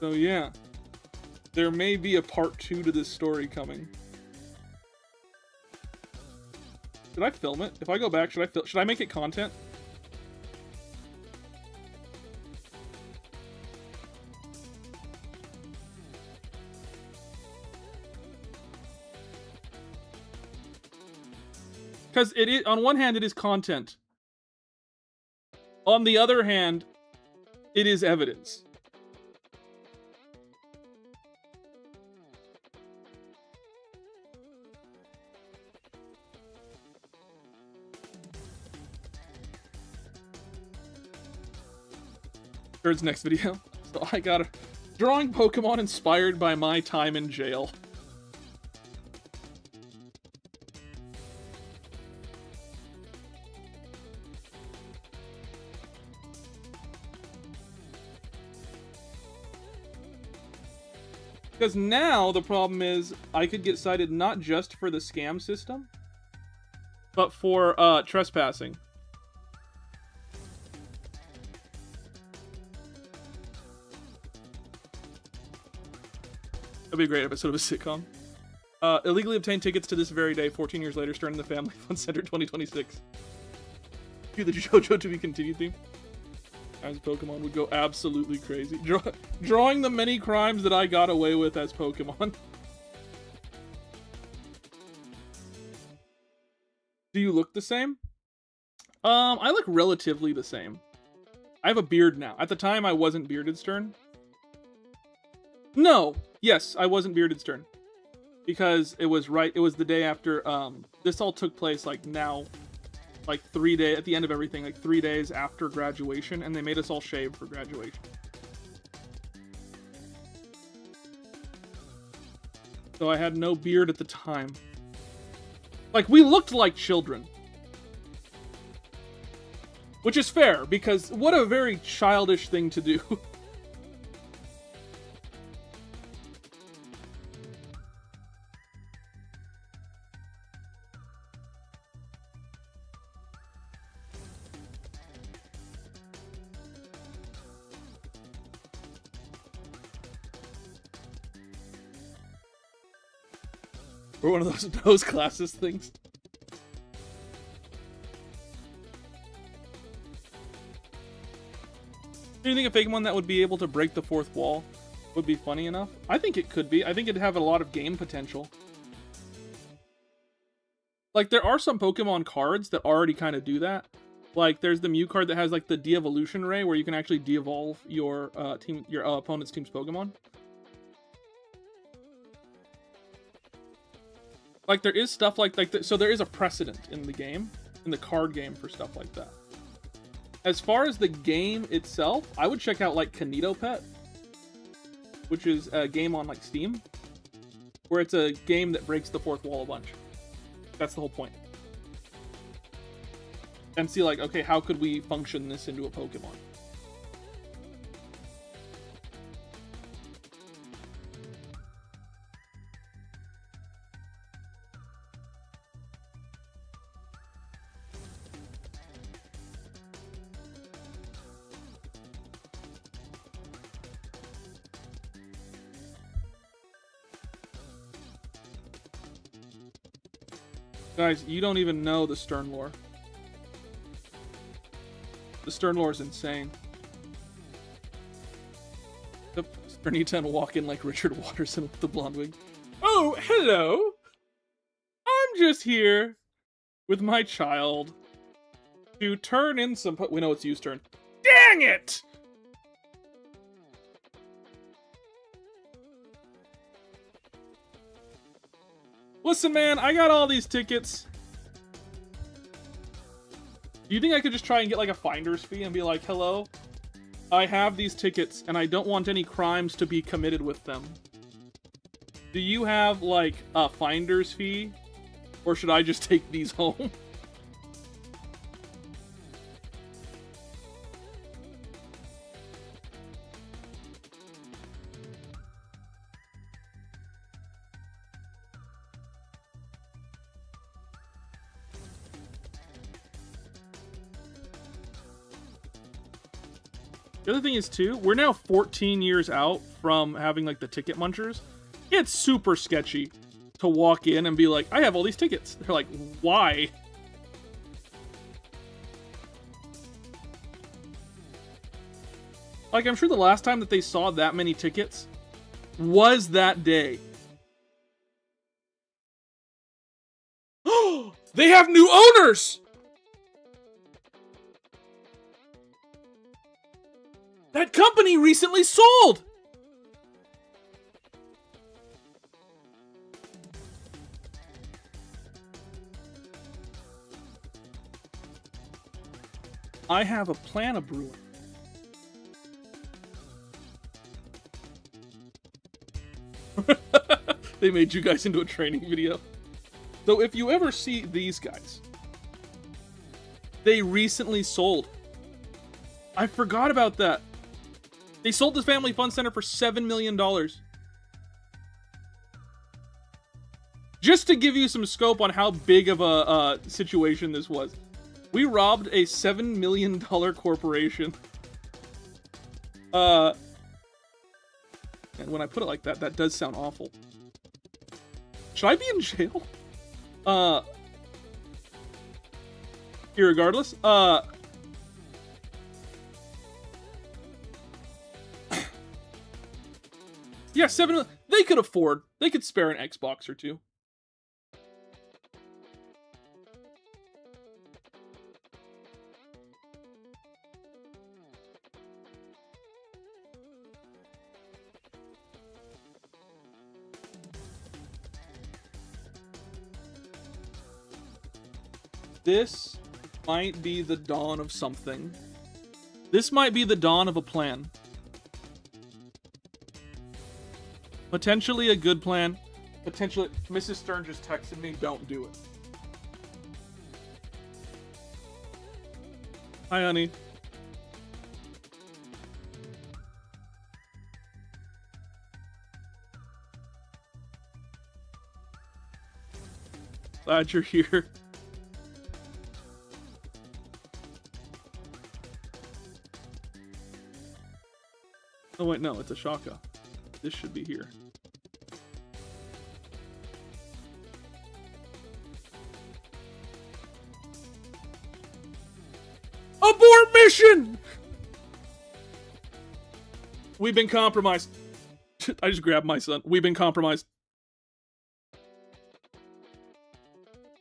So yeah, there may be a part 2 to this story coming. Should I film it? If I go back, should I make it content? Because it is, on one hand, it is content. On the other hand, it is evidence. Bird's next video. So I got a drawing Pokemon inspired by my time in jail. Because now the problem is I could get cited not just for the scam system, but for trespassing. That'd be a great episode of a sitcom. Illegally obtained tickets to this very day, 14 years later, starting the Family Fun Center 2026. Do the JoJo to be continued theme. As Pokemon would go absolutely crazy. Drawing the many crimes that I got away with as Pokemon. Do you look the same? I look relatively the same. I have a beard now. At the time, I wasn't bearded Stern. No. Yes, I wasn't bearded Stern. Because it was the day after, this all took place, like, now, like, 3 days, at the end of everything, like, 3 days after graduation, and they made us all shave for graduation. So I had no beard at the time. Like, we looked like children. Which is fair, because what a very childish thing to do. Or one of those classes things. Do you think a Pokemon that would be able to break the fourth wall would be funny enough? I think it could be. I think it'd have a lot of game potential. Like, there are some Pokemon cards that already kind of do that. Like, there's the Mew card that has, like, the de-evolution ray, where you can actually de-evolve your opponent's team's Pokemon. Like, there is stuff so there is a precedent in the game, in the card game, for stuff like that. As far as the game itself, I would check out, like, Kinetopet, which is a game on, like, Steam, where it's a game that breaks the fourth wall a bunch. That's the whole point. And see, like, okay, how could we function this into a Pokemon? Guys, you don't even know the Stern lore. The Stern lore is insane. The Sternita and walk in like Richard Watterson with the blonde wig. Oh, hello! I'm just here with my child to turn in some... We know it's you, Stern. Dang it! Listen, man, I got all these tickets. Do you think I could just try and get, like, a finder's fee and be like, hello, I have these tickets, and I don't want any crimes to be committed with them. Do you have, like, a finder's fee? Or should I just take these home? The other thing is, too, we're now 14 years out from having, like, the ticket munchers. It's super sketchy to walk in and be like, I have all these tickets. They're like, why? Like, I'm sure the last time that they saw that many tickets was that day. They have new owners! That company recently sold! I have a plan of brewing. They made you guys into a training video. So if you ever see these guys, they recently sold. I forgot about that. They sold this Family Fun Center for $7 million. Just to give you some scope on how big of a situation this was. We robbed a $7 million corporation. And when I put it like that, that does sound awful. Should I be in jail? Irregardless, yeah, they could afford. They could spare an Xbox or two. This might be the dawn of something. This might be the dawn of a plan. Potentially a good plan. Potentially, Mrs. Stern just texted me, don't do it. Hi, honey. Glad you're here. Oh wait, no, it's a Shaka. This should be here. Abort mission! We've been compromised. I just grabbed my son. We've been compromised.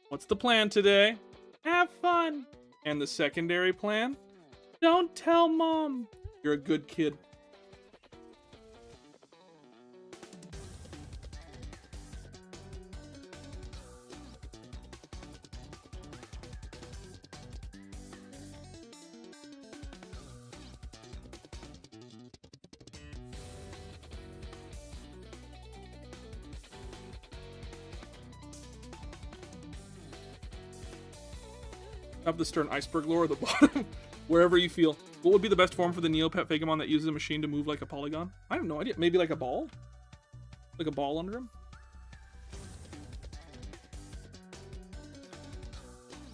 What's the plan today? Have fun. And the secondary plan? Don't tell mom. You're a good kid. Up the Stern iceberg lore at the bottom. Wherever you feel. What would be the best form for the Neopet Fagamon that uses a machine to move like a polygon? I have no idea. Maybe like a ball? Like a ball under him?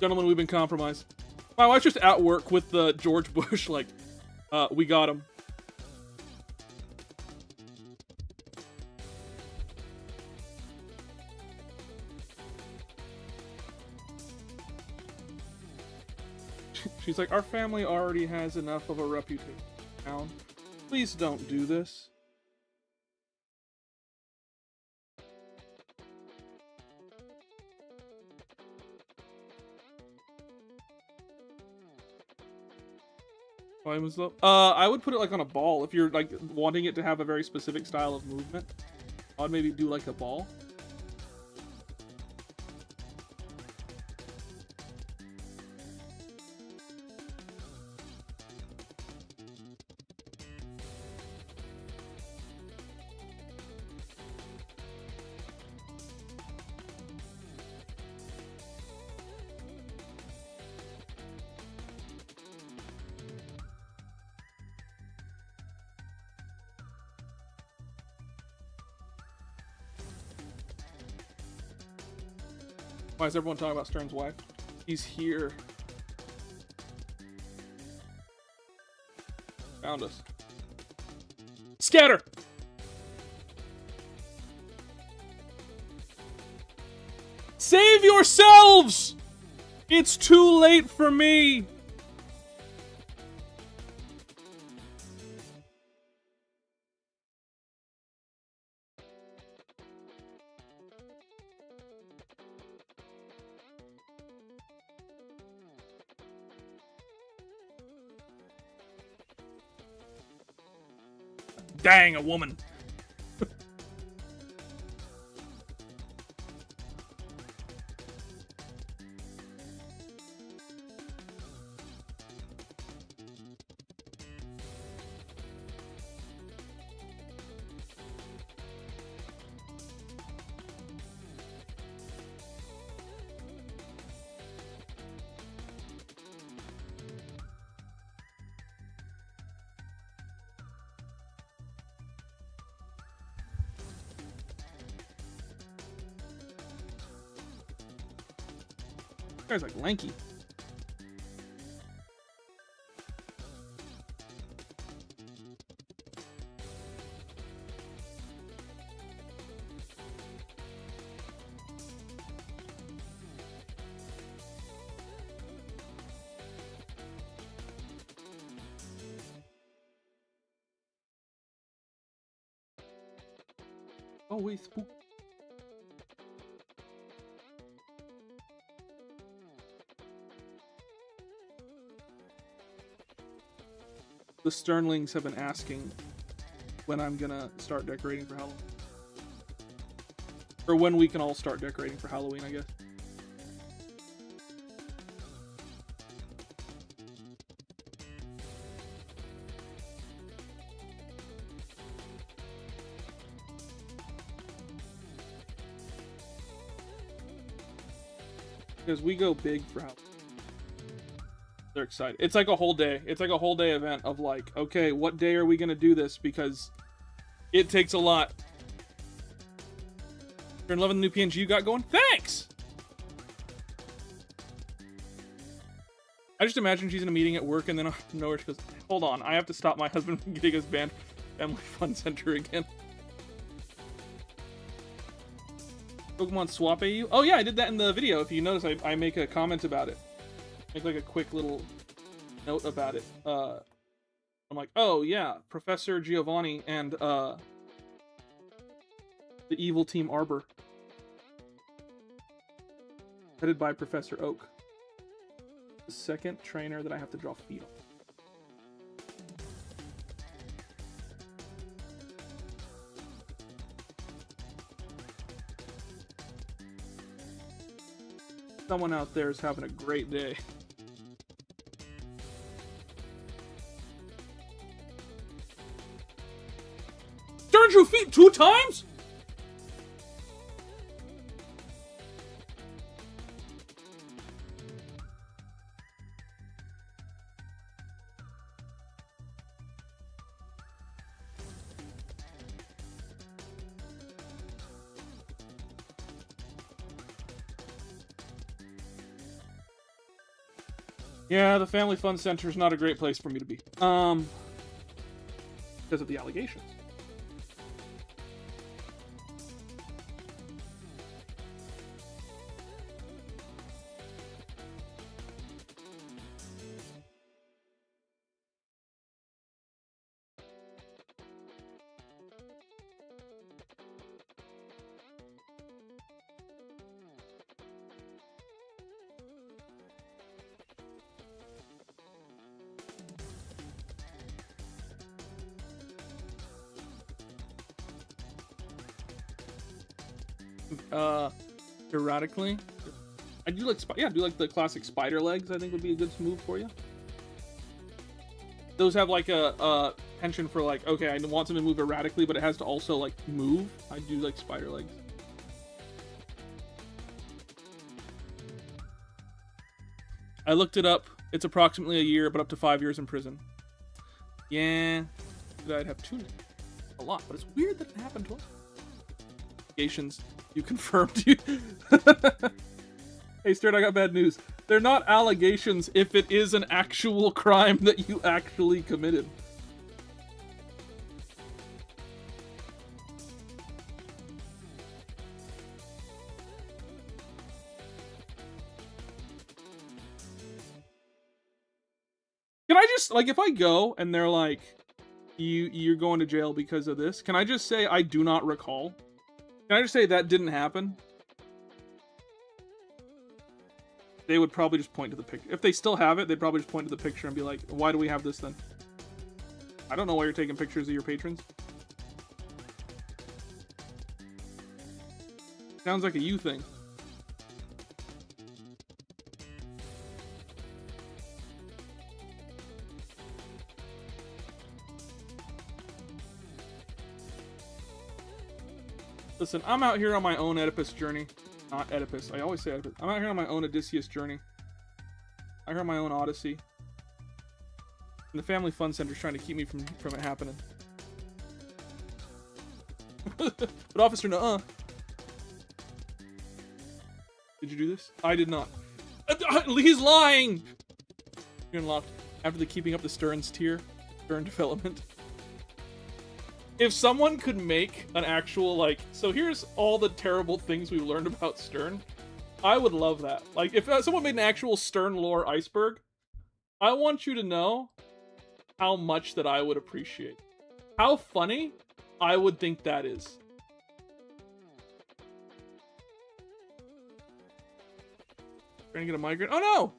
Gentlemen, we've been compromised. My wife's just at work with the George Bush, like, we got him. She's like, our family already has enough of a reputation. Please don't do this. Volume is low. I would put it like on a ball if you're like wanting it to have a very specific style of movement. I'd maybe do like a ball. Why is everyone talking about Stern's wife? He's here. Found us. Scatter! Save yourselves! It's too late for me! Dang, a woman. Guy's like lanky. Oh wait, spook. The Sternlings have been asking when I'm gonna start decorating for Halloween. Or when we can all start decorating for Halloween, I guess. Because we go big for Halloween. They're excited. It's like a whole day. It's like a whole day event of like, okay, what day are we gonna do this? Because it takes a lot. You're in love with the new PNG you got going? Thanks! I just imagine she's in a meeting at work and then out of nowhere she goes, hold on, I have to stop my husband from getting us banned from Family Fun Center again. Pokemon Swap AU? Oh yeah, I did that in the video. If you notice, I make a comment about it. Make like a quick little note about it. I'm like, oh yeah, Professor Giovanni and the evil team Arbor. Headed by Professor Oak. The second trainer that I have to draw feet on. Someone out there is having a great day. Turn your feet 2 times? Yeah, the Family Fun Center is not a great place for me to be. Because of the allegations. Erratically, I do like I do like the classic spider legs. I think would be a good move for you. Those have like a penchant for like, okay, I want something to move erratically, but it has to also like move. I do like spider legs. I looked it up. It's approximately a year, but up to 5 years in prison. Yeah, I'd have 2 names. A lot, but it's weird that it happened to us. Allegations. You confirmed you. Hey, Sturt, I got bad news. They're not allegations if it is an actual crime that you actually committed. Can I just, like, if I go and they're like, you're going to jail because of this, can I just say I do not recall? Can I just say that didn't happen? They would probably just point to the picture. If they still have it, they'd probably just point to the picture and be like, why do we have this then? I don't know why you're taking pictures of your patrons. Sounds like a you thing. Listen, I'm out here on my own Oedipus journey. Not Oedipus. I always say Oedipus. I'm out here on my own Odysseus journey. I heard my own Odyssey. And the Family Fun Center is trying to keep me from it happening. But Officer, nuh-uh. Did you do this? I did not. He's lying! You're unlocked. After the Keeping Up the Sterns tier. Stern development. If someone could make an actual, like, so here's all the terrible things we've learned about Stern, I would love that. Like, if someone made an actual Stern lore iceberg, I want you to know how much that I would appreciate. How funny I would think that is. Trying to get a migraine? Oh no!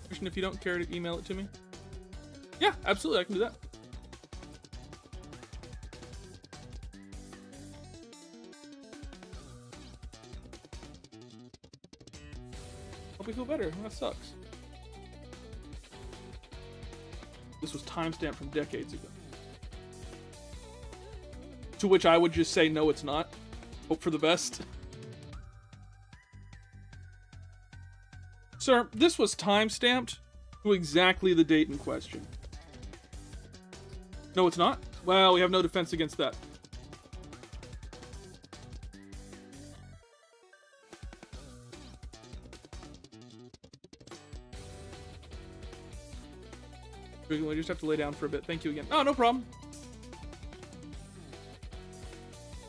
Question if you don't care to email it to me. Yeah, absolutely, I can do that. Hope we feel better. That sucks. This was timestamped from decades ago. To which I would just say, no, it's not. Hope for the best. Sir, this was time-stamped to exactly the date in question. No, it's not? Well, we have no defense against that. We just have to lay down for a bit. Thank you again. Oh, no problem.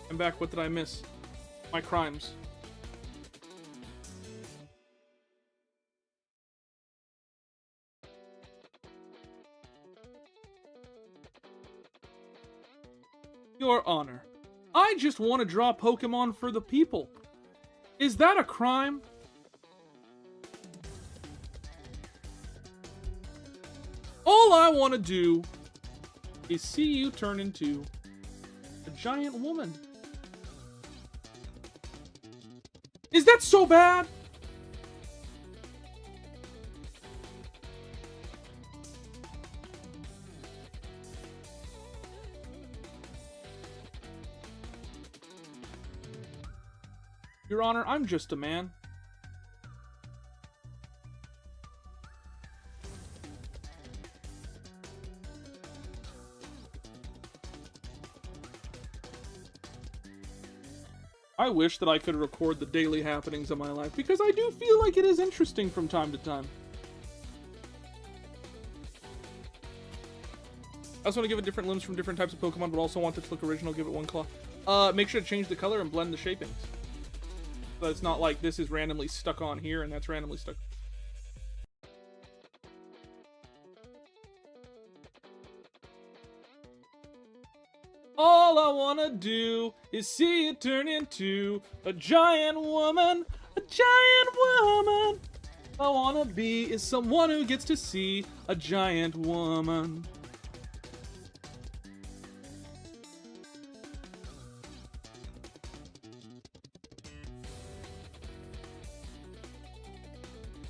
I'm back. What did I miss? My crimes. Your Honor, I just want to draw Pokemon for the people. Is that a crime? All I want to do is see you turn into a giant woman. Is that so bad? Your Honor, I'm just a man. I wish that I could record the daily happenings of my life, because I do feel like it is interesting from time to time. I also want to give it different limbs from different types of Pokemon, but also want it to look original. Give it one claw. Make sure to change the color and blend the shapings. So it's not like this is randomly stuck on here and that's randomly stuck. All I wanna do is see it turn into a giant woman, a giant woman. All I wanna be is someone who gets to see a giant woman.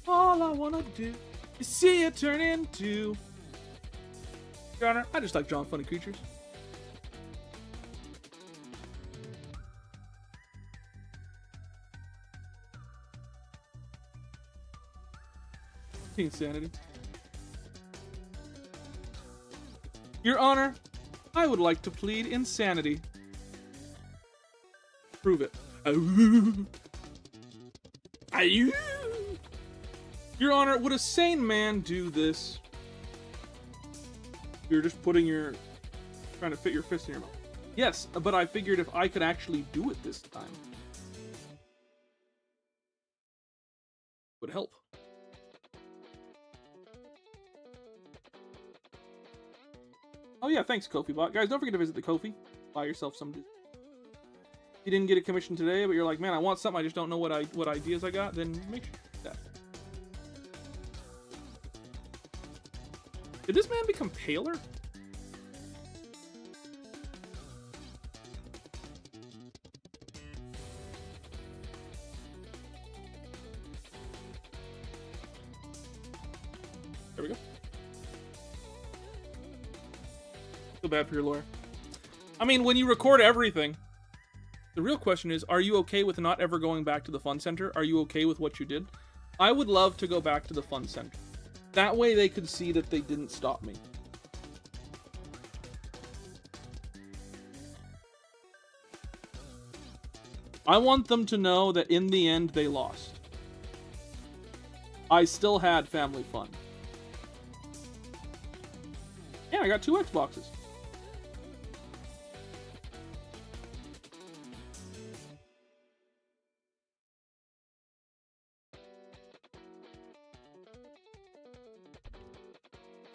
All I wanna do is see it turn into... Your Honor, I just like drawing funny creatures. Insanity. Your Honor, I would like to plead insanity. Prove it. Your Honor, would a sane man do this? You're just trying to fit your fist in your mouth. Yes, but I figured if I could actually do it this time, it would help. Oh yeah, thanks, Ko-fi-bot. Guys, don't forget to visit the Ko-fi. Buy yourself some... If you didn't get a commission today, but you're like, man, I want something, I just don't know what ideas I got, then make sure to do that. Did this man become paler? There we go. Feel bad for your lawyer. I mean, when you record everything, the real question is, are you okay with not ever going back to the fun center? Are you okay with what you did? I would love to go back to the fun center. That way they could see that they didn't stop me. I want them to know that in the end they lost. I still had family fun. Yeah, I got 2 Xboxes.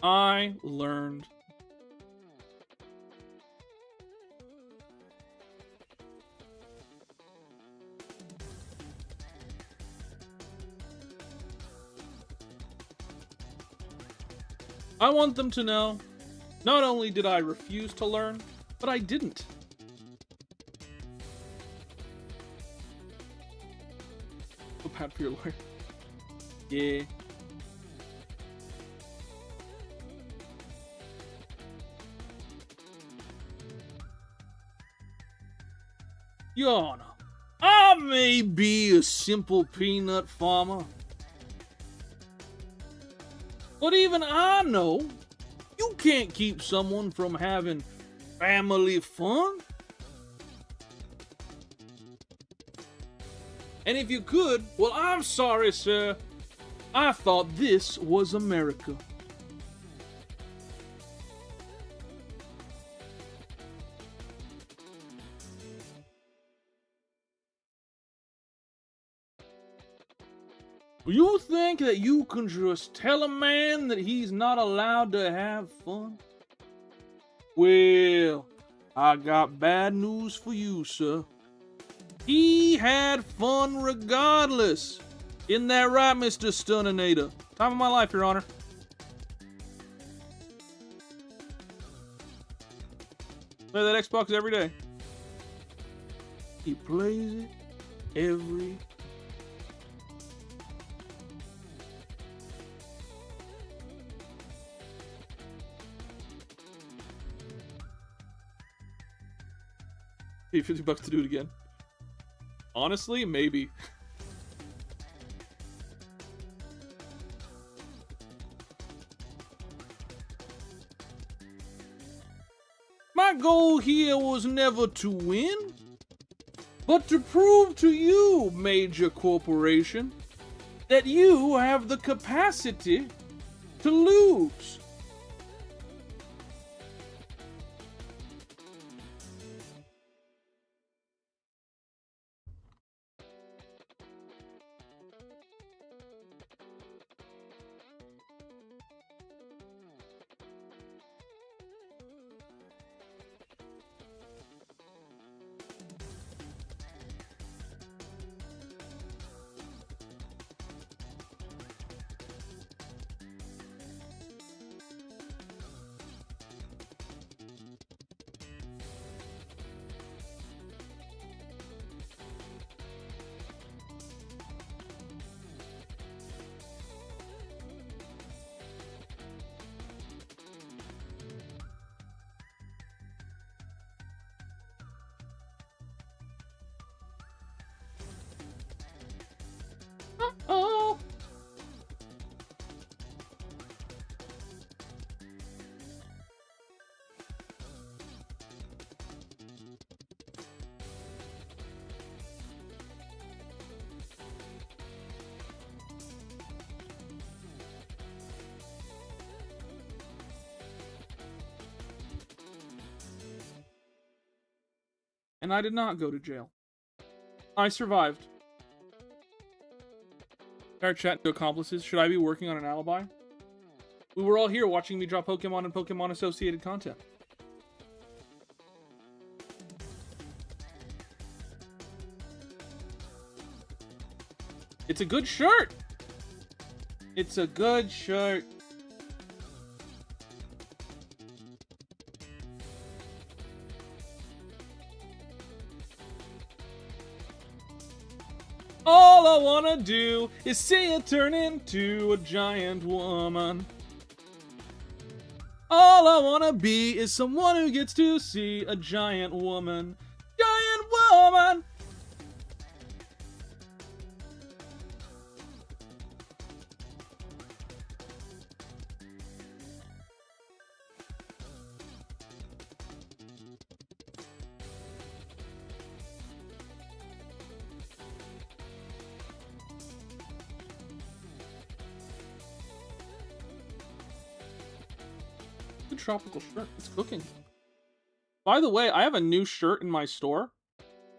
I learned. I want them to know, not only did I refuse to learn, but I didn't. So bad for your lawyer. Yeah. Your Honor, I may be a simple peanut farmer, But even I know you can't keep someone from having family fun. And if you could, well, I'm sorry, sir. I thought this was America. You think that you can just tell a man that he's not allowed to have fun? Well, I got bad news for you, sir. He had fun regardless. Isn't that right, Mr. Stuninator? Time of my life, Your Honor. Play that Xbox every day. He plays it every Pay $50 to do it again. Honestly, maybe. My goal here was never to win, but to prove to you, major corporation, that you have the capacity to lose. Oh. And I did not go to jail. I survived. Our chat to accomplices. Should I be working on an alibi? We were all here watching me draw Pokemon and Pokemon associated content. It's a good shirt. It's a good shirt. All I wanna do is see it turn into a giant woman. All I wanna be is someone who gets to see a giant woman. Giant woman! Good tropical shirt. It's cooking. By the way, I have a new shirt in my store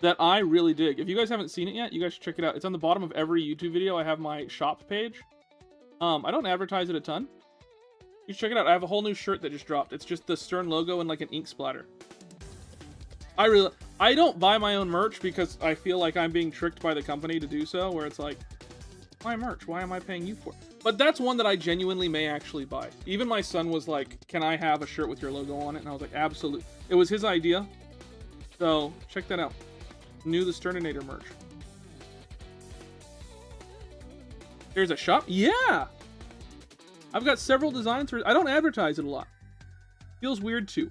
that I really dig. If you guys haven't seen it yet, you guys should check it out. It's on the bottom of every YouTube video. I have my shop page. I don't advertise it a ton. You should check it out. I have a whole new shirt that just dropped. It's just the Stern logo and like an ink splatter. I don't buy my own merch because I feel like I'm being tricked by the company to do so, where it's like, my merch, why am I paying you for it? But that's one that I genuinely may actually buy. Even my son was like, can I have a shirt with your logo on it? And I was like, absolutely. It was his idea. So, check that out. New The Sterninator merch. There's a shop? Yeah! I've got several designs for it. I don't advertise it a lot. Feels weird too.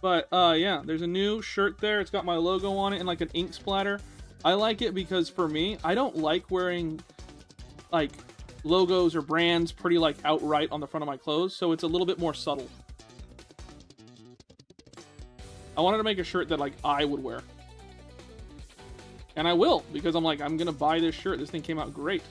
But, yeah, there's a new shirt there. It's got my logo on it and like an ink splatter. I like it because for me, I don't like wearing, like, logos or brands pretty like outright on the front of my clothes, so it's a little bit more subtle. I wanted to make a shirt that like I would wear. And I will, because I'm like, I'm gonna buy this shirt. This thing came out great.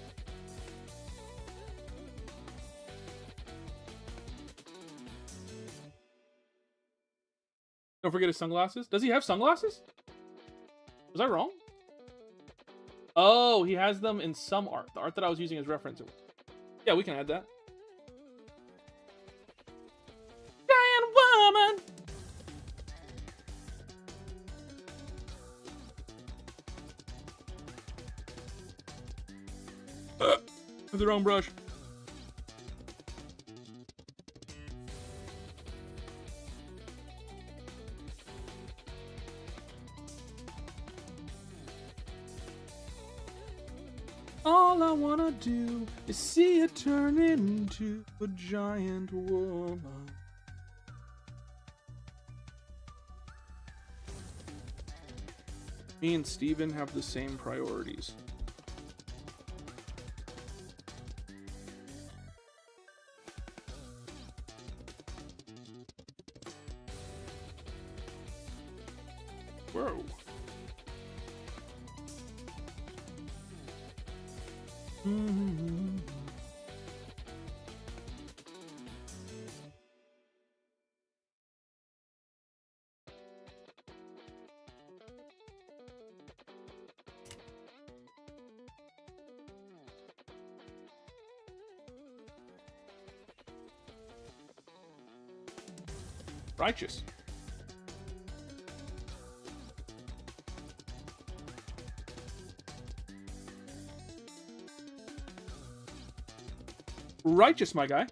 Don't forget his sunglasses. Does he have sunglasses? Was I wrong? Oh, he has them in some art. The art that I was using as reference. Yeah, we can add that. Giant woman! With the wrong brush. All I wanna do is see it turn into a giant woman. Me and Steven have the same priorities. Whoa. Righteous. Righteous, my guy.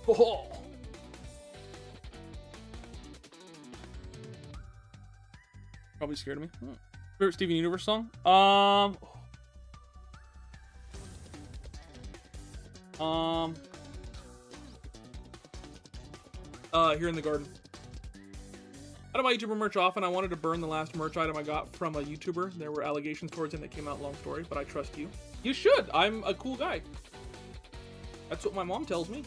Oh. Probably scared of me. Favorite Steven Universe song? Here in the Garden. I don't buy YouTuber merch often. I wanted to burn the last merch item I got from a YouTuber. There were allegations towards him that came out, long story, but I trust you. You should. I'm a cool guy. That's what my mom tells me.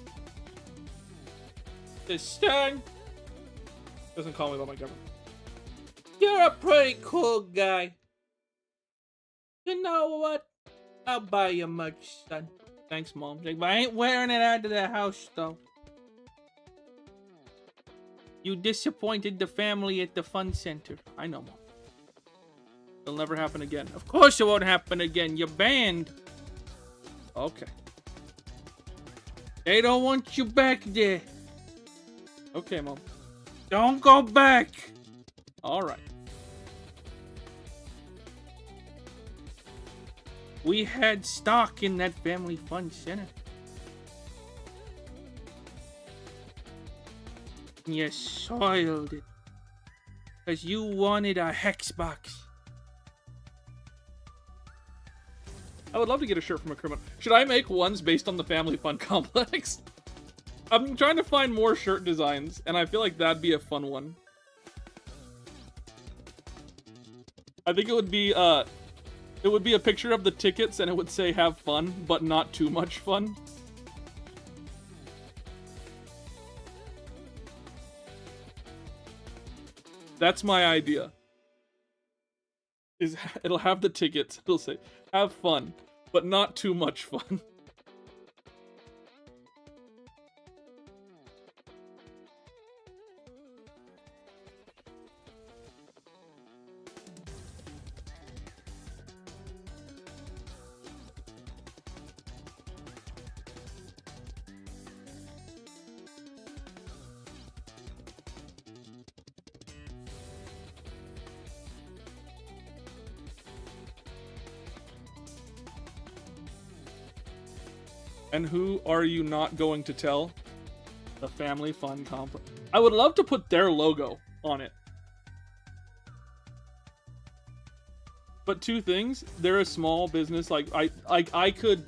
This Stang doesn't call me by my government. You're a pretty cool guy. You know what? I'll buy you much, son. Thanks, Mom. But I ain't wearing it out of the house, though. You disappointed the family at the fun center. I know, Mom. It'll never happen again. Of course it won't happen again. You're banned. Okay. They don't want you back there. Okay, Mom. Don't go back. All right. We had stock in that family fun center. You soiled it. Because you wanted a hex box. I would love to get a shirt from a criminal. Should I make ones based on the family fun complex? I'm trying to find more shirt designs, and I feel like that'd be a fun one. I think it would be a picture of the tickets, and it would say "have fun," but not too much fun. That's my idea. It'll have the tickets. It'll say "have fun," but not too much fun. And who are you not going to tell? The Family Fun Complex. I would love to put their logo on it. But two things, they're a small business. Like I could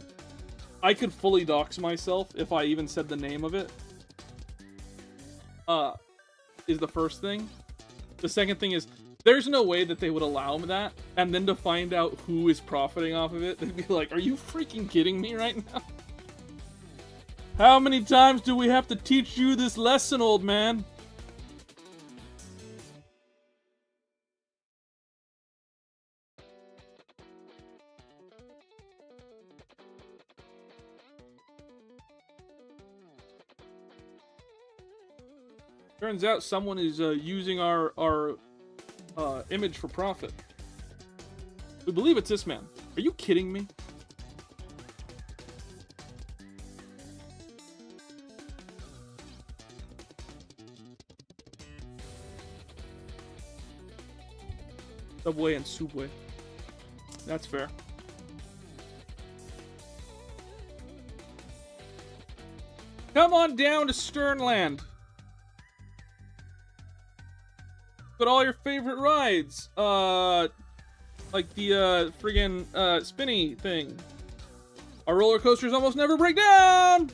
fully dox myself if I even said the name of it. Is the first thing. The second thing is, there's no way that they would allow that, and then to find out who is profiting off of it, they'd be like, are you freaking kidding me right now? How many times do we have to teach you this lesson, old man? Turns out someone is using our image for profit. We believe it's this man. Are you kidding me? Subway and Subway. That's fair. Come on down to Sternland. But all your favorite rides. Like the friggin' spinny thing. Our roller coasters almost never break down.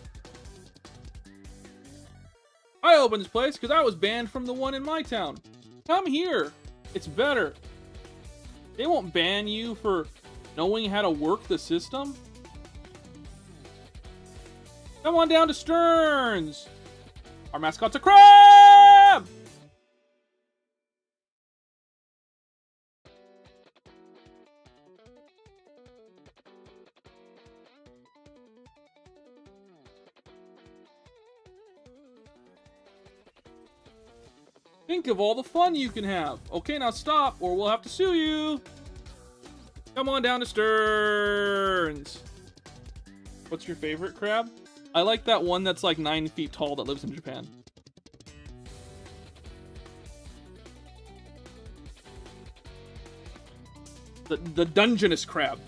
I opened this place because I was banned from the one in my town. Come here. It's better. They won't ban you for knowing how to work the system. Come on down to Stearns. Our mascot's a crab. Think of all the fun you can have. Okay, now stop, or we'll have to sue you. Come on down to Stearns. What's your favorite crab? I like that one that's like 9 feet tall that lives in Japan. The Dungeness crab.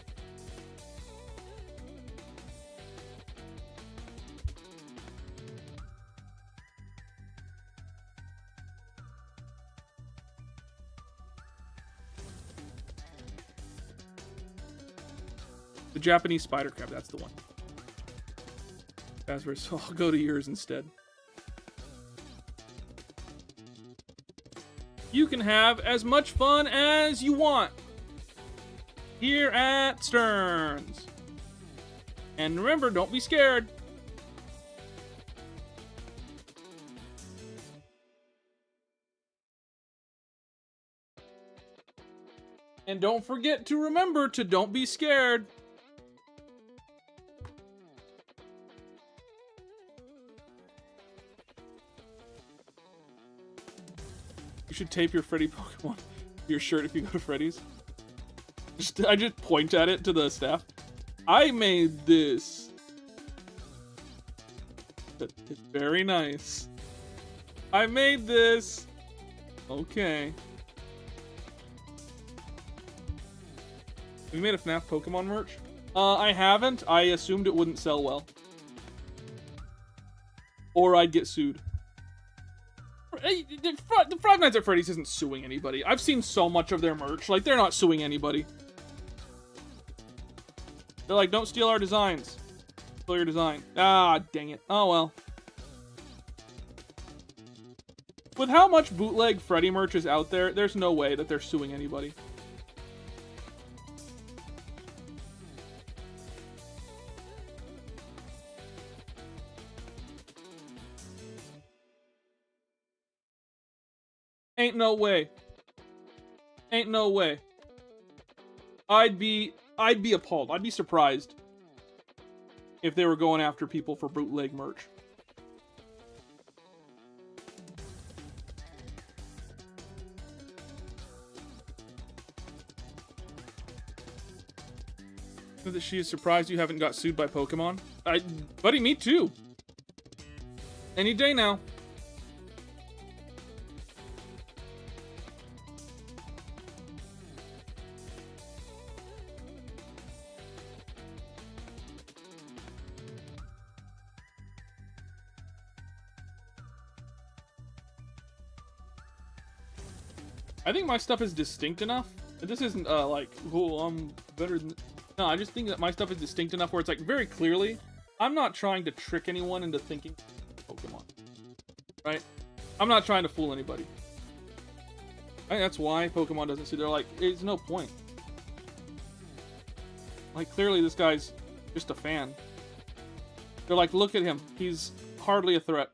The Japanese spider crab, that's the one. Password, so I'll go to yours instead. You can have as much fun as you want here at Stearns. And remember, don't be scared. And don't forget to remember to don't be scared. You should tape your Freddy Pokemon to your shirt if you go to Freddy's. I just point at it to the staff. I made this. It's very nice. I made this. Okay. Have you made a FNAF Pokemon merch? I haven't. I assumed it wouldn't sell well. Or I'd get sued. The Five Nights at Freddy's isn't suing anybody. I've seen so much of their merch. Like, they're not suing anybody. They're like, don't steal our designs. Steal your design. Ah, dang it. Oh, well. With how much bootleg Freddy merch is out there, there's no way that they're suing anybody. Ain't no way. Ain't no way. I'd be appalled. I'd be surprised if they were going after people for bootleg merch. That she is surprised you haven't got sued by Pokemon. Buddy, me too. Any day now. I think my stuff is distinct enough. This isn't like, oh, I'm better than... No, I just think that my stuff is distinct enough where it's like very clearly, I'm not trying to trick anyone into thinking Pokemon. Right? I'm not trying to fool anybody. I think that's why Pokemon doesn't see. They're like, there's no point. Like, clearly this guy's just a fan. They're like, look at him. He's hardly a threat.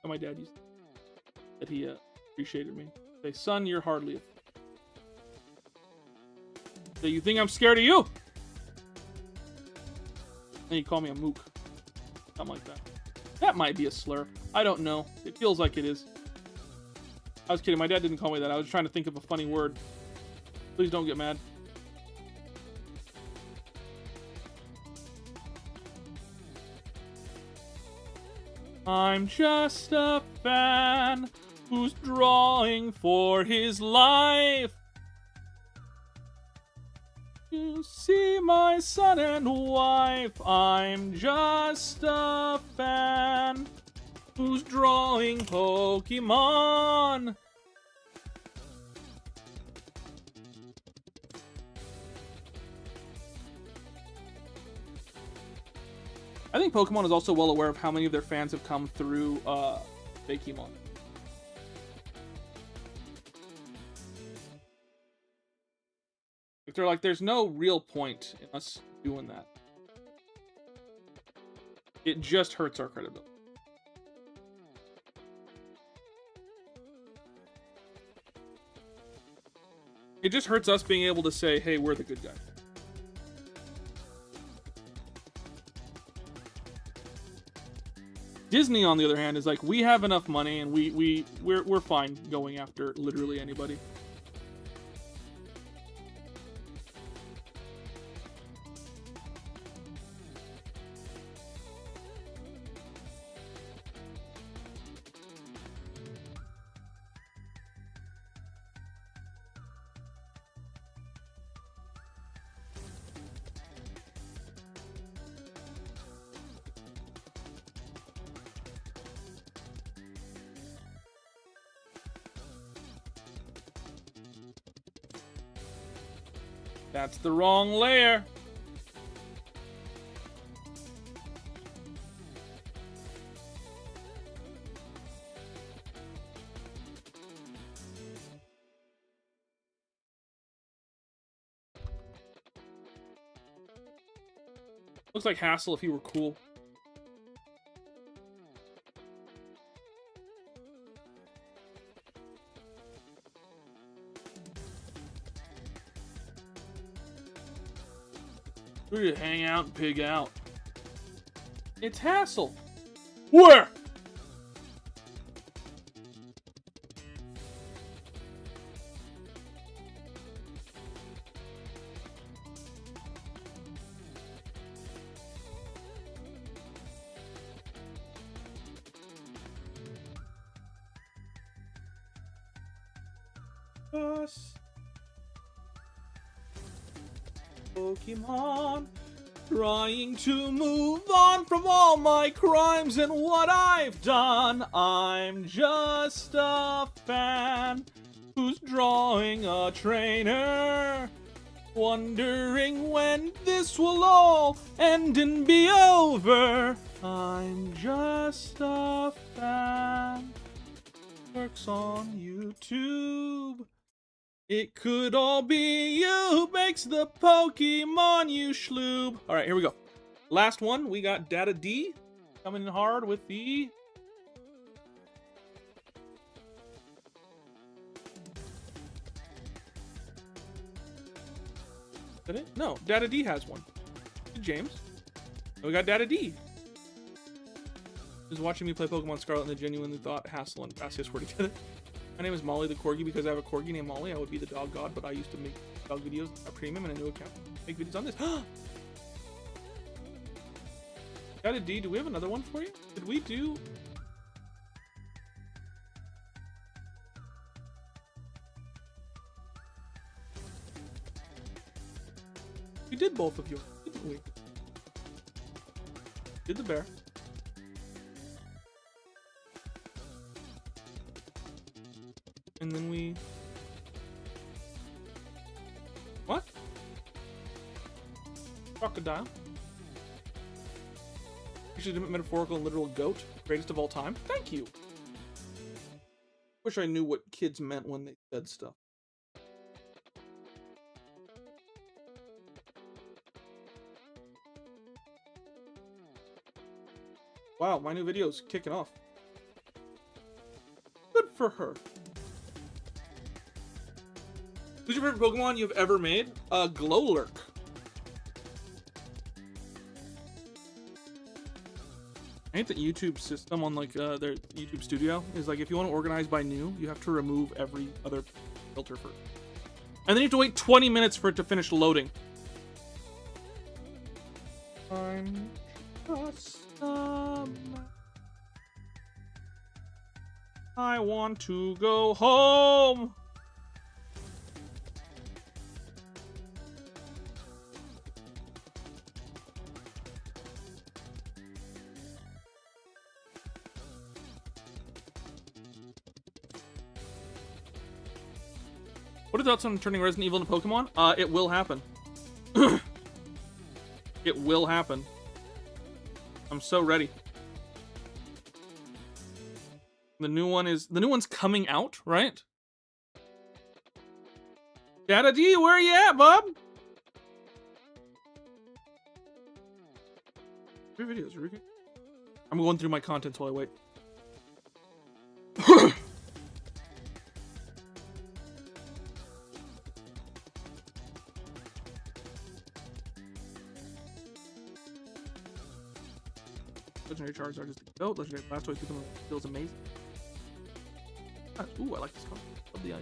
And my dad used that he appreciated me. Say, son, you're hardly a threat. So you think I'm scared of you? And you call me a mook. Something like that. That might be a slur. I don't know. It feels like it is. I was kidding. My dad didn't call me that. I was trying to think of a funny word. Please don't get mad. I'm just a fan who's drawing for his life. You see my son and wife. I'm just a fan who's drawing Pokemon. I think Pokemon is also well aware of how many of their fans have come through Fakemon. They're like, there's no real point in us doing that. It just hurts our credibility. It just hurts us being able to say, hey, we're the good guy. Disney, on the other hand, is like, we have enough money and we're fine going after literally anybody. That's the wrong layer. Looks like Hassel if he were cool. We're gonna hang out and pig out. It's Hassel. Where? Us. Pokemon, trying to move on from all my crimes and what I've done. I'm just a fan who's drawing a trainer, wondering when this will all end and be over. I'm just a fan, works on YouTube. It could all be you who makes the Pokemon, you schloob. All right, here we go. Last one, we got Data D coming in hard with the... Is that it? No, Data D has one. James. We got Data D. Just watching me play Pokemon Scarlet and I genuinely thought Hassel and Gracias were together. My name is Molly the Corgi because I have a Corgi named Molly. I would be the dog god, but I used to make dog videos at premium and a new account. Make videos on this. Got a D. Do we have another one for you? Did we do... We did both of you, didn't we? Did the bear. And then we... What? Crocodile. Actually, metaphorical and literal goat. Greatest of all time. Thank you. Wish I knew what kids meant when they said stuff. Wow, my new video's kicking off. Good for her. Who's your favorite Pokemon you've ever made? Glowlurk. I hate that YouTube system on like their YouTube studio is like if you want to organize by new, you have to remove every other filter first. And then you have to wait 20 minutes for it to finish loading. I'm custom. I want to go home. What are your thoughts on turning Resident Evil into Pokemon? It will happen. It will happen. I'm so ready. The new one's coming out, right? Dada D, where you at, bub? Your videos, Ruki. I'm going through my content while I wait. Legendary Charizard is the goat. Legendary Blastoise feels amazing. Ooh, I like this color. Love the eye.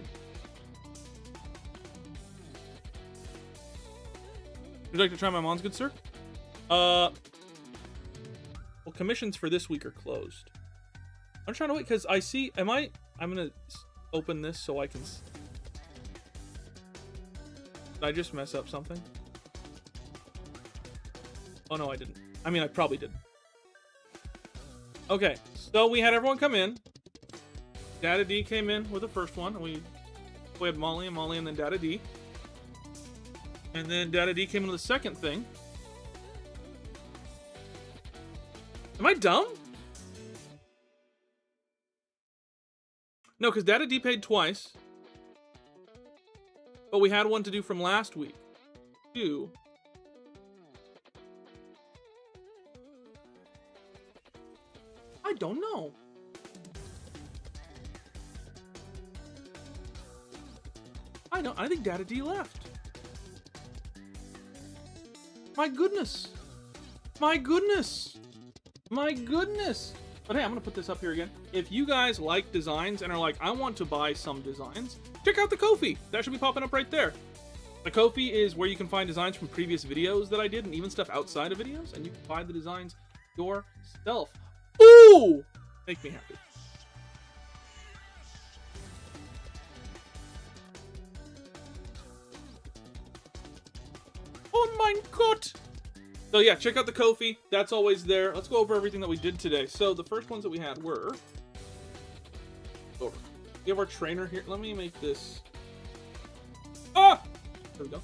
Would you like to try my mom's good, sir? Well, commissions for this week are closed. I'm trying to wait because I see. I'm gonna open this so I can. Did I just mess up something? Oh no, I didn't. I mean, I probably didn't. Okay, so we had everyone come in. Dada D came in with the first one. We had Molly, and then Dada D. And then Dada D came in with the second thing. Am I dumb? No, because Dada D paid twice. But we had one to do from last week. Two. I don't know. I think Dada D left. My goodness. My goodness. My goodness. But hey, I'm going to put this up here again. If you guys like designs and are like, I want to buy some designs, check out the Ko-fi. That should be popping up right there. The Ko-fi is where you can find designs from previous videos that I did and even stuff outside of videos, and you can buy the designs yourself. Ooh! Make me happy. Oh my god! So yeah, check out the Ko-fi. That's always there. Let's go over everything that we did today. So the first ones that we had were... Over. We have our trainer here. Let me make this... Ah! There we go.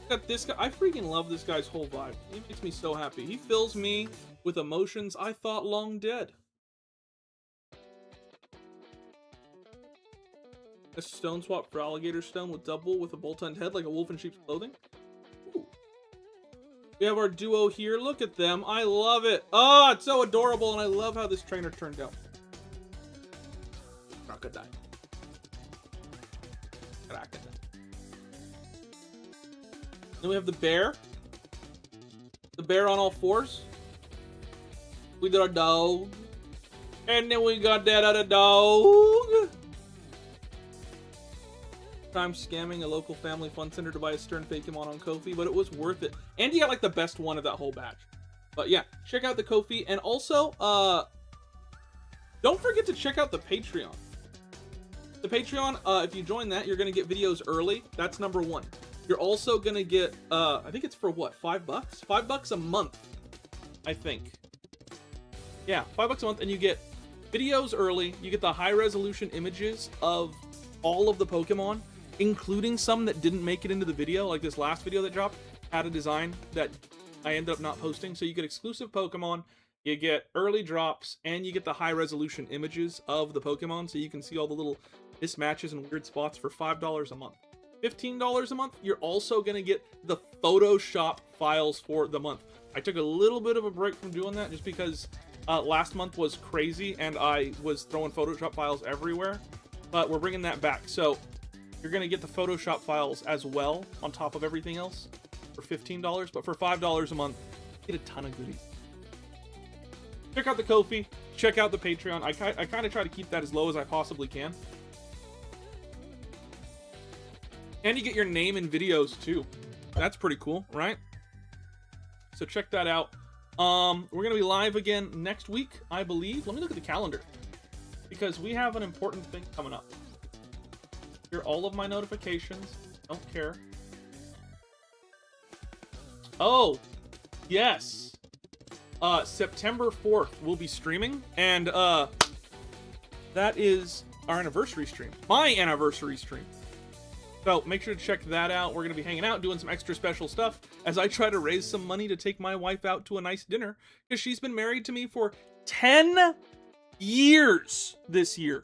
Got this guy. I freaking love this guy's whole vibe. He makes me so happy. He fills me with emotions I thought long dead. A stone swap for alligator stone with double with a bolt-on head like a wolf in sheep's clothing. Ooh. We have our duo here. Look at them. I love it. Oh, it's so adorable, and I love how this trainer turned out. Crocodile. Crocodile. Then we have the bear. The bear on all fours. We did our dog. And then we got that other dog. I'm scamming a local family fun center to buy a Stern Fakemon on Ko-fi, but it was worth it. And you got like the best one of that whole batch. But yeah, check out the Ko-fi. And also, don't forget to check out the Patreon. The Patreon, if you join that, you're going to get videos early. That's number one. You're also going to get, I think it's for what, $5? $5 a month, I think. Yeah, $5 a month, and you get videos early. You get the high-resolution images of all of the Pokemon, including some that didn't make it into the video. Like this last video that dropped had a design that I ended up not posting. So you get exclusive Pokemon, you get early drops, and you get the high resolution images of the Pokemon, so you can see all the little mismatches and weird spots for $5 a month. $15 a month, you're also going to get the Photoshop files for the month. I took a little bit of a break from doing that just because last month was crazy and I was throwing Photoshop files everywhere, but we're bringing that back. So you're going to get the Photoshop files as well on top of everything else for $15, but for $5 a month, you get a ton of goodies. Check out the Ko-fi, check out the Patreon. I kind of try to keep that as low as I possibly can. And you get your name in videos too. That's pretty cool, right? So check that out. We're gonna be live again next week, I believe. Let me look at the calendar, because we have an important thing coming up. Here are all of my notifications. Don't care. Oh, yes. September 4th, we'll be streaming, and that is our anniversary stream. My anniversary stream. So make sure to check that out. We're going to be hanging out, doing some extra special stuff as I try to raise some money to take my wife out to a nice dinner, because she's been married to me for 10 years this year.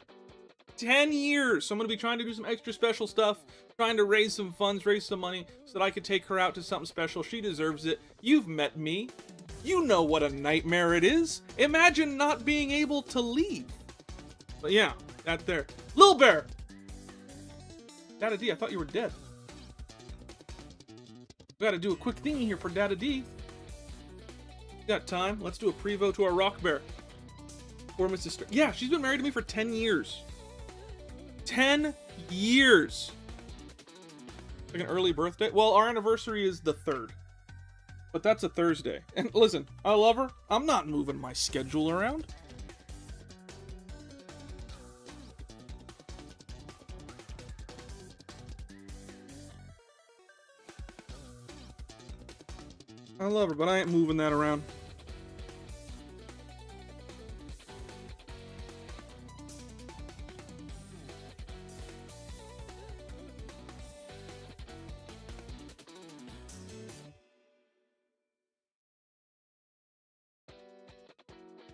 10 years. So I'm going to be trying to do some extra special stuff, trying to raise some funds, raise some money so that I could take her out to something special. She deserves it. You've met me. You know what a nightmare it is. Imagine not being able to leave. But yeah, that there. Lil Bear! Dada D, I thought you were dead. We gotta do a quick thingy here for Dada D. Got time. Let's do a prevo to our Rock Bear. Or Mrs. Yeah, she's been married to me for 10 years. 10 years. Like an early birthday. Well, our anniversary is the 3rd. But that's a Thursday. And listen, I love her. I'm not moving my schedule around. I love her, but I ain't moving that around.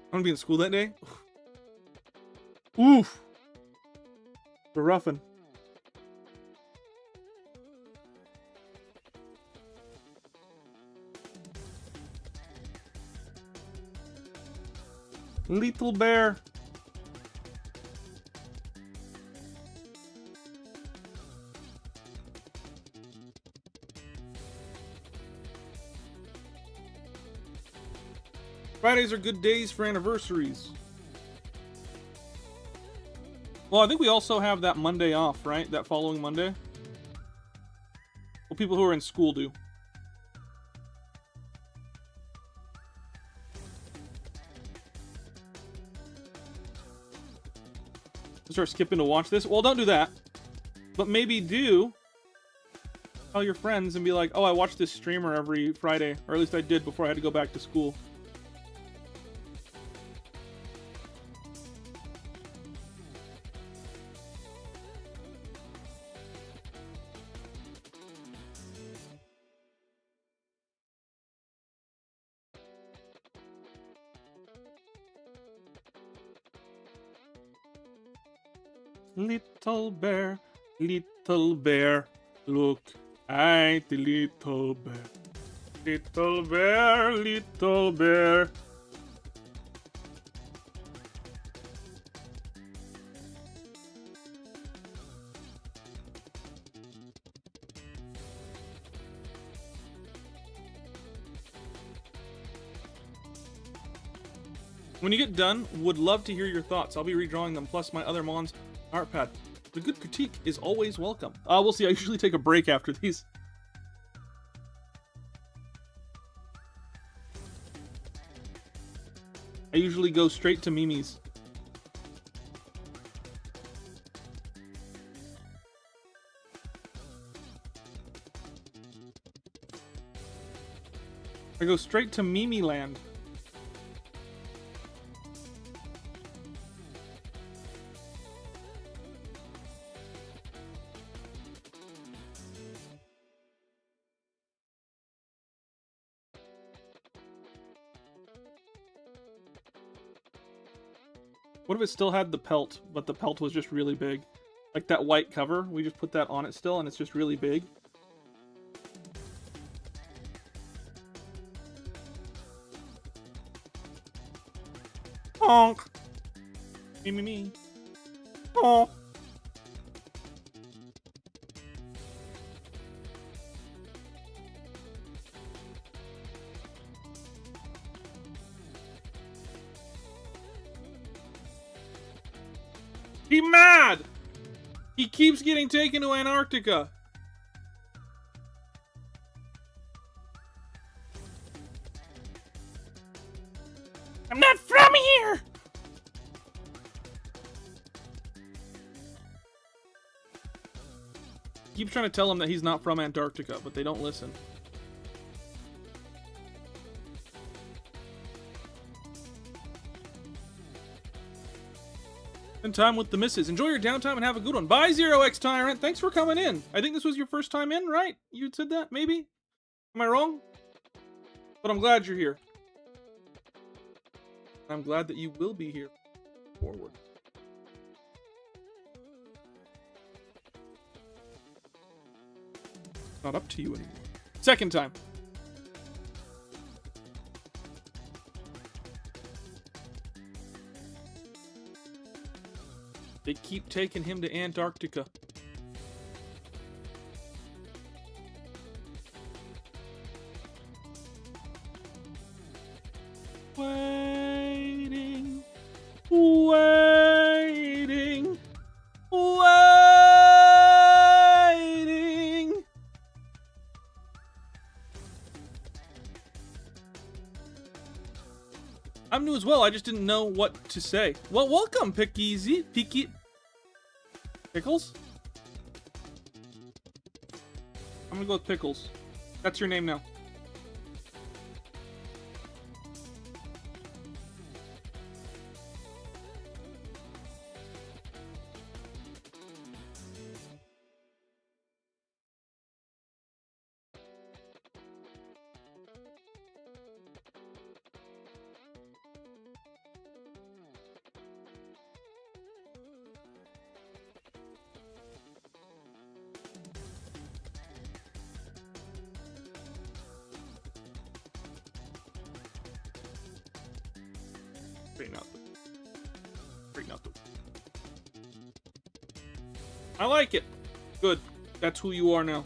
I'm gonna be in school that day. Oof. We're roughing. Little Bear. Fridays are good days for anniversaries. Well, I think we also have that Monday off, right? That following Monday. Well, people who are in school do. Start skipping to watch this. Well, don't do that. But maybe do tell your friends and be like, oh, I watch this streamer every Friday. Or at least I did before I had to go back to school. Little bear, look at the little bear. Little bear, little bear. When you get done, would love to hear your thoughts. I'll be redrawing them, plus my other Mons art pad. The good critique is always welcome. We'll see. I usually take a break after these. I usually go straight to Mimi's. I go straight to Mimi Land. What if it still had the pelt, but the pelt was just really big? Like that white cover, we just put that on it still, and it's just really big. Honk! Me. Oh! He mad! He keeps getting taken to Antarctica. I'm not from here! Keeps trying to tell him that he's not from Antarctica, but they don't listen. Spend time with the missus. Enjoy your downtime and have a good one. Bye, Zero X Tyrant. Thanks for coming in. I think this was your first time in, right? You said that, maybe? Am I wrong? But I'm glad you're here. I'm glad that you will be here. Forward. Not up to you anymore. Second time. They keep taking him to Antarctica. Waiting, waiting, waiting. I'm new as well. I just didn't know what to say. Well, welcome, Picky. Pickles? I'm gonna go with Pickles. That's your name now. Straighten out the. I like it. Good. That's who you are now.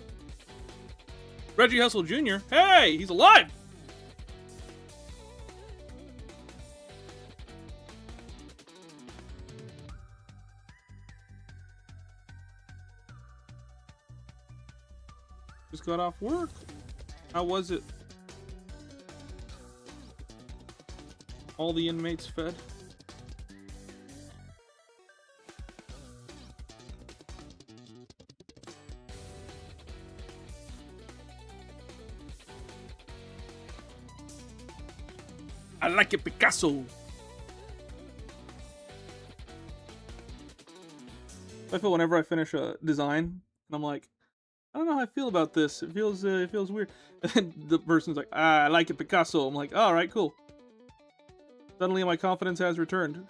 Reggie Hustle Jr. Hey, he's alive. Just got off work. How was it? All the inmates fed. I like it, Picasso. I feel whenever I finish a design, and I'm like, I don't know how I feel about this. It feels weird. And then the person's like, I like it, Picasso. I'm like, all right, cool. Suddenly my confidence has returned.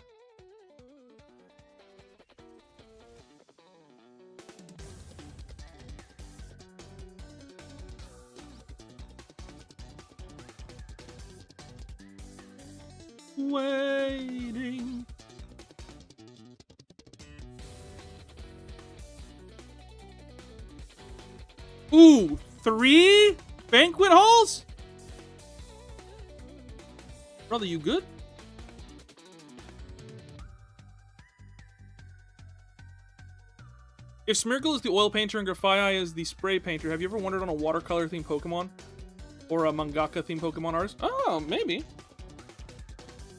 Waiting. Ooh, 3 banquet halls? Brother, you good? If Smeargle is the oil painter and Grafai is the spray painter, have you ever wondered on a watercolor themed Pokemon? Or a mangaka themed Pokemon artist? Oh, maybe.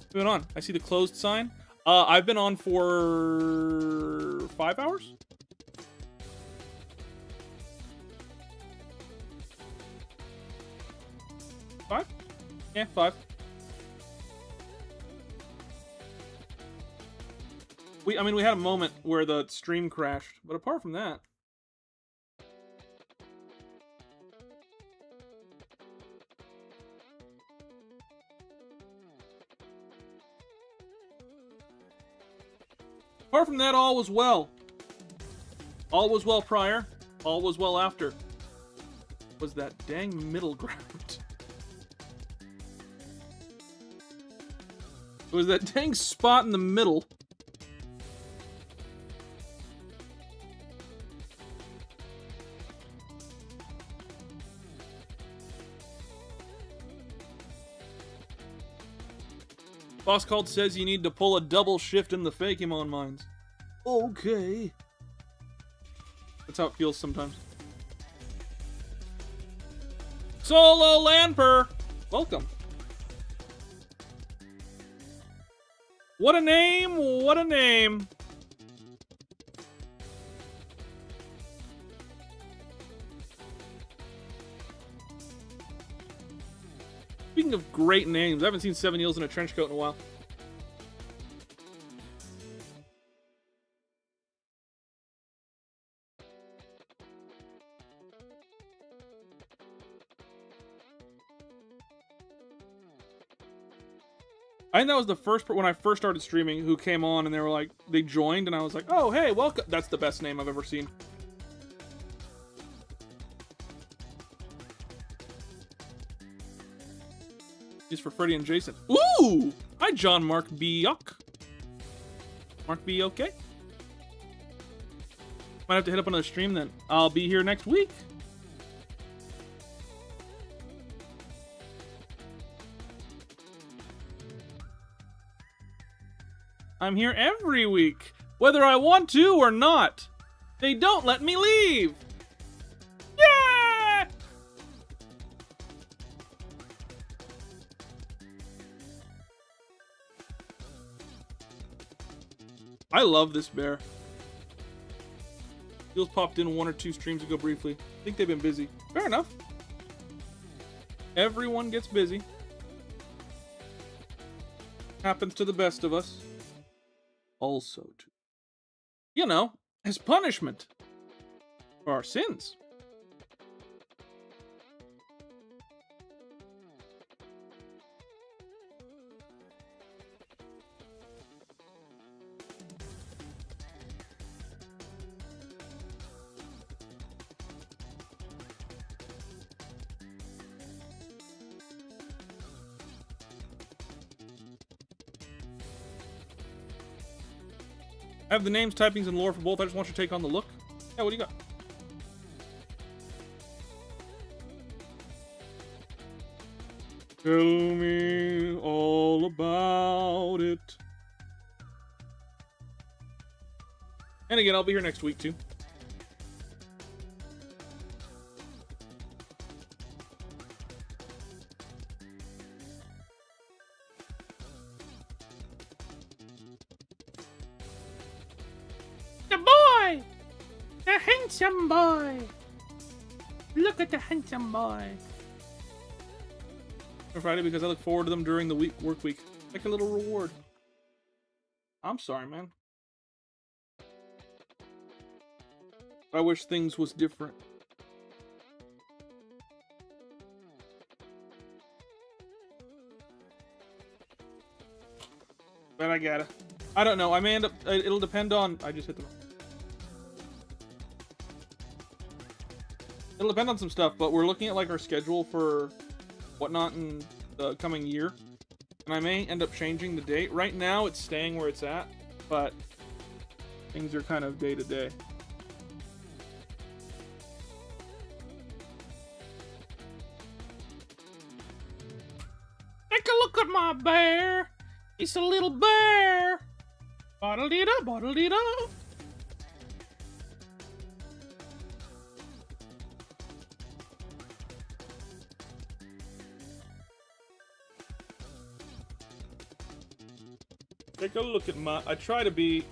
What's going on? I see the closed sign. I've been on for 5 hours? Five? Yeah, 5. We had a moment where the stream crashed, but apart from that. Apart from that, all was well. All was well prior. All was well after. Was that dang middle ground. It was that dang spot in the middle. Boss Called says you need to pull a double shift in the Fakemon mines. Okay. That's how it feels sometimes. Solo Lanper! Welcome. What a name! What a name! Speaking of great names, I haven't seen Seven Eels in a trench coat in a while. I think that was the first, when I first started streaming, who came on and they were like, they joined and I was like, oh, hey, welcome. That's the best name I've ever seen. He's for Freddy and Jason. Ooh! Hi, John Mark B. Yuck. Mark B. Okay? Might have to hit up another stream then. I'll be here next week. I'm here every week, whether I want to or not. They don't let me leave. Yeah! I love this bear. Heels popped in 1 or 2 streams ago briefly. I think they've been busy. Fair enough. Everyone gets busy. Happens to the best of us. Also, you know, as punishment for our sins. I have the names, typings, and lore for both. I just want your take on the look. Yeah, what do you got? Tell me all about it. And again, I'll be here next week, too. Handsome boy! Look at the handsome boy! For Friday because I look forward to them during the work week. Like a little reward. I'm sorry, man. I wish things was different. But I gotta. I don't know. I may end up. It'll depend on. I just hit the. It'll depend on some stuff, but we're looking at like our schedule for whatnot in the coming year, and I may end up changing the date. Right now, it's staying where it's at, but things are kind of day to day. Take a look at my bear. It's a little bear. Bottle-dee-da, bottle-dee-da. Take a look at my. I try to be.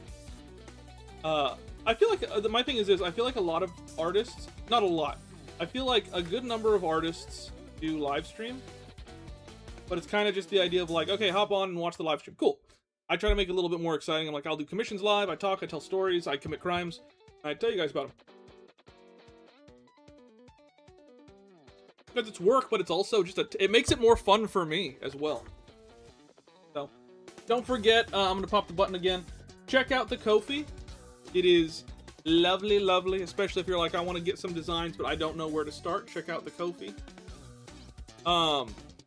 I feel like my thing is this. I feel like a lot of artists, not a lot. I feel like a good number of artists do live stream, but it's kind of just the idea of like, okay, hop on and watch the live stream. Cool. I try to make it a little bit more exciting. I'm like, I'll do commissions live. I talk. I tell stories. I commit crimes. I tell you guys about them. Because it's work, but it's also just it makes it more fun for me as well. So. Don't forget, I'm going to pop the button again. check out the Ko-fi. It is lovely, lovely, especially if you're like, I want to get some designs, but I don't know where to start. Check out the Ko-fi.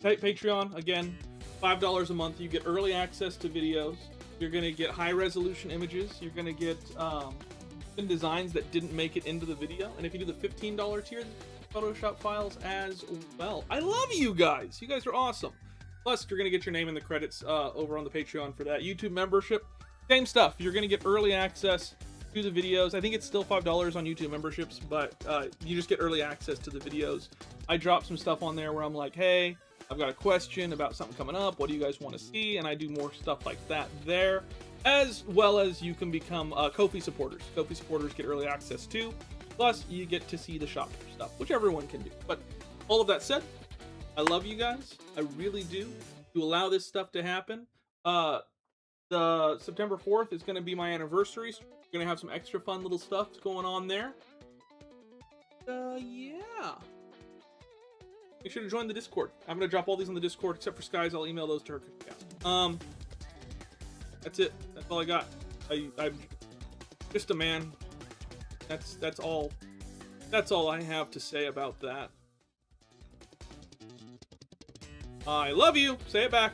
Patreon, again, $5 a month. You get early access to videos. You're going to get high-resolution images. You're going to get designs that didn't make it into the video. And if you do the $15 tier, Photoshop files as well. I love you guys. You guys are awesome. Plus, you're going to get your name in the credits over on the Patreon for that. YouTube membership, same stuff. You're going to get early access to the videos. I think it's still $5 on YouTube memberships, but you just get early access to the videos. I drop some stuff on there where I'm like, hey, I've got a question about something coming up. What do you guys want to see? And I do more stuff like that there, as well as you can become Ko-fi supporters. Ko-fi supporters get early access too. Plus, you get to see the shop stuff, which everyone can do. But all of that said, I love you guys. I really do. To allow this stuff to happen. The September 4th is going to be my anniversary. So we're going to have some extra fun little stuff going on there. Yeah. Make sure to join the Discord. I'm going to drop all these on the Discord, except for Skies. I'll email those to her. That's it. That's all I got. I'm just a man. That's all. That's all I have to say about that. I love you. Say it back.